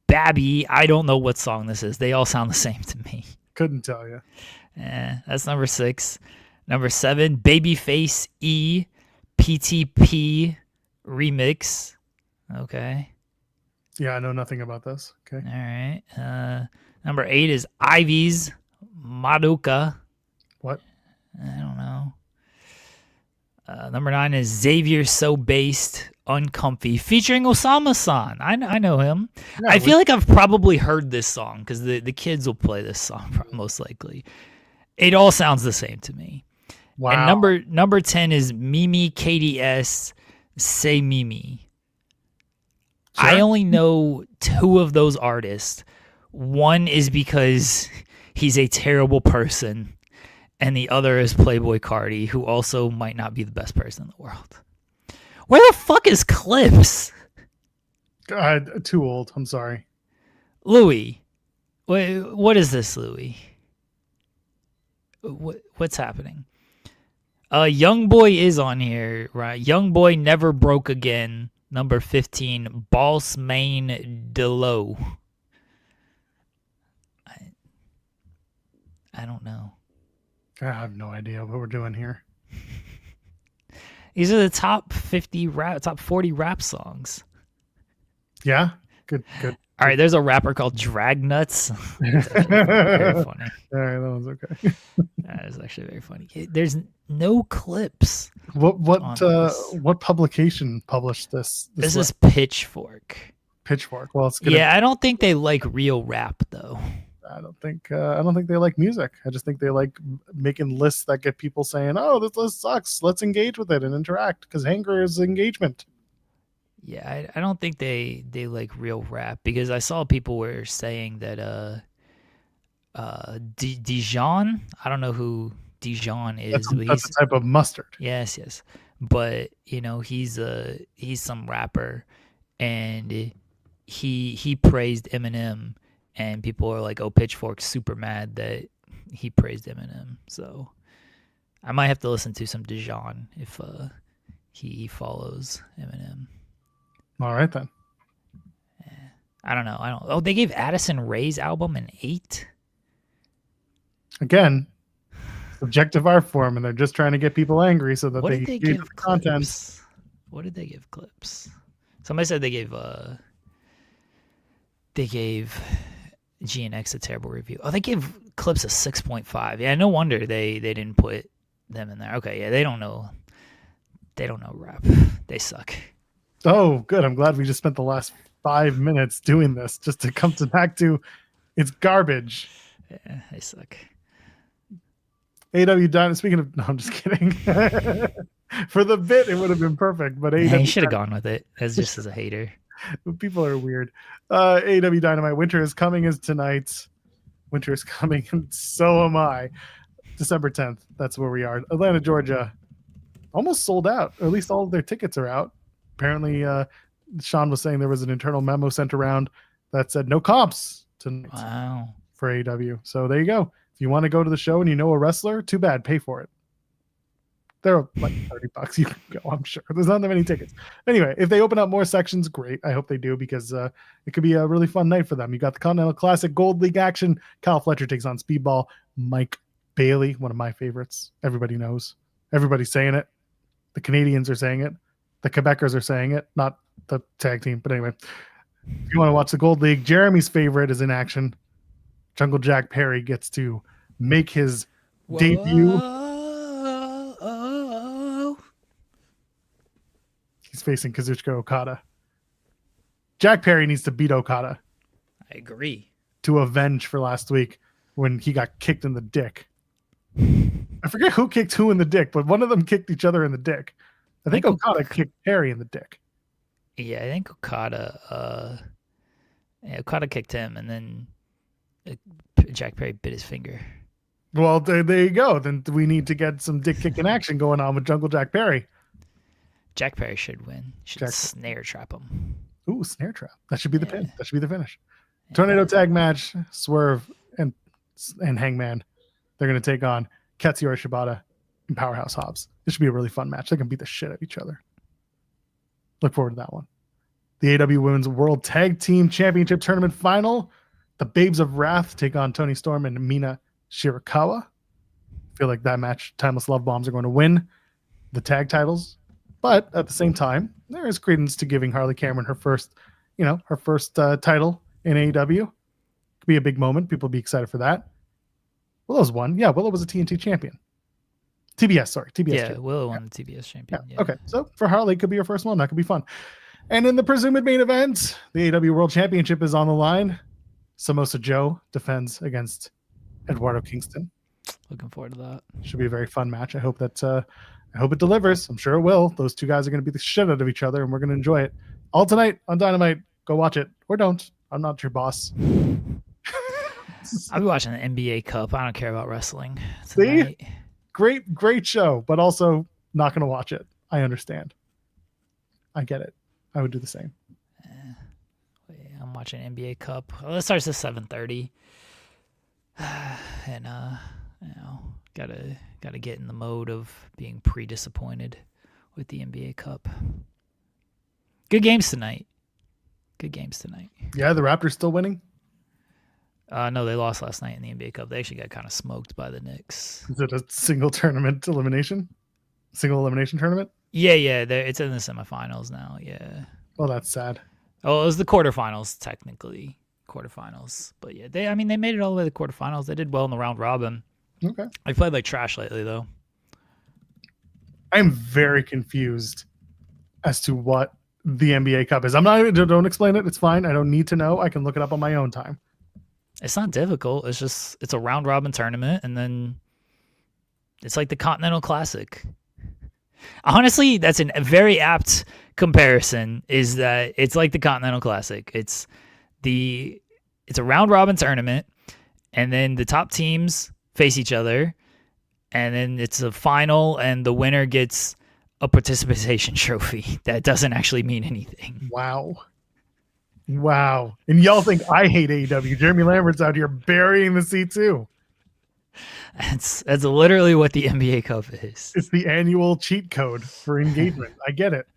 Babby. I don't know what song this is. They all sound the same to me. Couldn't tell you. Yeah, that's number 6. Number 7, Babyface E PTP remix. Okay. Yeah, I know nothing about this. Okay. All right. Number 8 is Ivy's Madoka. What? I don't know. Number 9 is Xavier So Based Uncomfy featuring Osama-san. I know him. Yeah, I feel like I've probably heard this song because the kids will play this song most likely. It all sounds the same to me. Wow. And number 10 is Mimi KDS Say Mimi. Sure. I only know 2 of those artists. One is because he's a terrible person, and the other is Playboy Cardi, who also might not be the best person in the world. Where the fuck is Clips? Too old. I'm sorry. Louis. What is this, Louis? What's happening? Young Boy is on here, right? Young Boy Never Broke Again. Number 15, Boss Main Delo. I don't know. I have no idea what we're doing here. These are the top 40 rap songs. Yeah. Good. All right, there's a rapper called Dragnuts. Very funny. All right, that was okay. That is actually very funny. There's no clips. What publication published this? This is Pitchfork. Pitchfork. Well, it's good. Yeah, I don't think they like real rap though. I don't think they like music. I just think they like making lists that get people saying, "Oh, this list sucks. Let's engage with it and interact." Because anger is engagement. Yeah, I don't think they like real rap because I saw people were saying that Dijon. I don't know who Dijon is. That's a type of mustard. Yes, but he's some rapper, and he praised Eminem. And people are like, "Oh, Pitchfork's super mad that he praised Eminem." So I might have to listen to some Dijon if he follows Eminem. All right then. I don't know. Oh, they gave Addison Rae's album an 8. Again, subjective art form, and they're just trying to get people angry so that What they did they give give content. Clips? What did they give Clips? Somebody said they gave GNX a terrible review. Oh, they gave Clips a 6.5. Yeah, no wonder they didn't put them in there. Okay, yeah, they don't know rap. They suck. Oh, good. I'm glad we just spent the last 5 minutes doing this just to come back to it's garbage. Yeah, they suck. AW Dynamite. Speaking of, no, I'm just kidding. For the bit, it would have been perfect, but Yeah, AEW he should have gone with it as just as a hater. people are weird. AEW Dynamite Winter is Coming is tonight. Winter is coming, and so am I. December 10th. That's where we are. Atlanta, Georgia. Almost sold out, or at least all of their tickets are out. Apparently, Sean was saying there was an internal memo sent around that said no comps tonight Wow. for AEW. So there you go. If you want to go to the show and you know a wrestler, too bad. Pay for it. They're like $30. You can go, I'm sure. There's not that many tickets. Anyway, if they open up more sections, great. I hope they do because it could be a really fun night for them. You got the Continental Classic Gold League action. Kyle Fletcher takes on Speedball. Mike Bailey, one of my favorites. Everybody knows. Everybody's saying it. The Canadians are saying it. The Quebecers are saying it. Not the tag team, but anyway. If you want to watch the Gold League, Jeremy's favorite is in action. Jungle Jack Perry gets to make his debut. He's facing Kazuchika Okada. Jack Perry needs to beat Okada I agree. to avenge for last week when he got kicked in the dick. I forget who kicked who in the dick, but one of them kicked each other in the dick. I think Okada kicked Perry in the dick. Yeah, I think Okada kicked him, and then Jack Perry bit his finger. Well, there you go. Then we need to get some dick kicking action going on with Jungle Jack Perry. Jack Perry should win. Should snare trap him. Ooh, snare trap. That should be the pin. That should be the finish. Tornado tag match. Swerve and Hangman. They're going to take on Katsuyori Shibata and Powerhouse Hobbs. This should be a really fun match. They can beat the shit out of each other. Look forward to that one. The AW Women's World Tag Team Championship Tournament Final. The Babes of Wrath take on Toni Storm and Mina Shirakawa. I feel like that match, Timeless Love Bombs are going to win the tag titles. But at the same time, there is credence to giving Harley Cameron her first title in AEW. Could be a big moment. People will be excited for that. Willow's won. Yeah, Willow was a TNT champion. TBS Yeah, champion. Willow won the TBS champion. Yeah. Okay, so for Harley, it could be her first one. That could be fun. And in the presumed main event, the AEW World Championship is on the line. Samosa Joe defends against Eduardo Kingston. Looking forward to that. Should be a very fun match. I hope it delivers. I'm sure it will. Those two guys are going to beat the shit out of each other, and we're going to enjoy it. All tonight on Dynamite. Go watch it. Or don't. I'm not your boss. I'll be watching the NBA Cup. I don't care about wrestling See? tonight. Great show, but also not going to watch it. I understand. I get it. I would do the same. I'm watching NBA Cup. Well, it starts at 7:30. And gotta get in the mode of being pre-disappointed with the NBA Cup. Good games tonight. Yeah, the Raptors still winning. No, they lost last night in the NBA Cup. They actually got kind of smoked by the Knicks. Is it a single elimination tournament? Yeah, it's in the semifinals now. Yeah. Oh, that's sad. Oh, it was the quarterfinals technically. But yeah, they made it all the way to the quarterfinals. They did well in the round robin. Okay. I played like trash lately though. I'm very confused as to what the NBA Cup is. Don't explain it. It's fine. I don't need to know. I can look it up on my own time. It's not difficult. It's a round robin tournament, and then it's like the Continental Classic. Honestly, that's a very apt comparison. Is that it's like the Continental Classic. It's a round robin tournament, and then the top teams face each other, and then it's a final, and the winner gets a participation trophy that doesn't actually mean anything. Wow. And y'all think I hate AEW. Jeremy Lambert's out here burying the C2. That's literally what the NBA Cup is. It's the annual cheat code for engagement. I get it.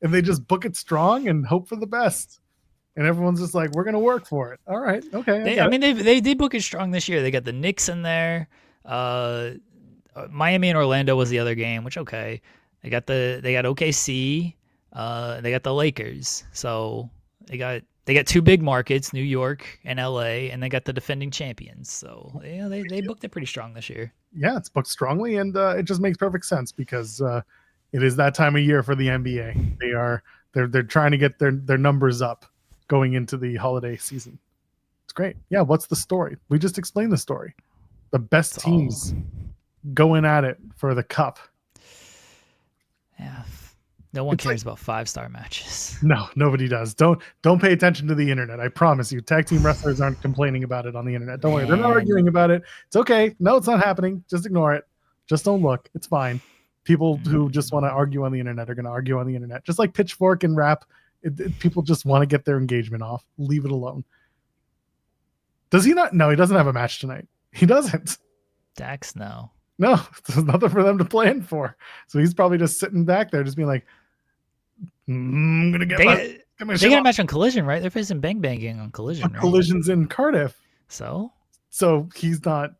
And they just book it strong and hope for the best. And everyone's just like, we're going to work for it. All right. Okay. They did book it strong this year. They got the Knicks in there. Miami and Orlando was the other game, which okay. They got OKC. They got the Lakers. So they got two big markets, New York and LA, and they got the defending champions. So yeah, they booked it pretty strong this year. Yeah, it's booked strongly, and it just makes perfect sense because it is that time of year for the NBA. They're trying to get their numbers up going into the holiday season. It's great. Yeah, what's the story? We just explained the story. The best teams going at it for the cup. Yeah. No one It's cares about 5-star matches. No, nobody does. Don't pay attention to the internet. I promise you. Tag team wrestlers aren't complaining about it on the internet. Don't worry. They're not Man. arguing about it. It's okay. No, it's not happening. Just ignore it. Just don't look. It's fine. People who just want to argue on the internet are going to argue on the internet. Just like Pitchfork and Rap, people just want to get their engagement off. Leave it alone. Does he not? No, he doesn't have a match tonight. He doesn't. Dax, no. No, there's nothing for them to plan for. So he's probably just sitting back there, just being like, I'm going to get my They got a match on Collision, right? They're facing Bang Banging on Collision, right? Collision's in Cardiff. So he's not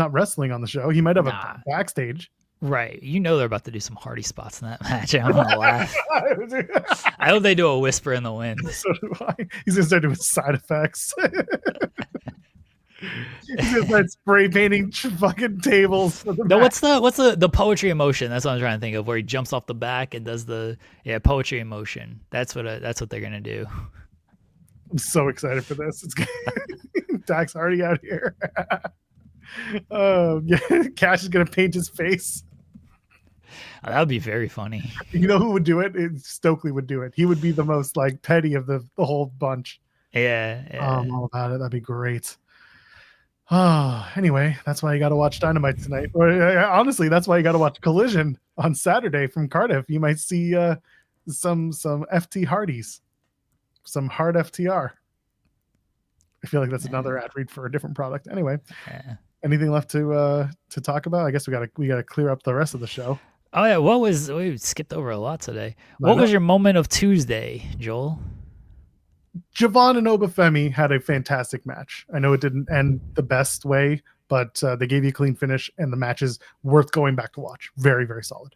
wrestling on the show. He might have Nah. a backstage. Right. You know they're about to do some Hardy spots in that match. I'm going to laugh. I hope they do a Whisper in the Wind. So do I. He's going to start doing side effects. He's going to start spray painting fucking tables. No, what's the poetry in motion? That's what I'm trying to think of, where he jumps off the back and does the poetry in motion. That's what they're going to do. I'm so excited for this. It's Dax Hardy out here. Oh, yeah. Cash is going to paint his face. Oh, that would be very funny. You know who would do it? Stokely would do it. He would be the most like petty of the whole bunch. Yeah. I'm all about it. That'd be great. Anyway, that's why you got to watch Dynamite tonight. Or honestly, that's why you got to watch Collision on Saturday from Cardiff. You might see some FT Hardys, some hard FTR. I feel like that's another ad read for a different product. Anyway, anything left to talk about? I guess we gotta clear up the rest of the show. Oh yeah, we skipped over a lot today. What was your moment of Tuesday, Joel? Javon and Obafemi had a fantastic match. I know it didn't end the best way, but they gave you a clean finish, and the match is worth going back to watch. Very, very solid.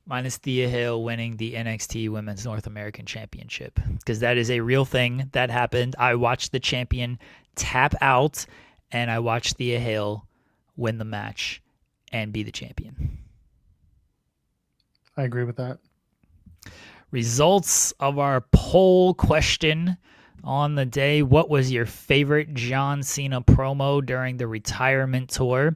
Mine is Thea Hale winning the NXT Women's North American Championship, because that is a real thing that happened. I watched the champion tap out, and I watched Thea Hale win the match and be the champion. I agree with that. Results of our poll question on the day. What was your favorite John Cena promo during the retirement tour?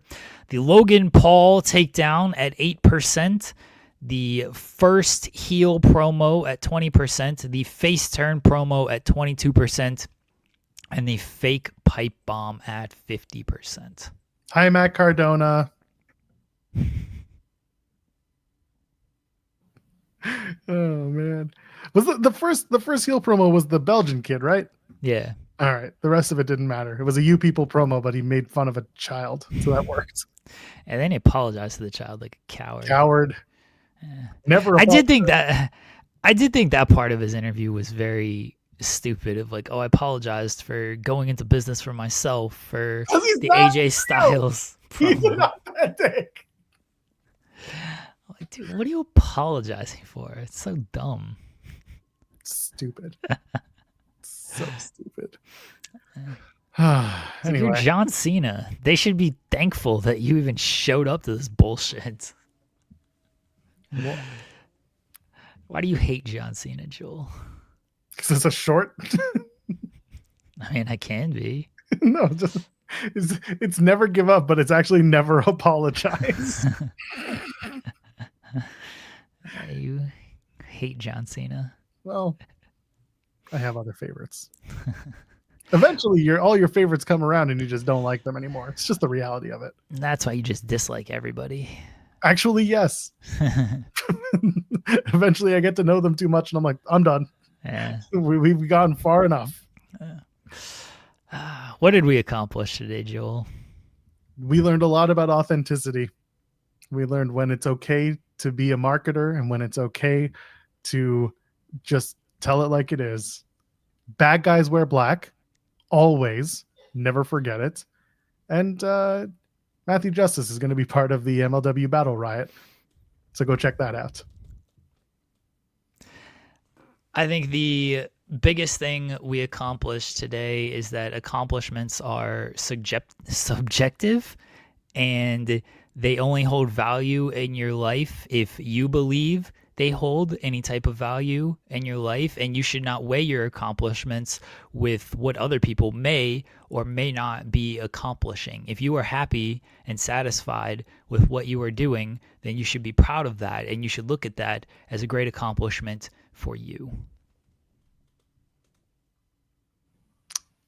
The Logan Paul takedown at 8%. The first heel promo at 20%. The face turn promo at 22%. And the fake pipe bomb at 50%. Hi, Matt Cardona. Oh man, was the first heel promo was the Belgian kid, right? Yeah. All right, the rest of it didn't matter. It was a You People promo, but he made fun of a child, so that worked. And then he apologized to the child like a coward. Yeah. Never. I did think that part of his interview was very stupid. Of like, oh, I apologized for going into business for myself for the AJ Styles promo. He's not that dick. Like, dude, what are you apologizing for? It's so dumb. Stupid. So stupid. Anyway. You're John Cena. They should be thankful that you even showed up to this bullshit. Why do you hate John Cena, Joel? Because it's a short. I mean, I can be. No, just it's never give up, but it's actually never apologize. You hate John Cena. Well, I have other favorites. Eventually, all your favorites come around and you just don't like them anymore. It's just the reality of it. And that's why you just dislike everybody. Actually, yes. Eventually, I get to know them too much, and I'm like, I'm done. Yeah. We've gone far enough. What did we accomplish today, Joel? We learned a lot about authenticity. We learned when it's okay to be a marketer and when it's okay to just tell it like it is. Bad guys wear black. Always. Never forget it. And Matthew Justice is going to be part of the MLW Battle Riot. So go check that out. I think the biggest thing we accomplished today is that accomplishments are subjective, and they only hold value in your life if you believe they hold any type of value in your life, and you should not weigh your accomplishments with what other people may or may not be accomplishing. If you are happy and satisfied with what you are doing, then you should be proud of that, and you should look at that as a great accomplishment for you.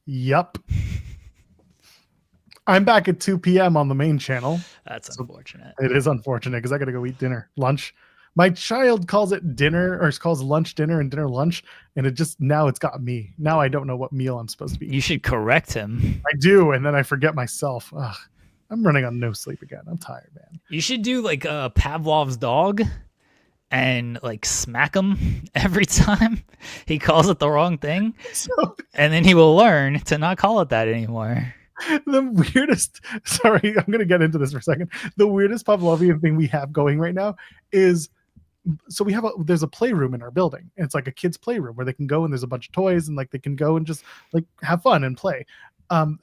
Yep. I'm back at 2 p.m. on the main channel. That's unfortunate. It is unfortunate because I got to go eat lunch. My child calls it dinner, or calls lunch dinner and dinner lunch, and now it's got me. Now I don't know what meal I'm supposed to be eating. You should correct him. I do, and then I forget myself. Ugh, I'm running on no sleep again. I'm tired, man. You should do like Pavlov's dog and like smack him every time he calls it the wrong thing, and then he will learn to not call it that anymore. The weirdest, sorry, I'm going to get into this for a second. The weirdest Pavlovian thing we have going right now is, so there's a playroom in our building. And it's like a kid's playroom where they can go and there's a bunch of toys and like they can go and just like have fun and play.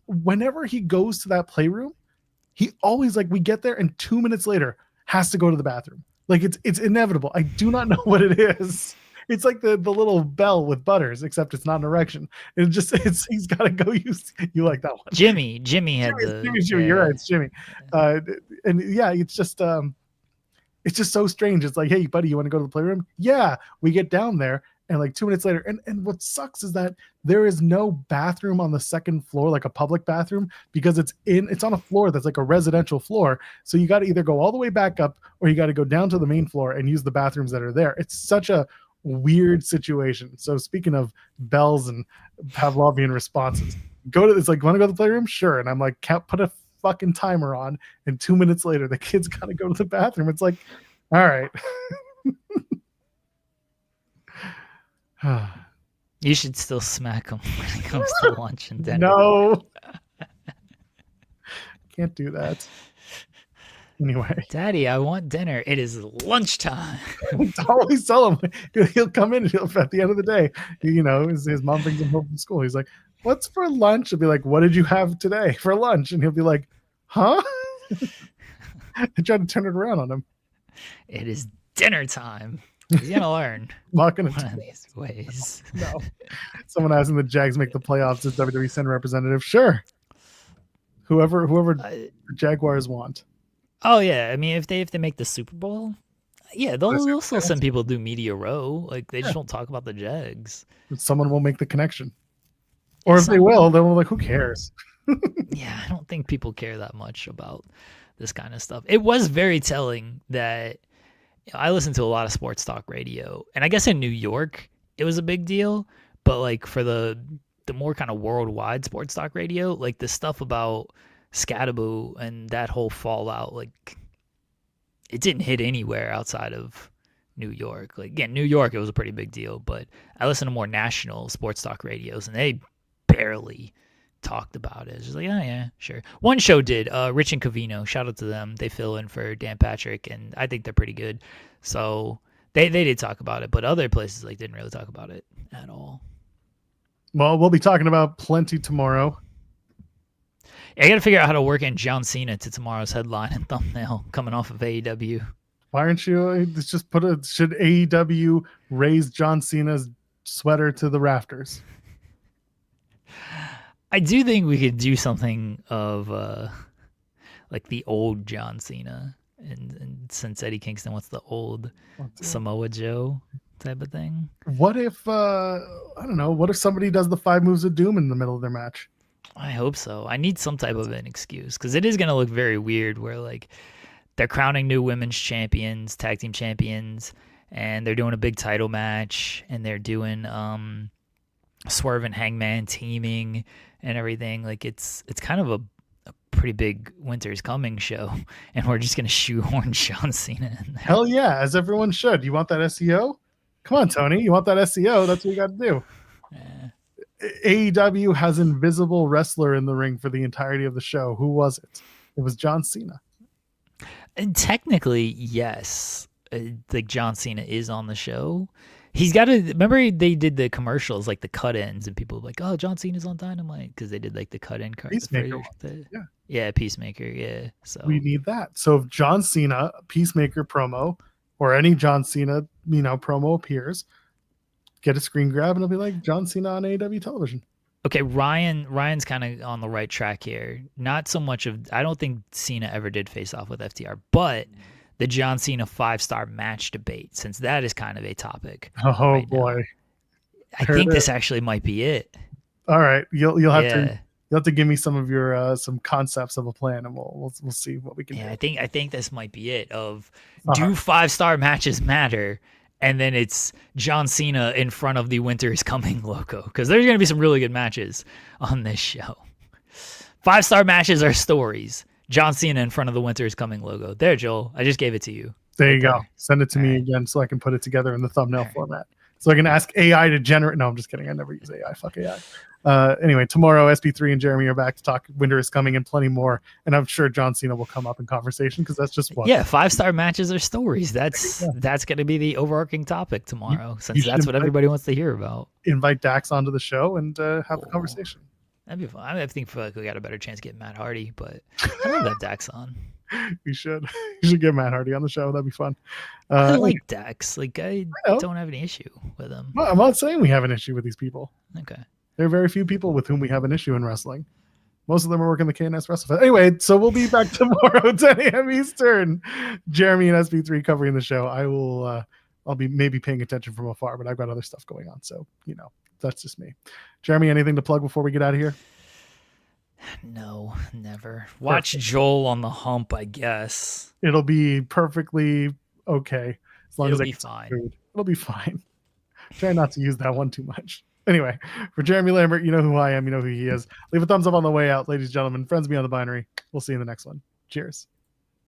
Whenever he goes to that playroom, he always, like, we get there and 2 minutes later has to go to the bathroom. Like it's inevitable. I do not know what it is. It's like the little bell with Butters, except it's not an erection. He's got to go use. You like that one? Jimmy had Jimmy. You're right. It's Jimmy. And yeah, it's just so strange. It's like, hey, buddy, you want to go to the playroom? Yeah. We get down there, and like 2 minutes later, and what sucks is that there is no bathroom on the second floor, like a public bathroom, because it's on a floor that's like a residential floor. So you got to either go all the way back up, or you got to go down to the main floor and use the bathrooms that are there. It's such a weird situation. So speaking of bells and Pavlovian responses, it's like, want to go to the playroom? Sure. And I'm like, can't put a fucking timer on, and 2 minutes later the kid's gotta go to the bathroom. It's like, all right. You should still smack him when it comes to lunch and dinner. No. Can't do that. Anyway, Daddy, I want dinner. It is lunchtime. Always tell him. He'll come in and at the end of the day, his mom brings him home from school. He's like, what's for lunch? I'll be like, what did you have today for lunch? And he'll be like, huh? I tried to turn it around on him. It is dinner time. He's going to learn not gonna one of these ways. No. Someone asking the Jags make the playoffs as WWE Center representative. Sure. Whoever the Jaguars want. Oh yeah, I mean, if they make the Super Bowl, yeah, they'll still send people to do Media Row. Like they just won't talk about the Jags. Someone will make the connection, or if they will, then we're like, who cares? Yeah, I don't think people care that much about this kind of stuff. It was very telling that I listened to a lot of sports talk radio, and I guess in New York it was a big deal, but like for the more kind of worldwide sports talk radio, like the stuff about Scadaboo and that whole fallout, like it didn't hit anywhere outside of New York. Like again, New York, it was a pretty big deal, but I listen to more national sports talk radios and they barely talked about it. It's just like, oh yeah, sure. One show did, Rich and Covino, shout out to them. They fill in for Dan Patrick and I think they're pretty good. So they did talk about it, but other places like didn't really talk about it at all. Well, we'll be talking about plenty tomorrow. I got to figure out how to work in John Cena to tomorrow's headline and thumbnail coming off of AEW. Why aren't you just should AEW raise John Cena's sweater to the rafters? I do think we could do something of like the old John Cena, and since Eddie Kingston wants the old Samoa Joe type of thing. What if I don't know? What if somebody does the 5 moves of doom in the middle of their match? I hope so. I need some type of an excuse because it is going to look very weird where like they're crowning new women's champions, tag team champions, and they're doing a big title match, and they're doing Swerve and Hangman teaming and everything. Like it's kind of a pretty big Winter's Coming show, and we're just going to shoehorn John Cena in there. Hell yeah, as everyone should. You want that SEO? Come on, Tony. You want that SEO? That's what you got to do. Yeah. AEW has invisible wrestler in the ring for the entirety of the show. Who was it? It was John Cena. And technically, yes. Like John Cena is on the show. He's got to remember they did the commercials, like the cut-ins, and people were like, "Oh, John Cena's on Dynamite," because they did like the cut-in card. Peacemaker. Yeah, Peacemaker. Yeah, so we need that. So if John Cena Peacemaker promo or any John Cena promo appears, get a screen grab, and it'll be like John Cena on AEW television. Okay, Ryan's kind of on the right track here. Not so much of, I don't think Cena ever did face off with FTR, but the John Cena 5-star match debate, since that is kind of a topic. Oh right boy, now. I think this actually might be it. All right, you'll have to give me some of your some concepts of a plan, and we'll see what we can do. I think this might be it. Do 5-star matches matter? And then it's John Cena in front of the Winter is Coming logo, because there's going to be some really good matches on this show. 5-star matches are stories. John Cena in front of the Winter is Coming logo. There, Joel. I just gave it to you. There you go. Send it to me again so I can put it together in the thumbnail format. So I can ask AI to generate. No, I'm just kidding. I never use AI. Fuck AI. Anyway, tomorrow SP3 and Jeremy are back to talk Winter is Coming and plenty more. And I'm sure John Cena will come up in conversation because that's just one. Yeah, 5-star matches are stories. That's going to be the overarching topic tomorrow, since that's what everybody wants to hear about. Invite Dax onto the show and have the conversation. That'd be fun. I think we got a better chance of getting Matt Hardy, but I love that Dax on. We should. You should get Matt Hardy on the show. That'd be fun. I like Dax. Like I don't have any issue with him. Well, I'm not saying we have an issue with these people. Okay. There are very few people with whom we have an issue in wrestling. Most of them are working the KNS WrestleFest. Anyway, so we'll be back tomorrow, 10 a.m. Eastern. Jeremy and SP3 covering the show. I'll be maybe paying attention from afar, but I've got other stuff going on. So, that's just me. Jeremy, anything to plug before we get out of here? No, never. Watch Joel on the hump, I guess. It'll be perfectly okay. As long as I get fine. Food. It'll be fine. Try not to use that one too much. Anyway, for Jeremy Lambert, you know who I am, you know who he is. Leave a thumbs up on the way out, ladies and gentlemen. Friends beyond the binary. We'll see you in the next one. Cheers.